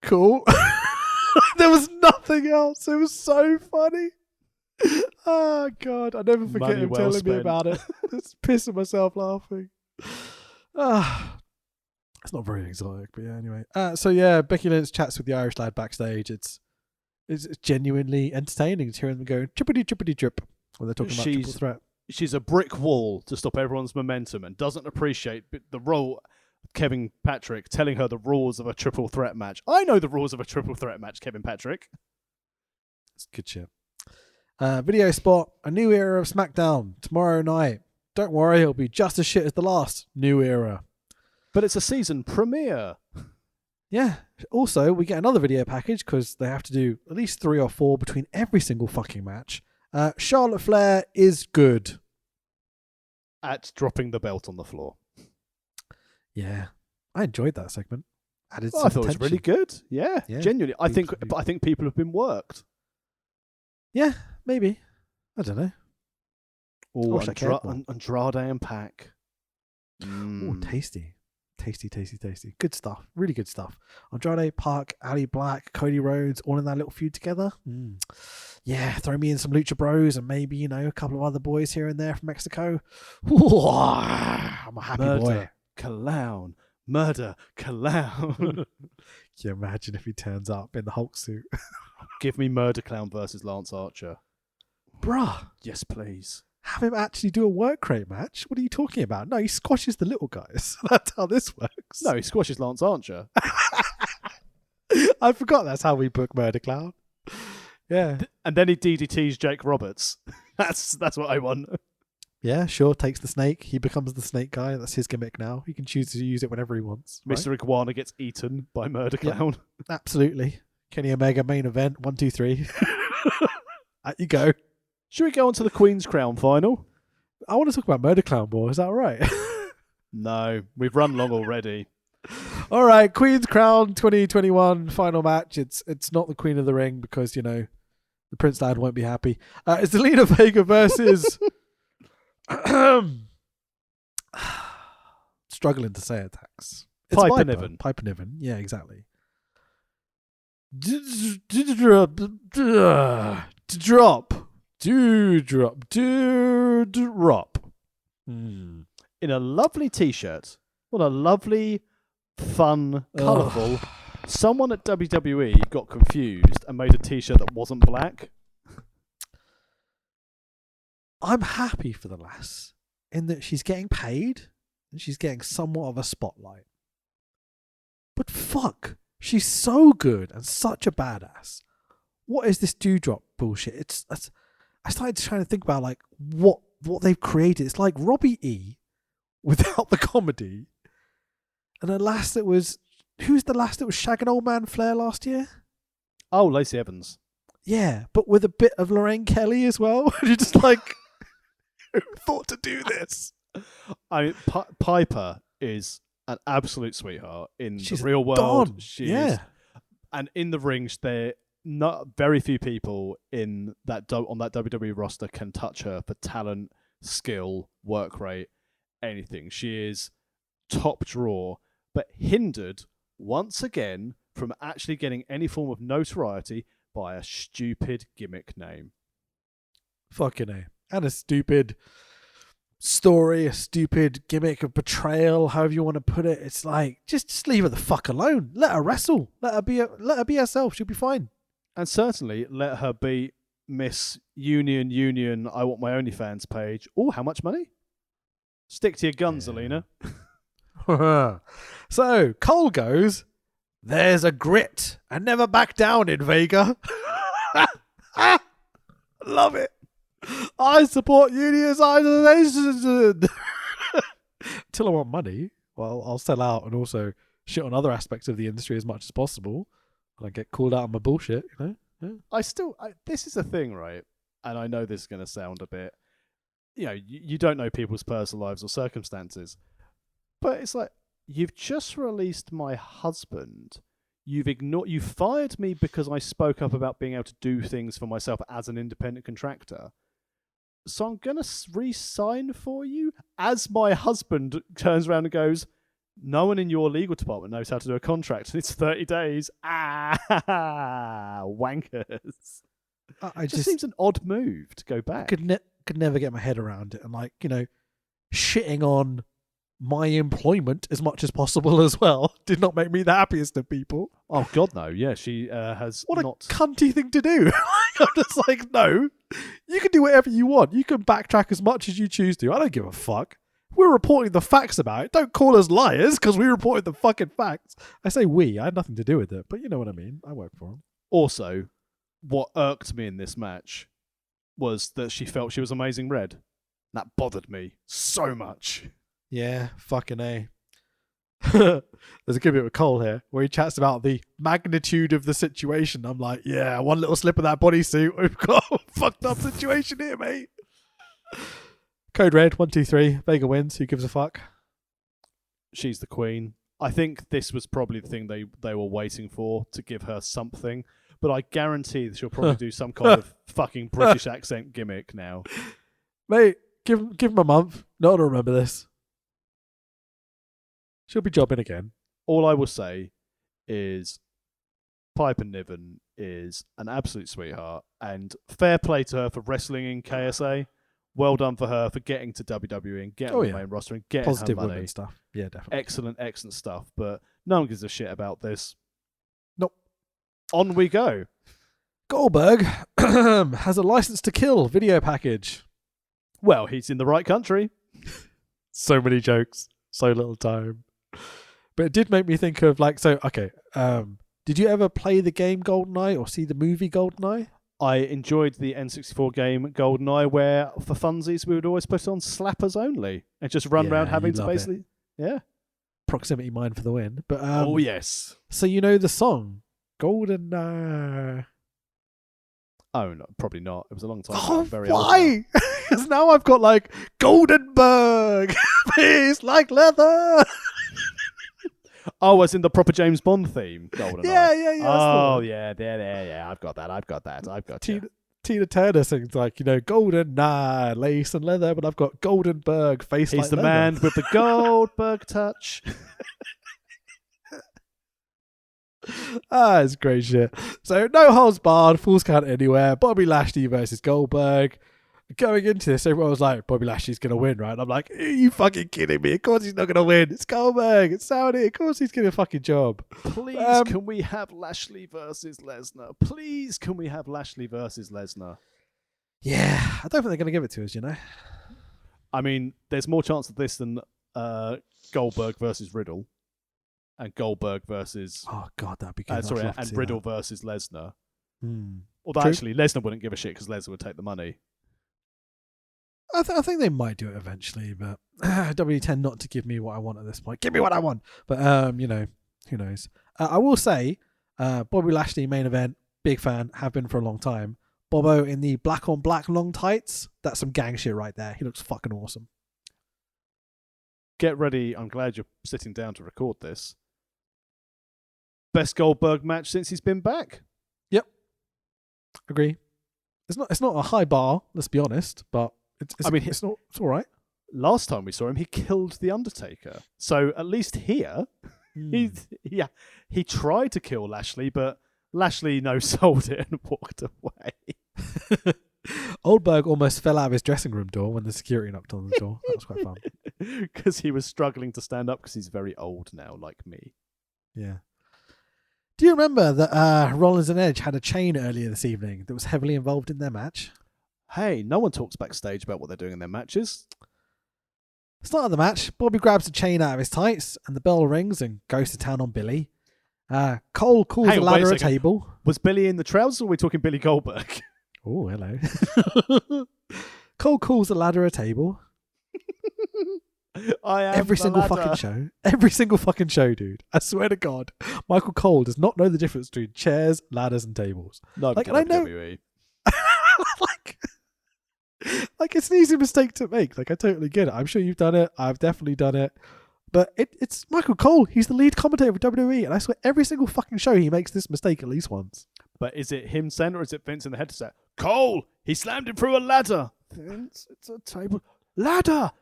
cool. There was nothing else. It was so funny. Oh, God. I never forget Money him well telling spent. me about it. Just pissing myself laughing. It's not very exotic, but yeah, anyway. Becky Lynch chats with the Irish lad backstage. It's genuinely entertaining to hear them go trippity trip when they're talking about triple threat. She's a brick wall to stop everyone's momentum and doesn't appreciate the role of Kevin Patrick telling her the rules of a triple threat match. I know the rules of a triple threat match, Kevin Patrick. It's good shit. Video spot, a new era of SmackDown tomorrow night. Don't worry, it'll be just as shit as the last new era. But it's a season premiere. Yeah. Also, we get another video package because they have to do at least 3 or 4 between every single fucking match. Charlotte Flair is good at dropping the belt on the floor. Yeah, I enjoyed that segment. I thought it was really good. Yeah, genuinely. I think people have been worked. Yeah, maybe. I don't know. Oh, Andrade and Pac. Oh, tasty. Tasty. Good stuff. Really good stuff. Andrade, Park, Ali Black, Cody Rhodes, all in that little feud together. Yeah, throw me in some Lucha Bros and maybe, a couple of other boys here and there from Mexico. Ooh, I'm a happy boy. Clown, Murder Clown. Can you imagine if he turns up in the Hulk suit? Give me Murder Clown versus Lance Archer. Bruh, Yes, please. have him actually do a work rate match? What are you talking about? No, he squashes the little guys. That's how this works. No, he squashes Lance Archer. I forgot that's how we book Murder Clown. Yeah. And then he DDTs Jake Roberts. That's what I want. Yeah, sure. Takes the snake. He becomes the snake guy. That's his gimmick now. He can choose to use it whenever he wants. Right? Mr. Iguana gets eaten by Murder Clown. Absolutely. Kenny Omega main event. 1, 2, 3. Out you go. Should we go on to the Queen's Crown final? I want to talk about Murder Clown more. Is that all right? No, we've run long already. All right. Queen's Crown 2021 final match. It's not the Queen of the Ring because, you know, the Prince Lad won't be happy. It's Zelina Vega versus... struggling to say attacks. Piper Niven. Piper Niven. Yeah, exactly. Drop. In a lovely t-shirt. What a lovely, fun, colourful... Someone at WWE got confused and made a t-shirt that wasn't black. I'm happy for the lass in that she's getting paid and she's getting somewhat of a spotlight. But fuck, she's so good and such a badass. What is this dewdrop bullshit? I started trying to think about like what they've created. It's like Robbie E without the comedy. And a lass that was... Who's the lass that was shagging Old Man Flair last year? Oh, Lacey Evans. Yeah, but with a bit of Lorraine Kelly as well. You're just like, who thought to do this? I mean, Piper is an absolute sweetheart in She's the real world. Don. She Yeah. is, and in the ring, there not very few people in that on that WWE roster can touch her for talent, skill, work rate, anything. She is top draw, but hindered once again from actually getting any form of notoriety by a stupid gimmick name. Fucking A. And a stupid story, a stupid gimmick of betrayal, however you want to put it. It's like, just leave her the fuck alone. Let her wrestle. Let her be herself. She'll be fine. And certainly let her be Miss Union, I want my OnlyFans page. Oh, how much money? Stick to your guns, Alina. So, Cole goes, there's a grit and never back down in Vega. Love it. I support unionization. Till I want money, well, I'll sell out and also shit on other aspects of the industry as much as possible. And I get called out on my bullshit, you know? Yeah. This is the thing, right? And I know this is going to sound a bit, you don't know people's personal lives or circumstances. But it's like, you've just released my husband. You fired me because I spoke up about being able to do things for myself as an independent contractor. So I'm going to re-sign for you? As my husband turns around and goes, no one in your legal department knows how to do a contract, and it's 30 days. Wankers. It just seems an odd move to go back. Could never get my head around it. And shitting on my employment as much as possible as well did not make me the happiest of people. Oh God, no! Yeah, she has. What a cunty thing to do! I'm just like, no, you can do whatever you want. You can backtrack as much as you choose to. I don't give a fuck. We're reporting the facts about it. Don't call us liars because we reported the fucking facts. I say we. I had nothing to do with it, but you know what I mean. I work for them. Also, what irked me in this match was that she felt she was Amazing Red. That bothered me so much. Yeah, fucking A. There's a good bit with Cole here where he chats about the magnitude of the situation. I'm like, yeah, one little slip of that bodysuit. We've got a fucked up situation here, mate. Code red, 1, 2, 3. Vega wins. Who gives a fuck? She's the queen. I think this was probably the thing they were waiting for, to give her something. But I guarantee that she'll probably do some kind of fucking British accent gimmick now. Mate, give him a month. No one will remember this. She'll be jobbing again. All I will say is Piper Niven is an absolute sweetheart, and fair play to her for wrestling in KSA. well done for her for getting to WWE and getting on the main roster and getting positive her money. women stuff. Yeah, definitely. Excellent stuff. But no one gives a shit about this. Nope. On we go. Goldberg has a License to Kill video package. Well, he's in the right country. So many jokes, so little time. But it did make me think of did you ever play the game GoldenEye or see the movie GoldenEye? I enjoyed the N64 game GoldenEye, where for funsies we would always put on slappers only and just run around having to basically proximity mine for the win. But oh yes. So you know the song GoldenEye. Oh no, probably not. It was a long time ago. Oh, I'm very why? Because now I've got like Goldenberg, face like leather. Oh, as in the proper James Bond theme, GoldenEye. Yeah. Oh, yeah. I've got that. Tina Turner sings like, golden lace and leather, but I've got Goldenberg, face like leather. He's the man with the Goldberg touch. It's great shit. So no holds barred, Falls Count Anywhere, Bobby Lashley versus Goldberg. Going into this, everyone was like, Bobby Lashley's going to win, right? And I'm like, are you fucking kidding me? Of course he's not going to win. It's Goldberg. It's Saudi. Of course he's getting a fucking job. Please, can we have Lashley versus Lesnar? Please, can we have Lashley versus Lesnar? Yeah, I don't think they're going to give it to us, I mean, there's more chance of this than Goldberg versus Riddle. And Goldberg versus... Oh, God, that'd be good. And Riddle versus Lesnar. Although, True. actually, Lesnar wouldn't give a shit because Lesnar would take the money. I think they might do it eventually, but WWE tend not to give me what I want at this point. Give me what I want. But, who knows? I will say, Bobby Lashley main event, big fan, have been for a long time. Bobo in the black on black long tights, that's some gang shit right there. He looks fucking awesome. Get ready. I'm glad you're sitting down to record this. Best Goldberg match since he's been back. Yep. Agree. It's not a high bar, let's be honest, but it's all right. Last time we saw him, he killed The Undertaker. So at least here, he tried to kill Lashley, but Lashley no-sold it and walked away. Oldberg almost fell out of his dressing room door when the security knocked on the door. That was quite fun. Because he was struggling to stand up because he's very old now, like me. Yeah. Do you remember that Rollins and Edge had a chain earlier this evening that was heavily involved in their match? Hey, no one talks backstage about what they're doing in their matches. Start of the match, Bobby grabs a chain out of his tights and the bell rings and goes to town on Billy. Cole calls a ladder a table. Was Billy in the trousers or are we talking Billy Goldberg? Oh, hello. Cole calls a ladder a table. Every single fucking show, dude. I swear to God, Michael Cole does not know the difference between chairs, ladders, and tables. No, like, and I know, like it's an easy mistake to make. Like, I totally get it. I'm sure you've done it. I've definitely done it. But it's Michael Cole. He's the lead commentator for WWE, and I swear every single fucking show he makes this mistake at least once. But is it him saying, or is it Vince in the headset? Cole, he slammed him through a ladder. Vince, it's a table. Ladder.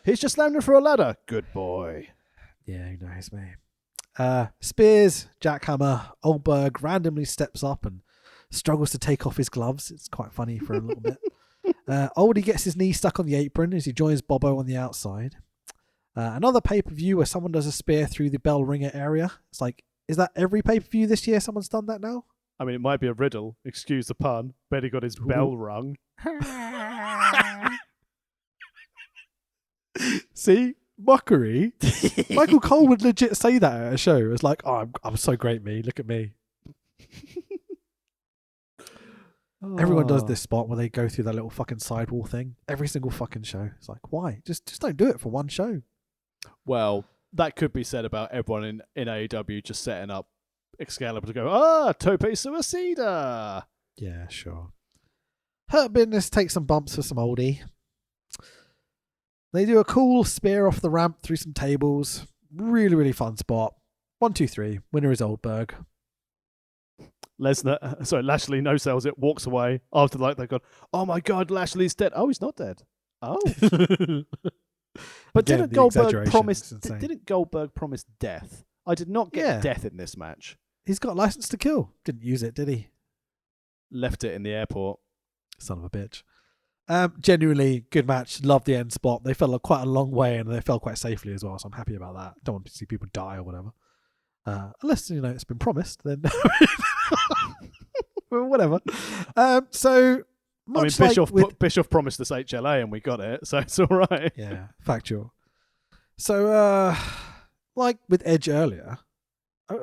He's just slammed him through a ladder. Good boy. Yeah, who knows, mate. Spears, jackhammer, Oldberg randomly steps up and struggles to take off his gloves. It's quite funny for a little bit. Oldie gets his knee stuck on the apron as he joins Bobo on the outside. Another pay-per-view where someone does a spear through the bell ringer area. It's like, is that every pay-per-view this year someone's done that now? I mean, it might be a riddle. Excuse the pun. Bet he got his bell rung. See? Mockery. Michael Cole would legit say that at a show. It's like, oh, I'm so great, me. Look at me. Everyone does this spot where they go through that little fucking sidewall thing. Every single fucking show. It's like, why? Just don't do it for one show. Well, that could be said about everyone in AEW just setting up Excalibur to go, Tope Suicida. Yeah, sure. Hurt Business takes some bumps for some oldie. They do a cool spear off the ramp through some tables. Really, really fun spot. 1, 2, 3. Winner is Oldberg. Lashley no sells it, walks away after they've gone, oh my God, Lashley's dead. Oh, he's not dead. Oh. But again, didn't Goldberg promise death? I did not get death in this match. He's got a license to kill. Didn't use it, did he? Left it in the airport. Son of a bitch. Genuinely good match. Love the end spot. They fell quite a long way and they fell quite safely as well. So I'm happy about that. Don't want to see people die or whatever. Unless it's been promised, then whatever. So much Bischoff promised us HLA and we got it, so it's all right. Yeah, factual. So like with Edge earlier,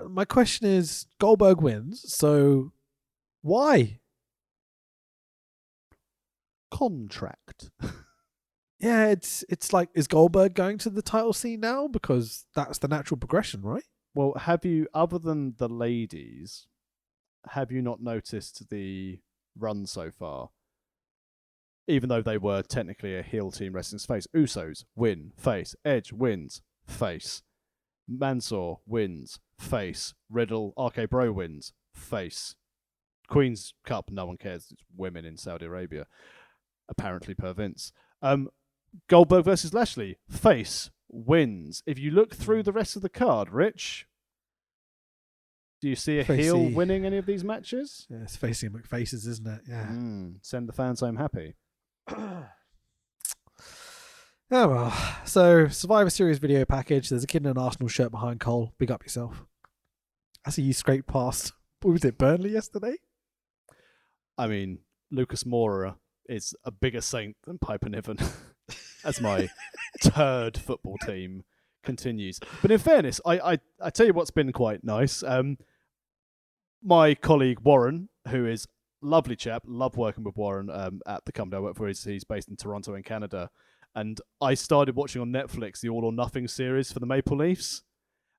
my question is Goldberg wins. So why? Contract. Yeah, it's like, is Goldberg going to the title scene now? Because that's the natural progression, right? Well, have you, other than the ladies, have you not noticed the run so far? Even though they were technically a heel team wrestling's face. Usos win, face. Edge wins, face. Mansoor wins, face. Riddle, RK Bro wins, face. Queen's Cup, no one cares. It's women in Saudi Arabia. Apparently per Vince. Goldberg versus Lashley, face, wins. If you look through the rest of the card, Rich, do you see a heel winning any of these matches? Yeah, it's facing McFaces, isn't it? Yeah. Send the fans home happy. Oh well. So Survivor Series video package. There's a kid in an Arsenal shirt behind Cole. Big up yourself. I see you scraped past. What was it, Burnley yesterday? I mean, Lucas Moura is a bigger saint than Piper Niven, as my turd football team continues. But in fairness, I tell you what's been quite nice. My colleague Warren, who is a lovely chap, love working with Warren at the company I work for. He's based in Toronto in Canada. And I started watching on Netflix the All or Nothing series for the Maple Leafs.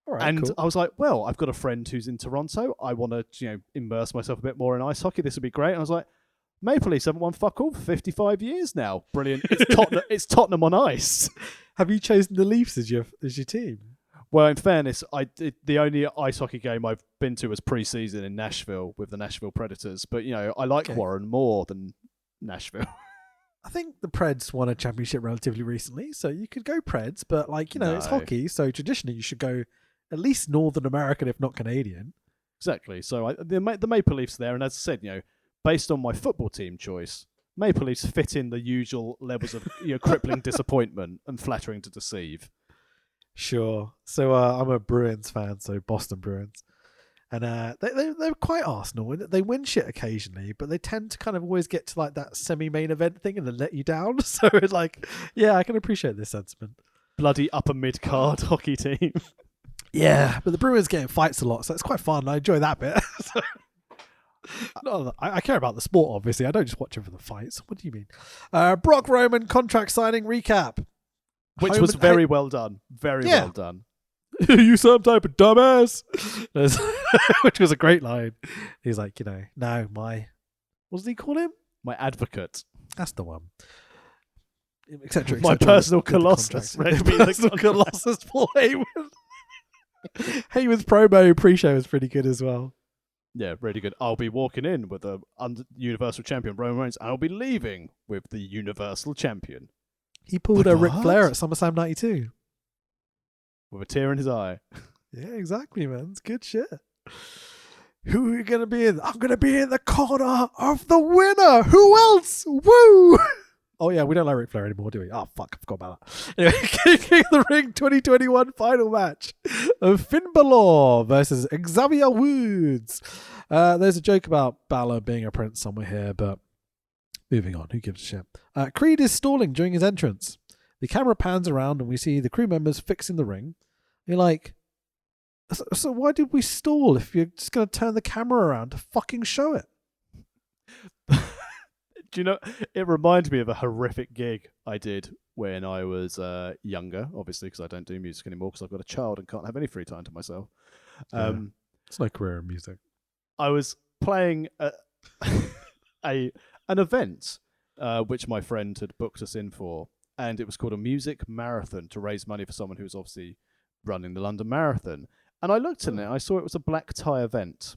All right, and cool. I was like, well, I've got a friend who's in Toronto. I want to immerse myself a bit more in ice hockey. This would be great. And I was like, Maple Leafs haven't won fuck all for 55 years now. Brilliant. It's Tottenham on ice. Have you chosen the Leafs as your team? Well, in fairness, the only ice hockey game I've been to was pre-season in Nashville with the Nashville Predators. But, I like Warren more than Nashville. I think the Preds won a championship relatively recently, so you could go Preds, but No. it's hockey, so traditionally you should go at least Northern American, if not Canadian. Exactly. So the Maple Leafs there, and as I said, based on my football team choice, Maple Leafs fit in the usual levels of crippling disappointment and flattering to deceive. Sure. So I'm a Bruins fan, so Boston Bruins. And they're quite Arsenal. They win shit occasionally, but they tend to kind of always get to like that semi-main event thing and then let you down. So it's like, yeah, I can appreciate this sentiment. Bloody upper mid-card hockey team. Yeah, but the Bruins get in fights a lot, so it's quite fun. I enjoy that bit. I care about the sport, obviously. I don't just watch it for the fights. What do you mean? Brock Roman contract signing recap. Which was very well done. Very well done. You some type of dumbass. Which was a great line. He's like, no, what does he call him? My advocate. That's the one. Etc. My personal colossus. My personal colossus, Paul Heywood. Heywood's promo pre-show was pretty good as well. Yeah, really good. I'll be walking in with the Universal Champion Roman Reigns, and I'll be leaving with the Universal Champion. He pulled a Ric Flair at SummerSlam 92. With a tear in his eye. Yeah, exactly, man. It's good shit. Who are you going to be in? I'm going to be in the corner of the winner. Who else? Woo! Oh, yeah, we don't like Ric Flair anymore, do we? Oh, fuck, I forgot about that. Anyway, King of the Ring 2021 final match of Finn Balor versus Xavier Woods. There's a joke about Balor being a prince somewhere here, but moving on. Who gives a shit? Creed is stalling during his entrance. The camera pans around and we see the crew members fixing the ring. You're like, so why did we stall if you're just going to turn the camera around to fucking show it? Do you know, it reminded me of a horrific gig I did when I was younger, obviously, because I don't do music anymore because I've got a child and can't have any free time to myself. It's no career in music. I was playing an event which my friend had booked us in for, and it was called a music marathon to raise money for someone who was obviously running the London Marathon. And I looked at it, I saw it was a black tie event.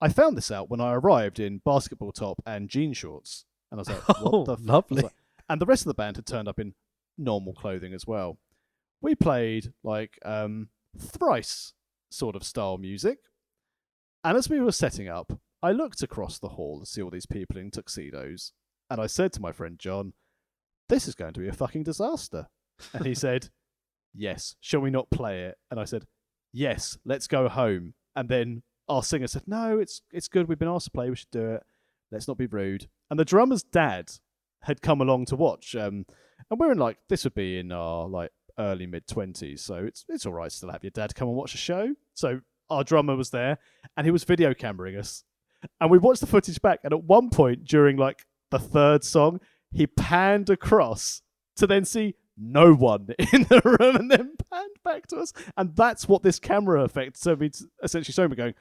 I found this out when I arrived in basketball top and jean shorts. And I was like, what the lovely. Like, and the rest of the band had turned up in normal clothing as well. We played like thrice sort of style music. And as we were setting up, I looked across the hall to see all these people in tuxedos. And I said to my friend John, this is going to be a fucking disaster. And he said, yes, shall we not play it? And I said, yes, let's go home. And then our singer said, no, it's good. We've been asked to play. We should do it. Let's not be rude. And the drummer's dad had come along to watch. And we're in this would be in our early mid-20s. So it's all right to still have your dad come and watch a show. So our drummer was there and he was video cameraing us. And we watched the footage back. And at one point during the third song, he panned across to then see no one in the room and then panned back to us. And that's what this camera effect essentially showed me going,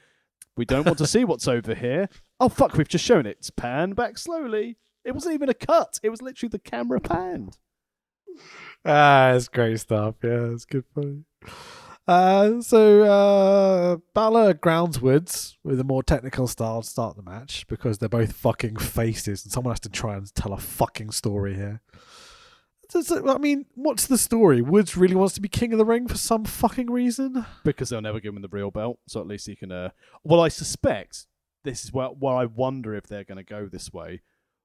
we don't want to see what's over here. Oh, fuck, we've just shown it. It's panned back slowly. It wasn't even a cut. It was literally the camera panned. It's great stuff. Yeah, it's good fun. So Balor grounds Woods with a more technical style to start the match because they're both fucking faces and someone has to try and tell a fucking story here. I mean, what's the story? Woods really wants to be king of the ring for some fucking reason? Because they'll never give him the real belt, so at least he can... Well, I suspect, this is where I wonder if they're going to go this way,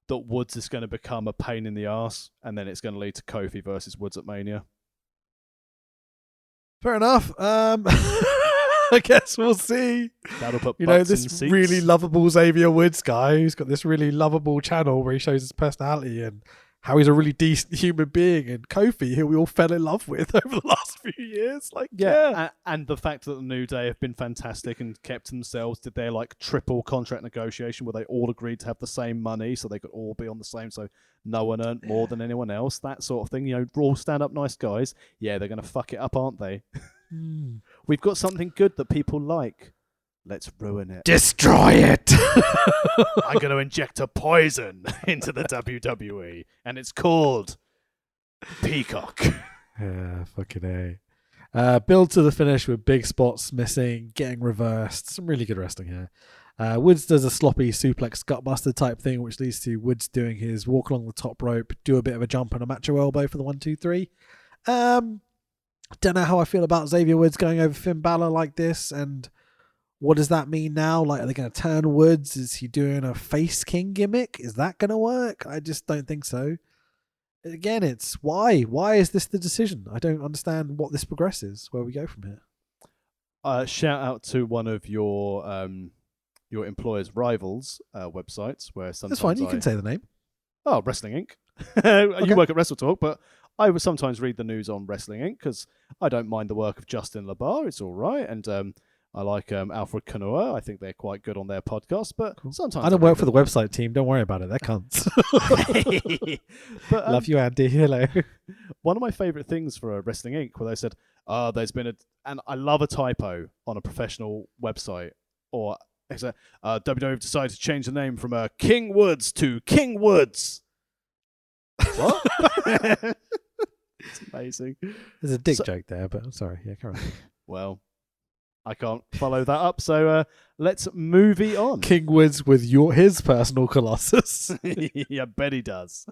that Woods is going to become a pain in the arse, and then it's going to lead to Kofi versus Woods at Mania. Fair enough. I guess we'll see. That'll put butts in this seats. really lovable Xavier Woods guy who's got this really lovable channel where he shows his personality and how he's a really decent human being, and Kofi, who we all fell in love with over the last few years. And the fact that the New Day have been fantastic and kept themselves, did their triple contract negotiation where they all agreed to have the same money so they could all be on the same, so no one earned more than anyone else, that sort of thing. Raw stand-up nice guys. Yeah, they're going to fuck it up, aren't they? We've got something good that people like. Let's ruin it. Destroy it! I'm going to inject a poison into the WWE, and it's called Peacock. Yeah, fucking A. Build to the finish with big spots missing, getting reversed. Some really good wrestling here. Woods does a sloppy suplex gutbuster type thing, which leads to Woods doing his walk along the top rope, do a bit of a jump and a macho elbow for the 1-2-3. Don't know how I feel about Xavier Woods going over Finn Balor like this, and what does that mean now? Are they going to turn Woods? Is he doing a face king gimmick? Is that going to work? I just don't think so. Again, it's why? Why is this the decision? I don't understand what this progresses, where we go from here. Shout out to one of your employer's rivals websites, where sometimes that's fine. You can say the name. Oh, Wrestling Inc. You work at Wrestle Talk, but I would sometimes read the news on Wrestling Inc. because I don't mind the work of Justin LaBar. It's all right, and I like Alfred Kanua. I think they're quite good on their podcast, but sometimes I don't work for the website team. Don't worry about it. They're cunts. But, love you, Andy. Hello. One of my favourite things for Wrestling Inc. where they said, there's been and I love a typo on a professional website, or they said, WWE decided to change the name from King Woods to King Woods. What? It's amazing. There's a dick joke there, but I'm sorry. Yeah, carry on. Well, I can't follow that up, so let's movie on. King Woods with his personal Colossus. Yeah, I bet he does.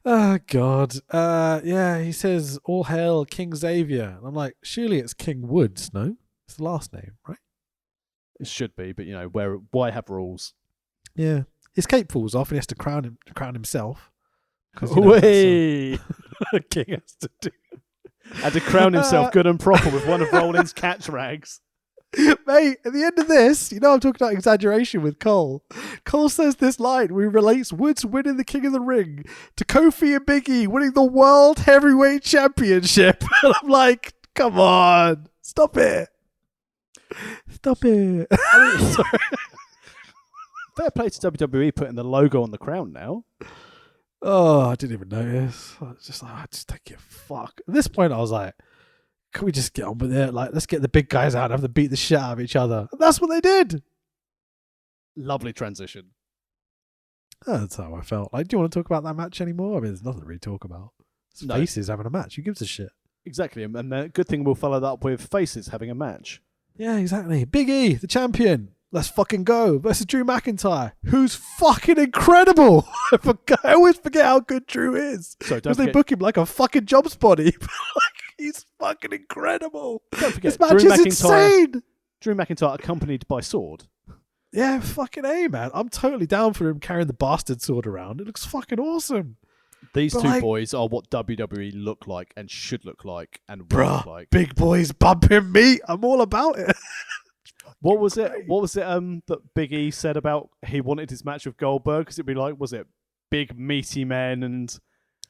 Oh, God. Yeah, he says, all hail King Xavier. And I'm like, surely it's King Woods, no? It's the last name, right? It should be, but, why have rules? Yeah. His cape falls off and he has to crown himself. Way! King has to do. Had to crown himself good and proper with one of Rollins' catch rags. Mate, at the end of this, I'm talking about exaggeration with Cole. Cole says this line, where he relates Woods winning the King of the Ring to Kofi and Big E winning the World Heavyweight Championship. And I'm like, come on, stop it. Stop it. Sorry. Fair play to WWE putting the logo on the crown now. Oh, I didn't even notice. I was just like, I just don't give a fuck. At this point, I was like, can we just get on with it? Let's get the big guys out and have them beat the shit out of each other. And that's what they did. Lovely transition. That's how I felt. Do you want to talk about that match anymore? I mean, there's nothing to really talk about. It's faces having a match. Who gives a shit? Exactly. And the good thing we'll follow that up with faces having a match. Yeah, exactly. Big E, the champion. Let's fucking go. Versus Drew McIntyre, who's fucking incredible. I always forget how good Drew is. Because they book him like a fucking jobs body. He's fucking incredible. Don't forget, this match is insane. Drew McIntyre accompanied by sword. Yeah, fucking A, man. I'm totally down for him carrying the bastard sword around. It looks fucking awesome. These But two like- boys are what WWE look like and should look like and will look Bruh, like. big boys bumping meat. I'm all about it. What was it? That Big E said about he wanted his match with Goldberg? Because it'd be like, was it big meaty men and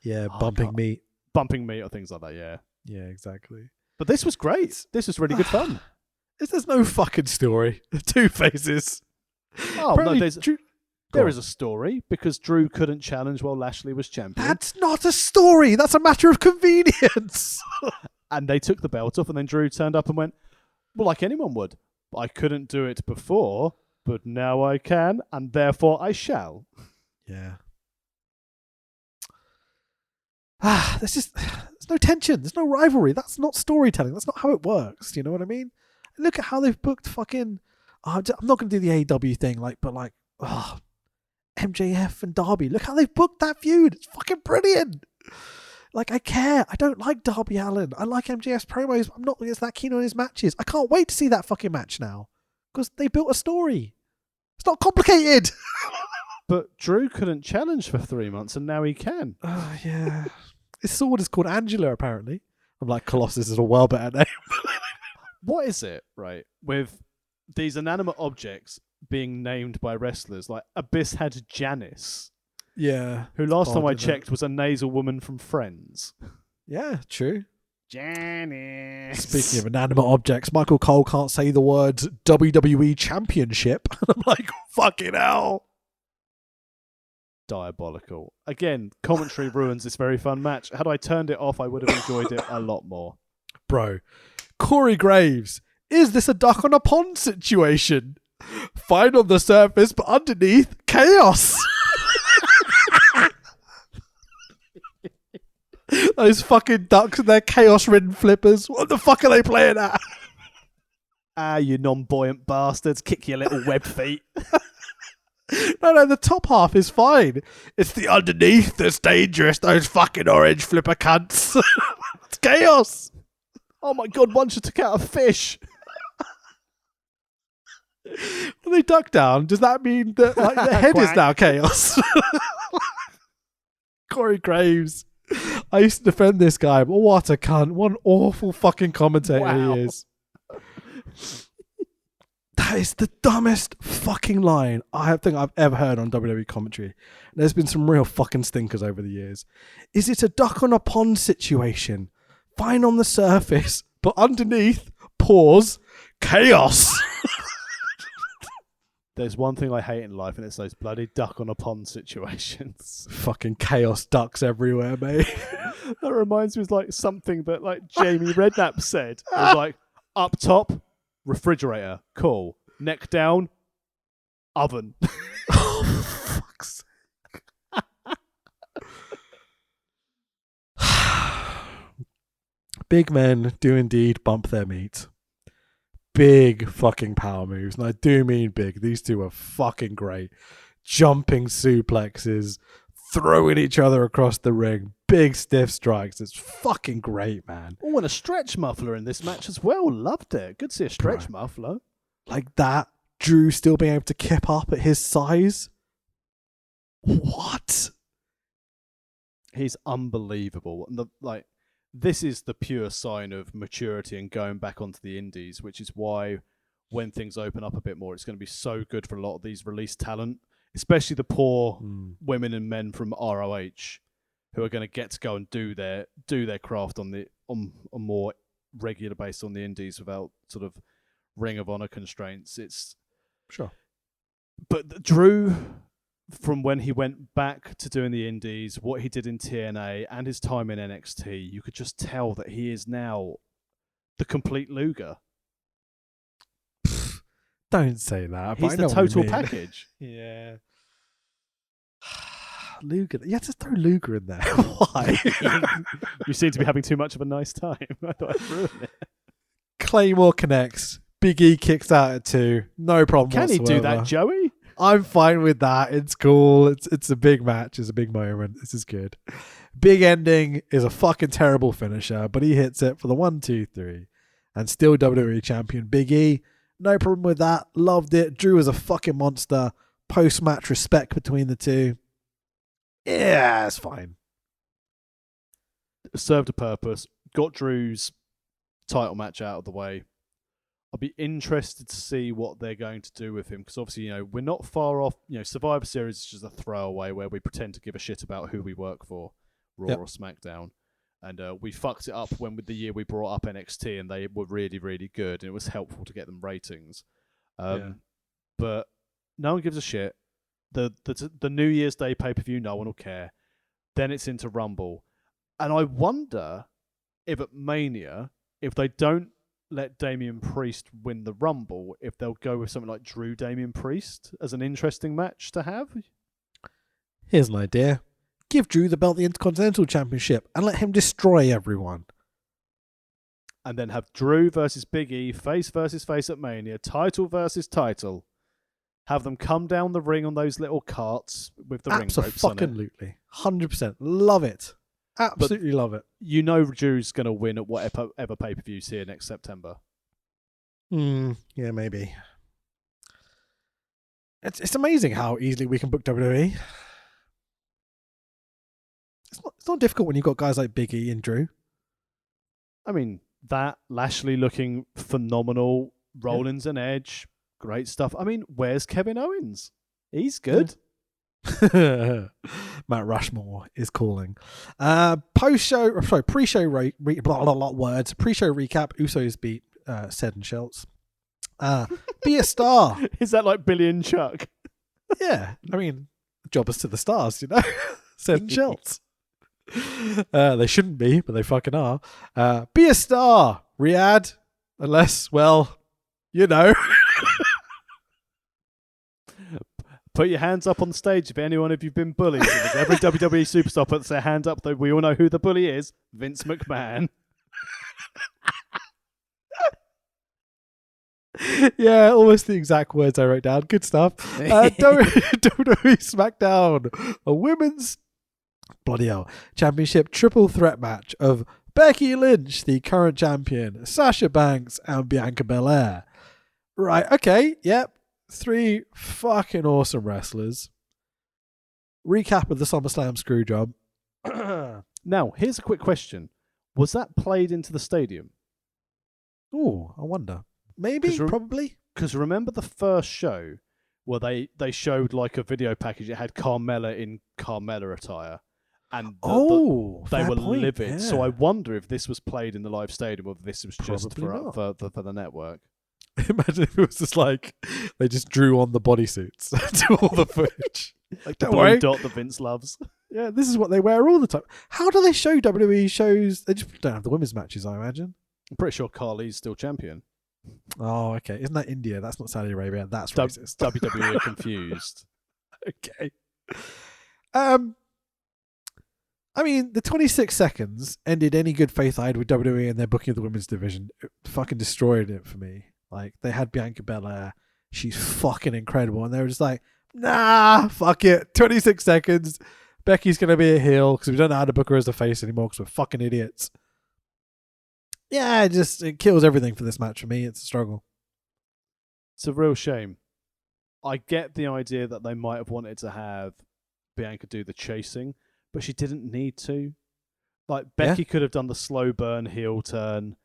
Yeah, Oh, bumping God. meat. bumping meat or things like that? Yeah. Yeah, exactly. But this was great. This was really good fun. There's no fucking story. Two faces. Oh Apparently, no, Drew- there Go is a story because Drew couldn't challenge while Lashley was champion, That's not a story. That's a matter of convenience. and they took the belt off, and then Drew turned up and went, "Well, like anyone would. I couldn't do it before, but now I can, and therefore I shall." Yeah. There's no tension. There's no rivalry. That's not storytelling. That's not how it works. You know what I mean? Look at how they've booked fucking. I'm not going to do the AEW thing, but MJF and Darby. Look how they've booked that feud. It's fucking brilliant. Like, I care. I don't like Darby Allin. I like MJF's promos. I'm not that keen on his matches. I can't wait to see that fucking match now because they built a story. It's not complicated. But Drew couldn't challenge for 3 months, and now he can. Oh, yeah. His sword is called Angela, apparently. I'm like, Colossus is a well better name. What is it, right, with these inanimate objects being named by wrestlers? Like, Abyss had Janice, Yeah. who last time I odd, isn't it? checked was a nasal woman from Friends. Yeah, true. Janice. Speaking of inanimate objects, Michael Cole can't say the words WWE Championship. And I'm like, fucking hell. Diabolical. Again, commentary ruins this very fun match. Had I turned it off, I would have enjoyed it a lot more. Bro, Corey Graves, is this a duck on a pond situation? Fine on the surface, but underneath, chaos. Those fucking ducks and their chaos-ridden flippers. What the fuck are they playing at? Ah, you non-buoyant bastards. Kick your little web feet. No, the top half is fine. It's the underneath that's dangerous. Those fucking orange flipper cunts. It's chaos. Oh my god, one just took out a fish. When they duck down, does that mean that like the head is Quack. now chaos? Corey Graves. I used to defend this guy, but what a cunt. What an awful fucking commentator Wow. he is. That is the dumbest fucking line I think I've ever heard on WWE commentary. There's been some real fucking stinkers over the years. Is it a duck on a pond situation? Fine on the surface, but underneath, pause, chaos. There's one thing I hate in life, and it's those bloody duck on a pond situations. Fucking chaos ducks everywhere, mate. That reminds me of like something that like Jamie Redknapp said. It was like, up top, refrigerator, cool. Neck down, oven. Oh, for fuck's sake. Big men do indeed bump their meat. Big fucking power moves. And I do mean big. These two are fucking great. Jumping suplexes, throwing each other across the ring. Big stiff strikes. It's fucking great, man. Oh, and a stretch muffler in this match as well. Loved it. Good to see a stretch muffler. Like that. Drew still being able to keep up at his size. What? He's unbelievable. And this is the pure sign of maturity and going back onto the indies, which is why when things open up a bit more, it's going to be so good for a lot of these released talent, especially the poor women and men from ROH who are going to get to go and do their craft on a more regular basis on the indies without sort of Ring of Honor constraints. It's Sure. But Drew, from when he went back to doing the indies, what he did in TNA and his time in NXT, you could just tell that he is now the complete Luger. Don't say that. but He's I the know what you total mean. package. Yeah. Luger. You have to throw Luger in there. Why? You seem to be having too much of a nice time. I thought I'd ruin it. Claymore connects. Big E kicks out at 2. No problem Can he whatsoever. do that, Joey? I'm fine with that. It's cool. It's a big match. It's a big moment. This is good. Big ending is a fucking terrible finisher, but he hits it for the 1, 2, 3. And still WWE champion Big E. No problem with that. Loved it. Drew is a fucking monster. Post-match respect between the two. Yeah, it's fine. served a purpose, got Drew's title match out of the way. I'll be interested to see what they're going to do with him, because obviously, we're not far off. Survivor Series is just a throwaway where we pretend to give a shit about who we work for, Raw or SmackDown. And we fucked it up with the year we brought up NXT, and they were really, really good, and it was helpful to get them ratings. But no one gives a shit. The New Year's Day pay-per-view, no one will care. Then it's into Rumble. And I wonder if at Mania, if they don't let Damian Priest win the Rumble, if they'll go with something like Drew Damian Priest as an interesting match to have. Here's an idea. Give Drew the belt, the Intercontinental Championship, and let him destroy everyone. And then have Drew versus Big E, face versus face at Mania, title versus title. Have them come down the ring on those little carts with the ring ropes on it. Absolutely. 100%. Love it. Absolutely love it. Drew's going to win at whatever pay-per-view's here next September. Yeah, maybe. It's amazing how easily we can book WWE. It's not difficult when you've got guys like Big E and Drew. I mean, that Lashley looking phenomenal, Rollins and Edge, great stuff. I mean, where's Kevin Owens? He's good. Matt Rushmore is calling. Pre-show pre-show recap. Usos beat Ced and Schultz. Be a star. Is that like Billy and Chuck? Yeah, I mean, jobbers to the stars, Ced and Schultz. They shouldn't be, but they fucking are. Be a star, Riyadh. Unless, well, Put your hands up on the stage if anyone of you've been bullied. Because every WWE superstar puts their hand up, though we all know who the bully is. Vince McMahon. Yeah, almost the exact words I wrote down. Good stuff. WWE SmackDown, a women's bloody hell championship triple threat match of Becky Lynch, the current champion, Sasha Banks, and Bianca Belair. Right, okay, yep. 3 fucking awesome wrestlers. Recap of the SummerSlam screw job. Now, here's a quick question. Was that played into the stadium? Oh, I wonder. Maybe, probably. Because remember the first show where they showed like a video package. It had Carmella in Carmella attire. And they were livid. Yeah. So I wonder if this was played in the live stadium or if this was just for the network. Imagine if it was just like they just drew on the bodysuits to all the footage. Like the blue dot that Vince loves. Yeah, this is what they wear all the time. How do they show WWE shows? They just don't have the women's matches, I imagine. I'm pretty sure Carly's still champion. Oh, okay. Isn't that India? That's not Saudi Arabia. That's racist. WWE are confused. Okay. I mean, the 26 seconds ended any good faith I had with WWE and their booking of the women's division. It fucking destroyed it for me. Like, they had Bianca Belair. She's fucking incredible. And they were just like, nah, fuck it. 26 seconds. Becky's going to be a heel because we don't know how to book her as a face anymore because we're fucking idiots. Yeah, it kills everything for this match for me. It's a struggle. It's a real shame. I get the idea that they might have wanted to have Bianca do the chasing, but she didn't need to. Like, Becky could have done the slow burn heel turn,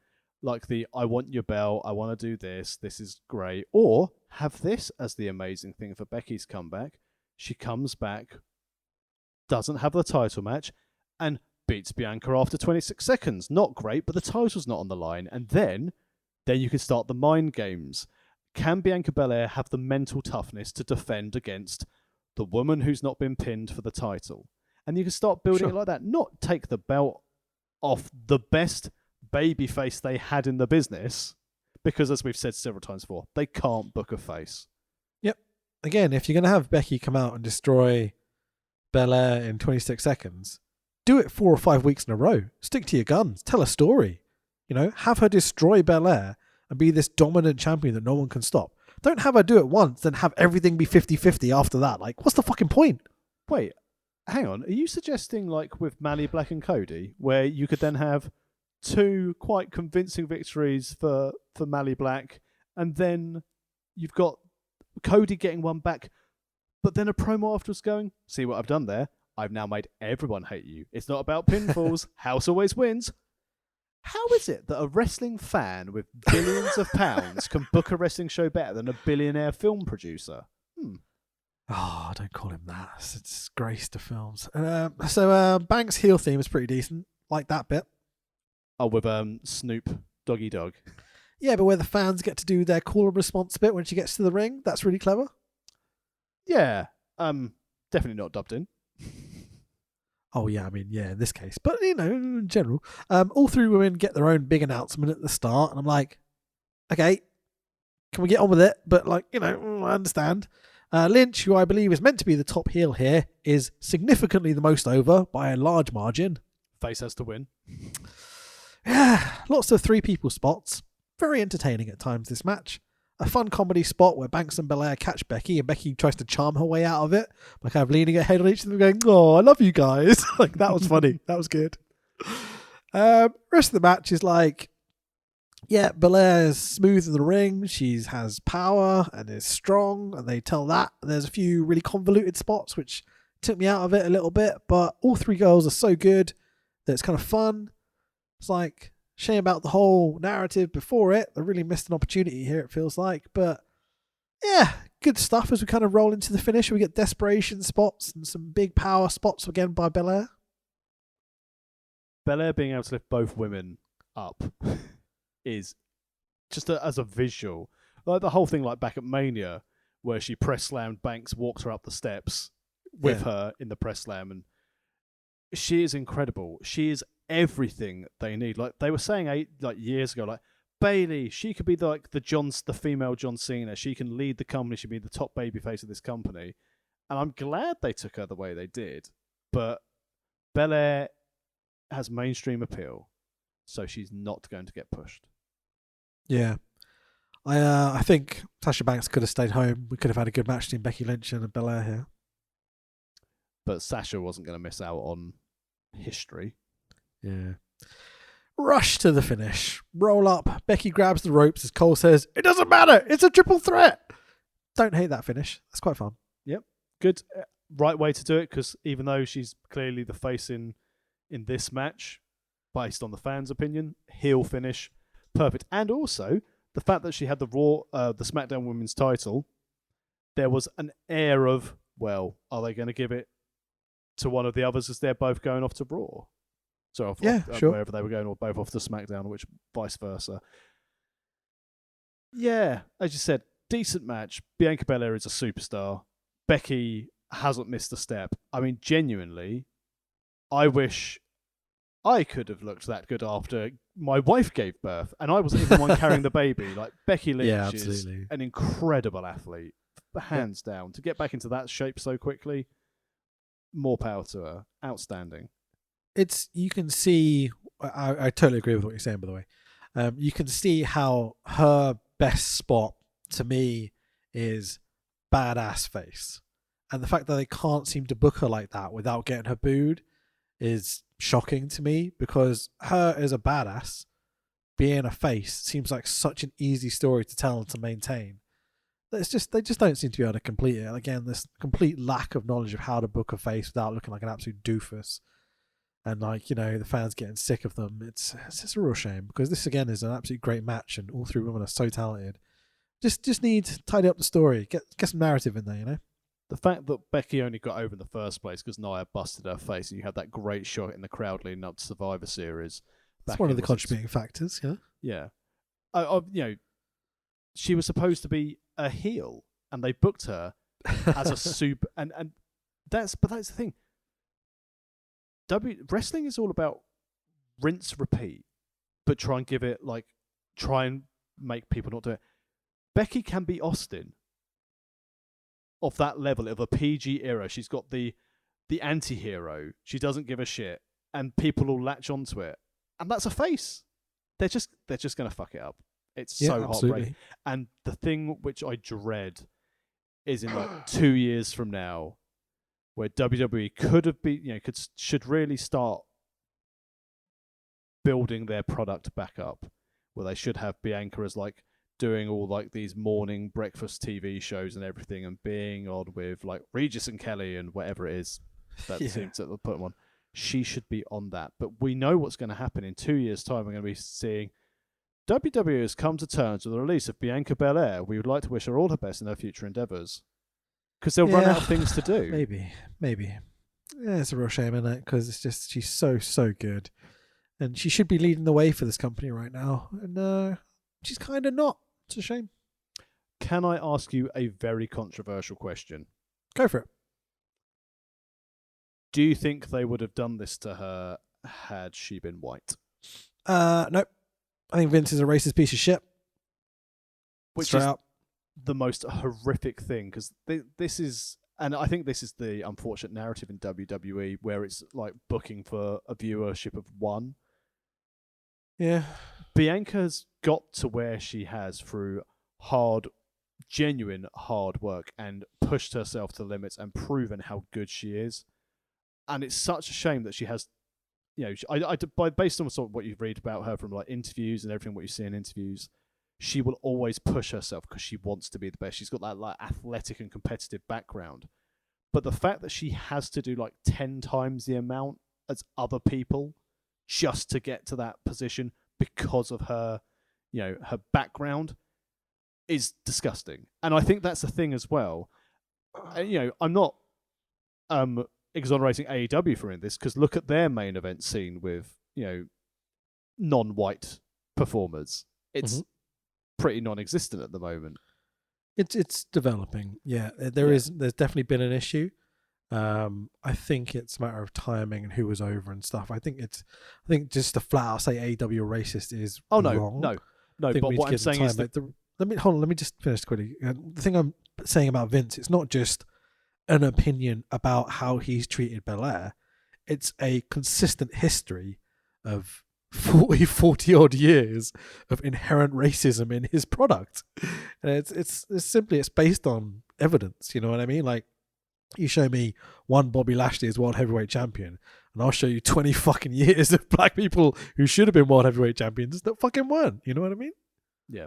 like the I want your belt, I want to do this is great. Or have this as the amazing thing for Becky's comeback. She comes back, doesn't have the title match, and beats Bianca after 26 seconds. Not great, but the title's not on the line. And then you can start the mind games. Can Bianca Belair have the mental toughness to defend against the woman who's not been pinned for the title? And you can start building it like that. Not take the belt off the best babyface they had in the business, because as we've said several times before, they can't book a face. Yep. Again, if you're going to have Becky come out and destroy Belair in 26 seconds, do it 4 or 5 weeks in a row. Stick to your guns. Tell a story. Have her destroy Belair and be this dominant champion that no one can stop. Don't have her do it once, then have everything be 50-50 after that. Like, what's the fucking point? Wait, hang on. Are you suggesting, like with Mally Black and Cody, where you could then have 2 quite convincing victories for Mally Black, and then you've got Cody getting one back, but then a promo afterwards going, see what I've done there? I've now made everyone hate you. It's not about pinfalls. House always wins. How is it that a wrestling fan with billions of pounds can book a wrestling show better than a billionaire film producer? Oh, don't call him that. It's a disgrace to films. So Banks' heel theme is pretty decent. Like that bit. Oh, with Snoop Doggy Dog. Yeah, but where the fans get to do their call and response bit when she gets to the ring, that's really clever. Yeah, definitely not dubbed in. Oh, yeah, I mean, yeah, in this case. But, in general, all three women get their own big announcement at the start. And I'm like, okay, can we get on with it? But, I understand. Lynch, who I believe is meant to be the top heel here, is significantly the most over by a large margin. Face has to win. Yeah, lots of three people spots. Very entertaining at times, this match. A fun comedy spot where Banks and Belair catch Becky and Becky tries to charm her way out of it by kind of leaning her head on each of them going, oh, I love you guys. That was funny. That was good. Rest of the match is Belair is smooth in the ring. She has power and is strong, and they tell that. There's a few really convoluted spots which took me out of it a little bit, but all three girls are so good that it's kind of fun. It's shame about the whole narrative before it. They really missed an opportunity here, it feels like. But yeah, good stuff as we kind of roll into the finish. We get desperation spots and some big power spots again by Belair. Belair being able to lift both women up is just as a visual. Like the whole thing back at Mania where she press slammed Banks, walked her up the steps with her in the press slam, and she is incredible. She is everything they need. Like they were saying years ago, Bayley, she could be the female John Cena. She can lead the company. She'd be the top babyface of this company. And I'm glad they took her the way they did. But Belair has mainstream appeal, so she's not going to get pushed. Yeah. I think Sasha Banks could have stayed home. We could have had a good match between Becky Lynch and Belair here. But Sasha wasn't going to miss out on history. Yeah. Rush to the finish. Roll up. Becky grabs the ropes as Cole says, it doesn't matter. It's a triple threat. Don't hate that finish. That's quite fun. Yep. Good. Right way to do it, because even though she's clearly the face in this match, based on the fans' opinion, heel finish, perfect. And also, the fact that she had the SmackDown Women's title, there was an air of, well, are they going to give it to one of the others as they're both going off to Raw? So sure. Wherever they were going, or both off to SmackDown, or which vice versa. Yeah, as you said, decent match. Bianca Belair is a superstar. Becky hasn't missed a step. I mean, genuinely, I wish I could have looked that good after my wife gave birth, and I wasn't even the one carrying the baby. Becky Lynch is an incredible athlete, hands down. To get back into that shape so quickly, more power to her. Outstanding. You can see, I totally agree with what you're saying, by the way. You can see how her best spot, to me, is badass face. And the fact that they can't seem to book her like that without getting her booed is shocking to me, because her as a badass, being a face, seems like such an easy story to tell and to maintain. They just don't seem to be able to complete it. Again, this complete lack of knowledge of how to book a face without looking like an absolute doofus. And the fans getting sick of them. It's just a real shame, because this again is an absolutely great match, and all three women are so talented. Just need to tidy up the story, get some narrative in there, The fact that Becky only got over in the first place because Nia busted her face, and you had that great shot in the crowd leading up to Survivor Series. That's one of the contributing factors, yeah. Yeah. She was supposed to be a heel, and they booked her as a super, and that's the thing. Wrestling is all about rinse, repeat, but try and make people not do it. Becky can be Austin of that level of a PG era. She's got the anti-hero. She doesn't give a shit, and people will latch onto it, and that's a face. They're just going to fuck it up. It's so heartbreaking. And the thing which I dread is in 2 years from now, where WWE could have been, should really start building their product back up, where they should have Bianca as doing all these morning breakfast TV shows and everything, and being on with Regis and Kelly and whatever it is. that seems to put him on. She should be on that. But we know what's going to happen in 2 years' time. We're going to be seeing WWE has come to terms with the release of Bianca Belair. We would like to wish her all the best in her future endeavours. Because they'll run out of things to do. Maybe. Yeah, it's a real shame, isn't it? Because it's just, she's so good. And she should be leading the way for this company right now. And she's kind of not. It's a shame. Can I ask you a very controversial question? Go for it. Do you think they would have done this to her had she been white? Nope. I think Vince is a racist piece of shit. Which Straight is up. the most horrific thing, because this is, and I think this is the unfortunate narrative in WWE, where it's like booking for a viewership of 1. Yeah. Bianca's got to where she has through genuine hard work, and pushed herself to the limits and proven how good she is. And it's such a shame that she has, based on sort of what you read about her from like interviews and everything, what you see in interviews, she will always push herself because she wants to be the best. She's got that like athletic and competitive background. But the fact that she has to do like 10 times the amount as other people just to get to that position because of her, her background is disgusting. And I think that's the thing as well. I'm not exonerating AEW for this, because look at their main event scene with, non-white performers. It's pretty non-existent at the moment. It's developing. Yeah, there's definitely been an issue. I think it's a matter of timing and who was over and stuff. I think just to flat out say AEW racist is wrong. No. But what I'm saying is that let me just finish quickly. The thing I'm saying about Vince, it's not just an opinion about how he's treated Belair. It's a consistent history of 40 odd years of inherent racism in his product. And it's simply based on evidence, you know what I mean? Like, you show me one Bobby Lashley as world heavyweight champion, and I'll show you 20 fucking years of black people who should have been world heavyweight champions that fucking weren't, you know what I mean? Yeah.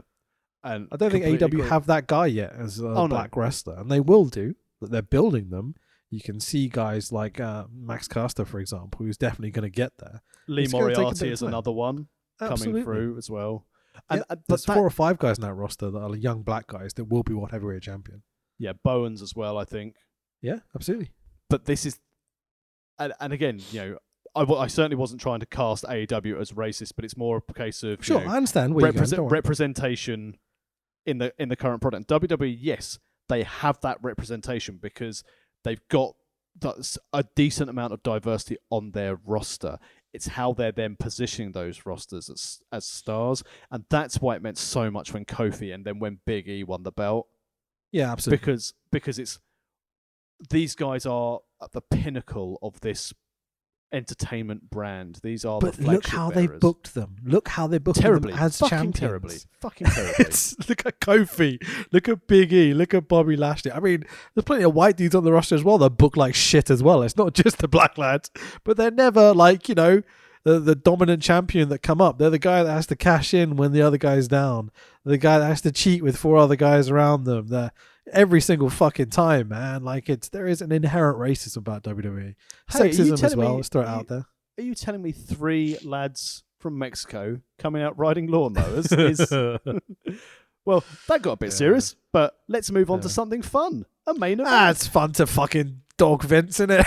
And I don't think AEW have that guy yet as a black wrestler, and they will do. That they're building them. You can see guys like Max Caster, for example, who's definitely going to get there. Lee Moriarty is another one coming through as well. And there's 4 or 5 guys in that roster that are young black guys that will be world heavyweight champion. Yeah, Bowens as well, I think. Yeah, absolutely. But this is, and again, I certainly wasn't trying to cast AEW as racist, but it's more a case of I understand where representation in the current product. WWE, yes, they have that representation because they've got a decent amount of diversity on their roster. It's how they're then positioning those rosters as stars, and that's why it meant so much when Kofi and then when Big E won the belt. Yeah, absolutely. Because it's these guys are at the pinnacle of this entertainment brand. These are the flagship look how bearers. they booked them. Look how they booked terribly. them as Fucking champions. Fucking terribly. Look at Kofi. Look at Big E. Look at Bobby Lashley. I mean, there's plenty of white dudes on the roster as well that book like shit as well. It's not just the black lads, but they're never like, the dominant champion that come up. They're the guy that has to cash in when the other guy's down. The guy that has to cheat with 4 other guys around them. Every single fucking time, man. Like, there is an inherent racism about WWE. Sexism as well. Let's throw it out there. Are you telling me 3 lads from Mexico coming out riding lawnmowers is... Well, that got a bit serious, but let's move on to something fun. A main event. It's fun to fucking dog Vince, isn't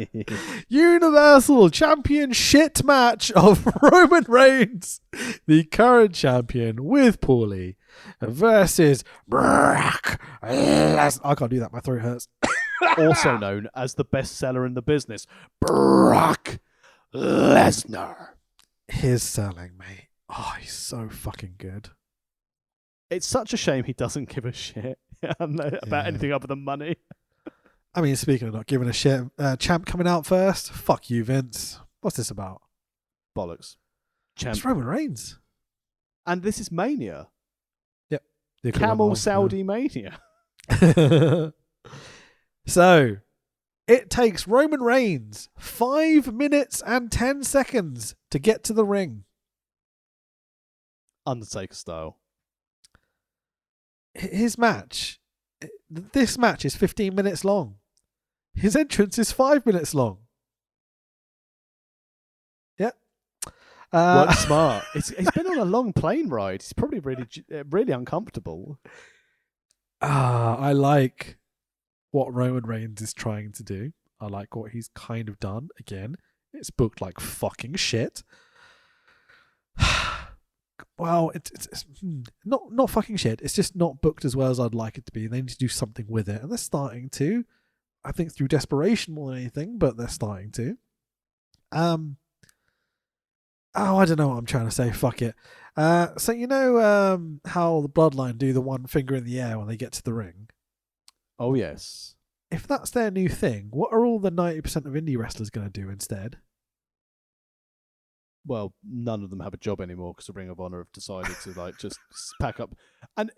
it? Universal Champion shit match of Roman Reigns, the current champion, with Paulie, versus Brock Lesnar. I can't do that. My throat hurts. Also known as the best seller in the business, Brock Lesnar. His selling, mate. Oh, he's so fucking good. It's such a shame he doesn't give a shit about anything other than money. I mean, speaking of not giving a shit, champ coming out first. Fuck you, Vince. What's this about? Bollocks. Champ. It's Roman Reigns. And this is Mania. Yep. Camel Saudi Mania. So, it takes Roman Reigns 5 minutes and 10 seconds to get to the ring. Undertaker style. This match is 15 minutes long. His entrance is 5 minutes long. Yep. Work smart. He's been on a long plane ride. He's probably really uncomfortable. I like what Roman Reigns is trying to do. I like what he's kind of done. Again, it's booked like fucking shit. Well, it's not fucking shit. It's just not booked as well as I'd like it to be. They need to do something with it, and they're starting to. I think through desperation more than anything, but they're starting to. I don't know what I'm trying to say. Fuck it. So you know how the Bloodline do the one finger in the air when they get to the ring? Oh, yes. If that's their new thing, what are all the 90% of indie wrestlers going to do instead? Well, none of them have a job anymore because the Ring of Honor have decided to like just pack up. And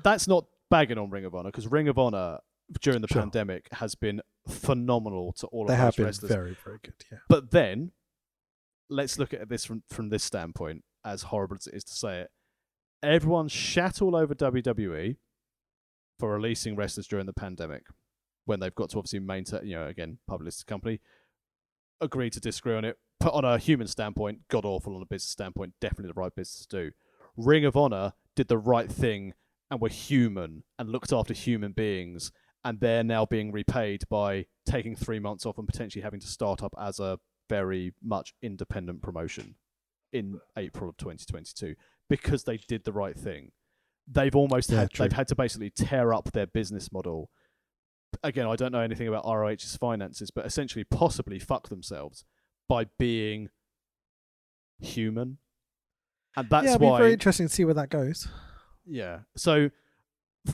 that's not bagging on Ring of Honor, because Ring of Honor during the pandemic has been phenomenal to all of those wrestlers. They have been very, very good, yeah. But then, let's look at this from this standpoint, as horrible as it is to say it. Everyone shat all over WWE for releasing wrestlers during the pandemic, when they've got to obviously maintain, again, public listed company, agree to disagree on it. But on a human standpoint, god awful. On a business standpoint, definitely the right business to do. Ring of Honor did the right thing and were human and looked after human beings, and they're now being repaid by taking 3 months off and potentially having to start up as a very much independent promotion in April of 2022 because they did the right thing. They've they've had to basically tear up their business model. Again, I don't know anything about ROH's finances, but essentially possibly fuck themselves by being human. And that's it'll be very interesting to see where that goes. Yeah. So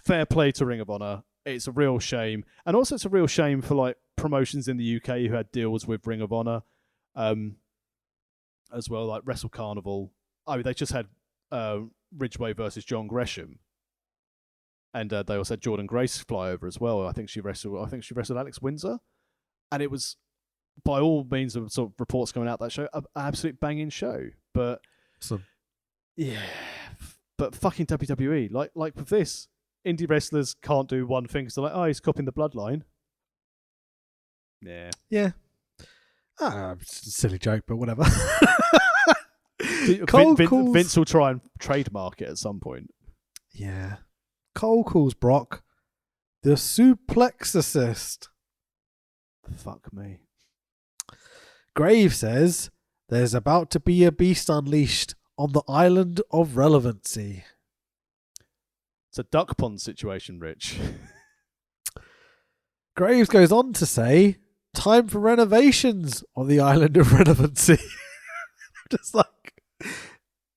fair play to Ring of Honor. It's a real shame. And also it's a real shame for like promotions in the UK who had deals with Ring of Honor as well, like Wrestle Carnival. I mean, they just had Ridgeway versus John Gresham. And they also had Jordan Grace fly over as well. I think she wrestled Alex Windsor. And it was, by all means of sort of reports coming out that show, an absolute banging show. But yeah, but fucking WWE, like with this, indie wrestlers can't do one thing because they're like, oh, he's copying the Bloodline. Yeah. It's a silly joke, but whatever. Vince will try and trademark it at some point. Yeah. Cole calls Brock the suplex assist. Fuck me. Grave says there's about to be a beast unleashed on the island of relevancy. It's a duck pond situation, Rich. Graves goes on to say, time for renovations on the island of relevancy. Just like,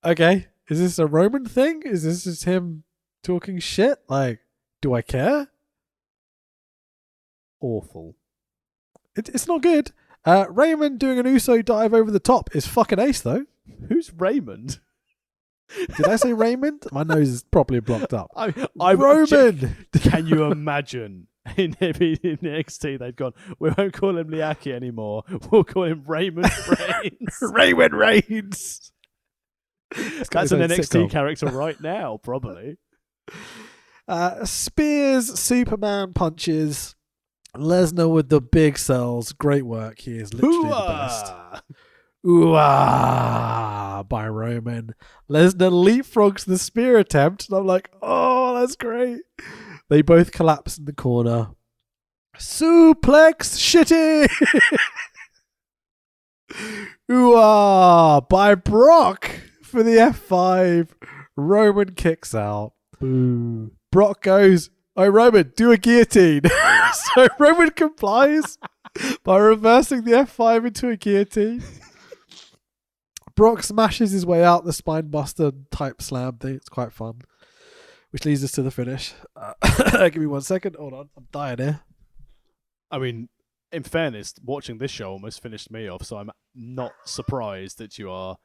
okay, is this a Roman thing? Is this just him talking shit? Like, do I care? Awful. It's not good. Raymond doing an Uso dive over the top is fucking ace, though. Who's Raymond? Did I say Raymond? My nose is properly blocked up. Roman! Can you imagine? In NXT, they've gone, we won't call him Liaki anymore. We'll call him Raymond Reigns. Raymond Reigns! That's an NXT character right now, probably. Spears, Superman punches, Lesnar with the big cells. Great work. He is literally the best. Ooh-ah by Roman. Lesnar leapfrogs the spear attempt, and I'm like, oh, that's great. They both collapse in the corner. Suplex shitty! Ooh-ah by Brock for the F5. Roman kicks out. Boo. Brock goes, oh, Roman, do a guillotine. So Roman complies by reversing the F5 into a guillotine. Brock smashes his way out the spine buster type slam thing. It's quite fun. Which leads us to the finish. Give me 1 second. Hold on. I'm dying here. I mean, in fairness, watching this show almost finished me off, so I'm not surprised that you are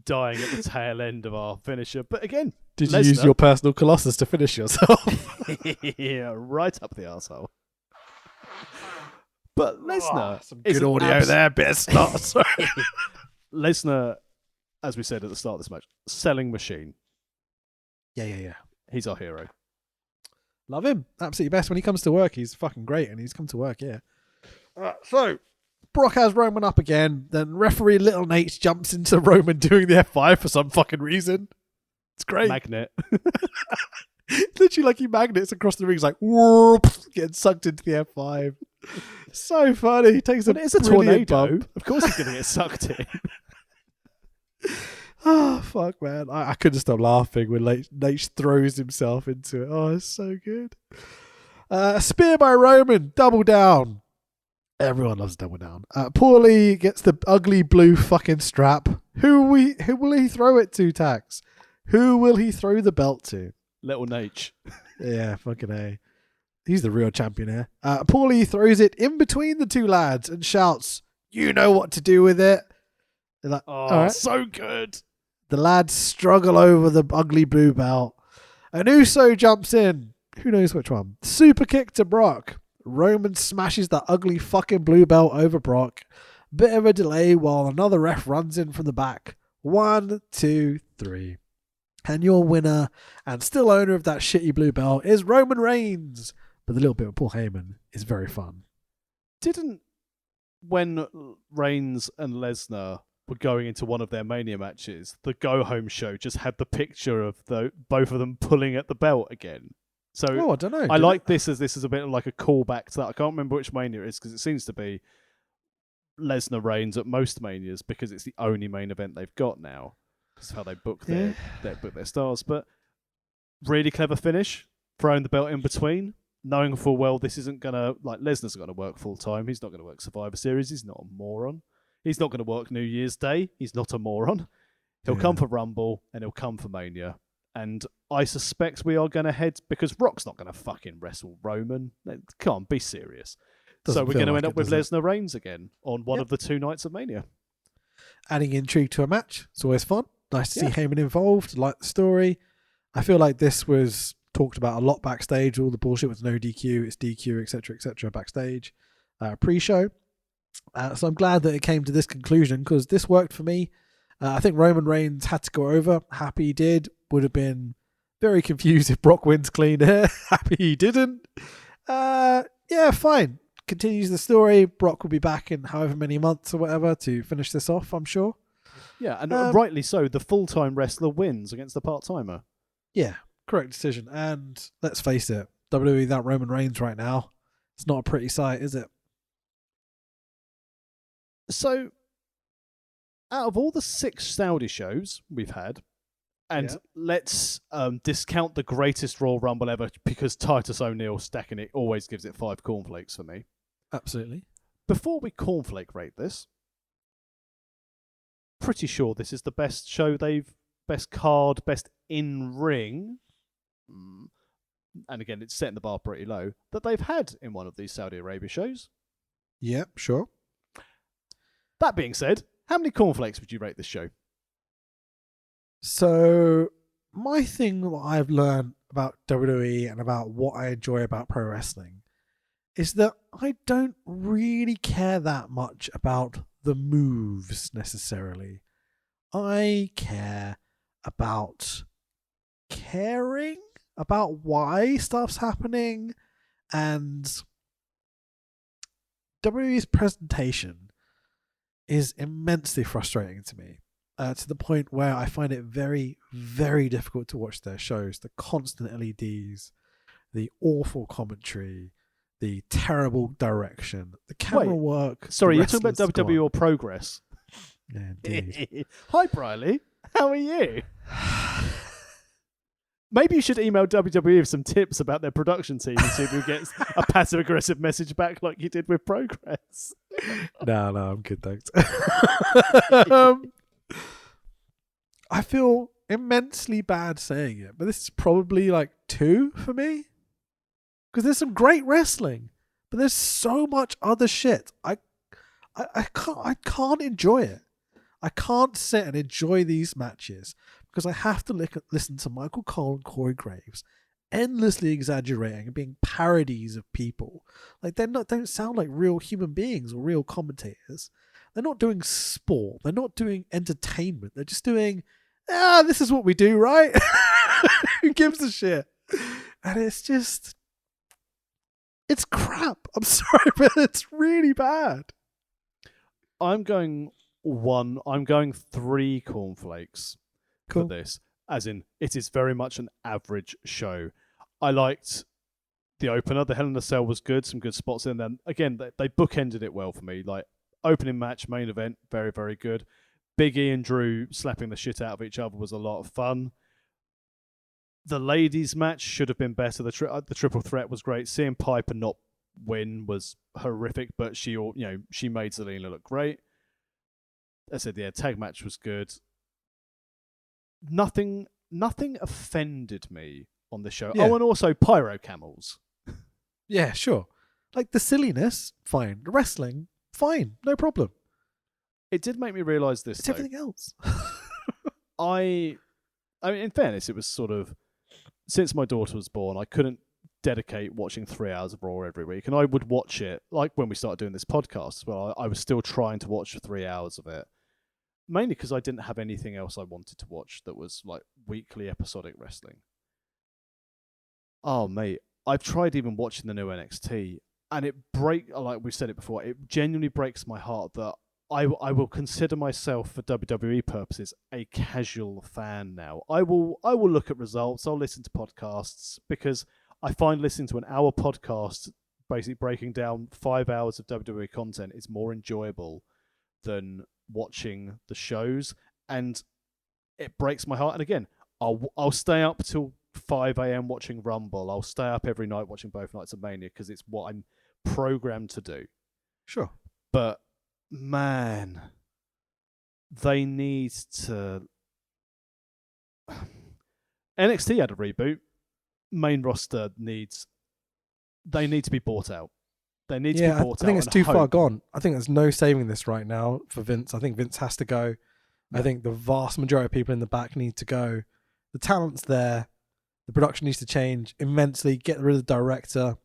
dying at the tail end of our finisher. But again, did you use your personal Colossus to finish yourself? Yeah, right up the arsehole. But Lesnar... some good audio there, bit of snot. Sorry. Lesnar, as we said at the start of this match, selling machine. Yeah. He's our hero. Love him. Absolutely best. When he comes to work, he's fucking great, and he's come to work, yeah. So Brock has Roman up again. Then referee Little Nate jumps into Roman doing the F5 for some fucking reason. It's great. Magnet. Literally like he magnets across the ring. He's like, whoop, getting sucked into the F5. So funny. He takes It's a brilliant tornado. bump. Of course he's going to get sucked in. Oh, fuck, man. I couldn't stop laughing when Nate throws himself into it. Oh, it's so good. Spear by Roman. Double down. Everyone loves double down. Paulie gets the ugly blue fucking strap. Who will he throw it to, Tax? Who will he throw the belt to? Little Nate. Yeah, fucking A. He's the real champion here. Paulie throws it in between the two lads and shouts, "You know what to do with it." They're like, Oh, all right. so good. The lads struggle over the ugly blue belt. An Uso jumps in. Who knows which one? Super kick to Brock. Roman smashes the ugly fucking blue belt over Brock. Bit of a delay while another ref runs in from the back. 1, 2, 3. And your winner and still owner of that shitty blue belt is Roman Reigns. But the little bit with Paul Heyman is very fun. When Reigns and Lesnar were going into one of their Mania matches, the Go Home show just had the picture of both of them pulling at the belt again. So I don't know. I like this is a bit of like a callback to that. I can't remember which Mania it is because it seems to be Lesnar Reigns at most Manias because it's the only main event they've got now. That's how they book their stars. But really clever finish, throwing the belt in between, knowing full well this isn't gonna Lesnar's going to work full time. He's not going to work Survivor Series. He's not a moron. He's not going to work New Year's Day. He's not a moron. He'll come for Rumble and he'll come for Mania. And I suspect we are going to head because Rock's not going to fucking wrestle Roman. Come on, be serious. So we're going to end up with Lesnar Reigns again on one of the 2 nights of Mania. Adding intrigue to a match. It's always fun. Nice to see Heyman involved. Like the story. I feel like this was talked about a lot backstage. All the bullshit with no DQ, it's DQ, etc., backstage, pre-show. So I'm glad that it came to this conclusion because this worked for me. I think Roman Reigns had to go over. Happy he did. Would have been very confused if Brock wins clean here. Happy he didn't. Fine. Continues the story. Brock will be back in however many months or whatever to finish this off, I'm sure. Yeah, and rightly so. The full-time wrestler wins against the part-timer. Yeah, correct decision. And let's face it, WWE without Roman Reigns right now, it's not a pretty sight, is it? So, out of all the 6 Saudi shows we've had, and let's discount the greatest Royal Rumble ever because Titus O'Neil stacking it always gives it 5 cornflakes for me. Absolutely. Before we cornflake rate this, pretty sure this is the best show best card, best in-ring, and again, it's setting the bar pretty low, that they've had in one of these Saudi Arabia shows. Yep, sure. That being said, how many cornflakes would you rate this show? So, my thing that I've learned about WWE and about what I enjoy about pro wrestling is that I don't really care that much about the moves necessarily. I care about caring about why stuff's happening, and WWE's presentation is immensely frustrating to me. To the point where I find it very, very difficult to watch their shows. The constant LEDs, the awful commentary, the terrible direction, the camera work. Sorry, you're talking about WWE or Progress? Yeah, indeed. Hi, Briley. How are you? Maybe you should email WWE with some tips about their production team and see if you get a passive-aggressive message back like you did with Progress. No, I'm good, thanks. I feel immensely bad saying it, but this is probably like 2 for me. Because there's some great wrestling, but there's so much other shit. I can't enjoy it. I can't sit and enjoy these matches because I have to listen to Michael Cole and Corey Graves endlessly exaggerating and being parodies of people. Like they don't sound like real human beings or real commentators. They're not doing sport. They're not doing entertainment. They're just doing, this is what we do, right? Who gives a shit? And it's just, It's crap. I'm sorry, but it's really bad. I'm going 3 cornflakes Cool. for this. As in, it is very much an average show. I liked the opener. The Hell in a Cell was good. Some good spots in there. Again, they bookended it well for me. Like, opening match, main event, very, very good. Big E and Drew slapping the shit out of each other was a lot of fun. The ladies' match should have been better. The triple threat was great. Seeing Piper not win was horrific, but she made Zelina look great. As I said, yeah, tag match was good. Nothing offended me on the show. Yeah. Oh, and also pyro camels. Yeah, sure. Like the silliness, fine. The wrestling, fine. No problem. It did make me realise this. It's everything else. I mean, in fairness, it was sort of, since my daughter was born, I couldn't dedicate watching 3 hours of Raw every week, and I would watch it, like when we started doing this podcast as well, I was still trying to watch 3 hours of it, mainly because I didn't have anything else I wanted to watch that was like weekly episodic wrestling. Oh, mate, I've tried even watching the new NXT, and like we've said it before, it genuinely breaks my heart that I will consider myself, for WWE purposes, a casual fan now. I will look at results. I'll listen to podcasts, because I find listening to an hour podcast, basically breaking down 5 hours of WWE content, is more enjoyable than watching the shows. And it breaks my heart. And again, I'll stay up till 5 a.m. watching Rumble. I'll stay up every night watching both nights of Mania, because it's what I'm programmed to do. Sure. But man, they need to. NXT had a reboot. Main roster they need to be bought out. They need to be bought out. I think it's too far gone. I think there's no saving this right now for Vince. I think Vince has to go. I think the vast majority of people in the back need to go. The talent's there. The production needs to change immensely. Get rid of the director.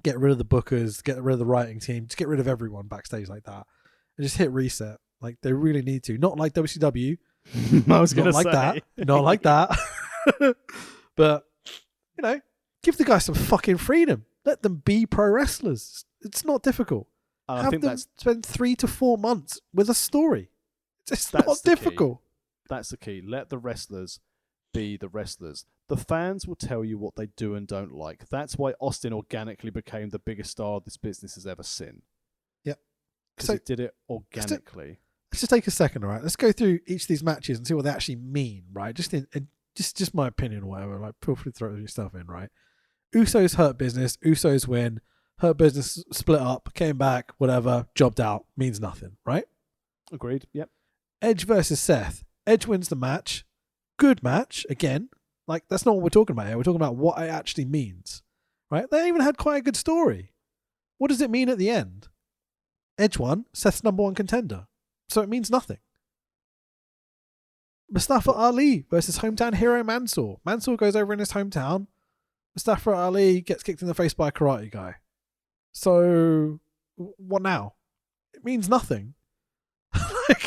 Get rid of the bookers. Get rid of the writing team. Just get rid of everyone backstage like that. And just hit reset. Like, they really need to. Not like WCW. I was going to say. That. Not like that. But, give the guys some fucking freedom. Let them be pro wrestlers. It's not difficult. Have them spend 3 to 4 months with a story. It's not difficult. That's the key. Let the wrestlers be the wrestlers. The fans will tell you what they do and don't like. That's why Austin organically became the biggest star this business has ever seen. Yep. Because he did it organically. Let's just take a second, all right? Let's go through each of these matches and see what they actually mean, right? Just my opinion or whatever. Like, feel free to throw your stuff in, right? Usos hurt business. Usos win. Hurt business split up. Came back. Whatever. Jobbed out. Means nothing, right? Agreed. Yep. Edge versus Seth. Edge wins the match. Good match. Again, like, that's not what we're talking about here. We're talking about what it actually means, right? They even had quite a good story. What does it mean at the end? Edge won. Seth's #1 contender. So it means nothing. Mustafa Ali versus hometown hero Mansoor. Mansoor goes over in his hometown. Mustafa Ali gets kicked in the face by a karate guy. So, what now? It means nothing. Like,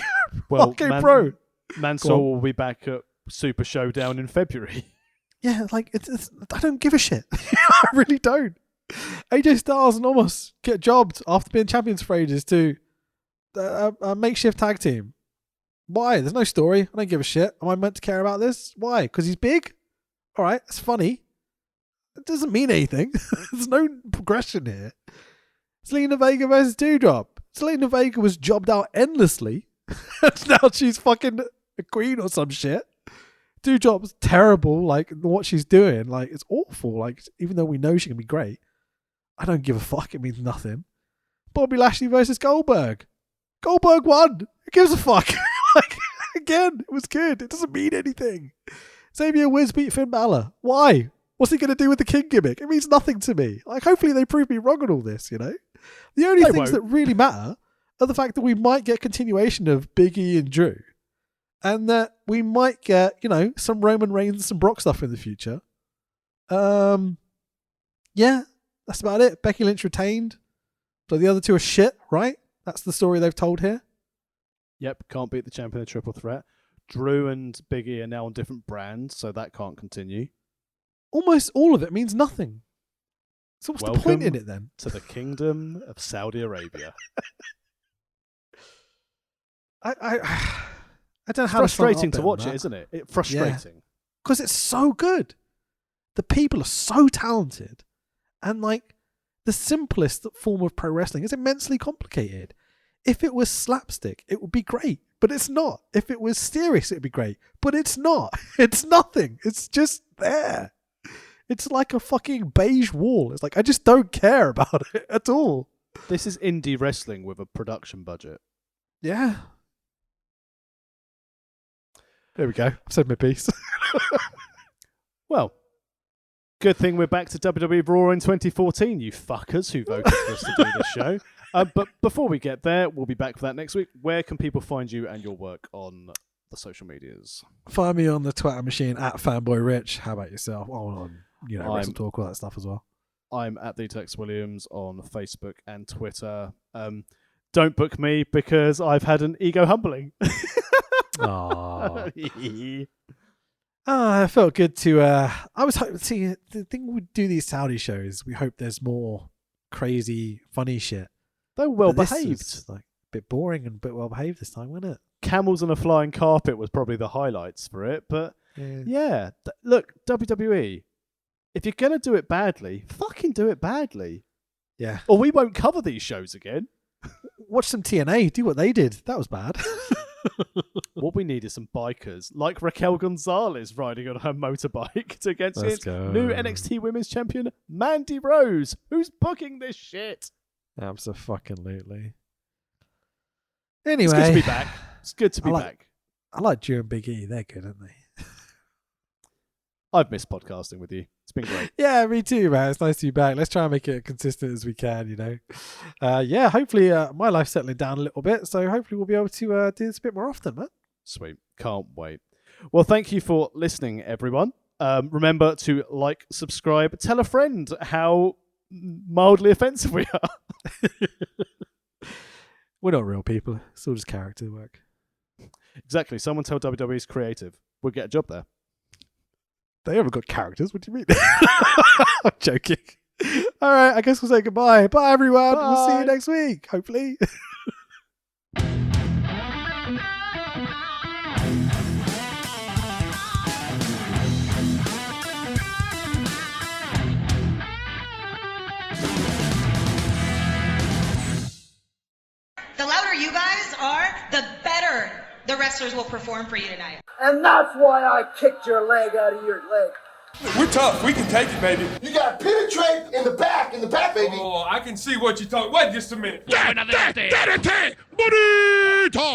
well, okay, bro. Mansoor will be back at Super Showdown in February. Yeah, like, it's I don't give a shit. I really don't. AJ Styles and Omos get jobbed after being champions for ages to a makeshift tag team. Why? There's no story. I don't give a shit. Am I meant to care about this? Why? Because he's big? All right, that's funny. It doesn't mean anything. There's no progression here. Zelina Vega versus Doudrop. Zelina Vega was jobbed out endlessly. Now she's fucking a queen or some shit. Doudrop's terrible. Like, what she's doing, like, it's awful. Like, even though we know she can be great, I don't give a fuck. It means nothing. Bobby Lashley versus Goldberg. Goldberg won. Who gives a fuck? Like, again, it was good. It doesn't mean anything. Xavier Woods beat Finn Balor. Why? What's he going to do with the King gimmick? It means nothing to me. Like, hopefully they prove me wrong on all this, The only things that really matter are the fact that we might get continuation of Big E and Drew. And that we might get, some Roman Reigns, some Brock stuff in the future. Yeah, that's about it. Becky Lynch retained. So the other two are shit, right? That's the story they've told here. Yep, can't beat the champion in triple threat. Drew and Big E are now on different brands, so that can't continue. Almost all of it means nothing. So what's the point in it then? To the Kingdom of Saudi Arabia. I don't know how frustrating to watch it, isn't it? Frustrating. Because it's so good. The people are so talented. And like the simplest form of pro wrestling is immensely complicated. If it was slapstick, it would be great. But it's not. If it was serious, it'd be great. But it's not. It's nothing. It's just there. It's like a fucking beige wall. It's like, I just don't care about it at all. This is indie wrestling with a production budget. Yeah. There we go. I've said my piece. Well, good thing we're back to WWE Raw in 2014, you fuckers who voted for us to do this show. But before we get there, we'll be back for that next week. Where can people find you and your work on the social medias? Find me on the Twitter machine at FanboyRich. How about yourself? On Wrestle Talk, all that stuff as well. I'm at the Tex Williams on Facebook and Twitter. Don't book me because I've had an ego humbling. Aww. I felt good to. I was hoping. See, the thing we do these Saudi shows, we hope there's more crazy, funny shit. They're well behaved. Like a bit boring and a bit well behaved this time, wasn't it? Camels on a flying carpet was probably the highlights for it, but yeah. Look, WWE. If you're gonna do it badly, fucking do it badly. Yeah. Or we won't cover these shows again. Watch some TNA. Do what they did. That was bad. What we need is some bikers like Raquel Gonzalez riding on her motorbike against new NXT Women's Champion Mandy Rose, who's booking this shit. Absolutely. Anyway, it's good to be back. It's good to be back. I like Drew and Big E. They're good, aren't they? I've missed podcasting with you. It's been great. Yeah, me too, man. It's nice to be back. Let's try and make it as consistent as we can, you know. Hopefully my life's settling down a little bit, so hopefully we'll be able to do this a bit more often, man. Sweet. Can't wait. Well, thank you for listening, everyone. Remember to like, subscribe, tell a friend how mildly offensive we are. We're not real people. It's all just character work. Exactly. Someone tell WWE's creative. We'll get a job there. They haven't got characters. What do you mean? I'm joking. All right, I guess we'll say goodbye. Bye, everyone. Bye. We'll see you next week, hopefully. The louder you guys are, the better the wrestlers will perform for you tonight. And that's why I kicked your leg out of your leg. We're tough. We can take it, baby. You got to penetrate in the back, baby. Oh, I can see what you're talking. Wait just a minute. Bonito!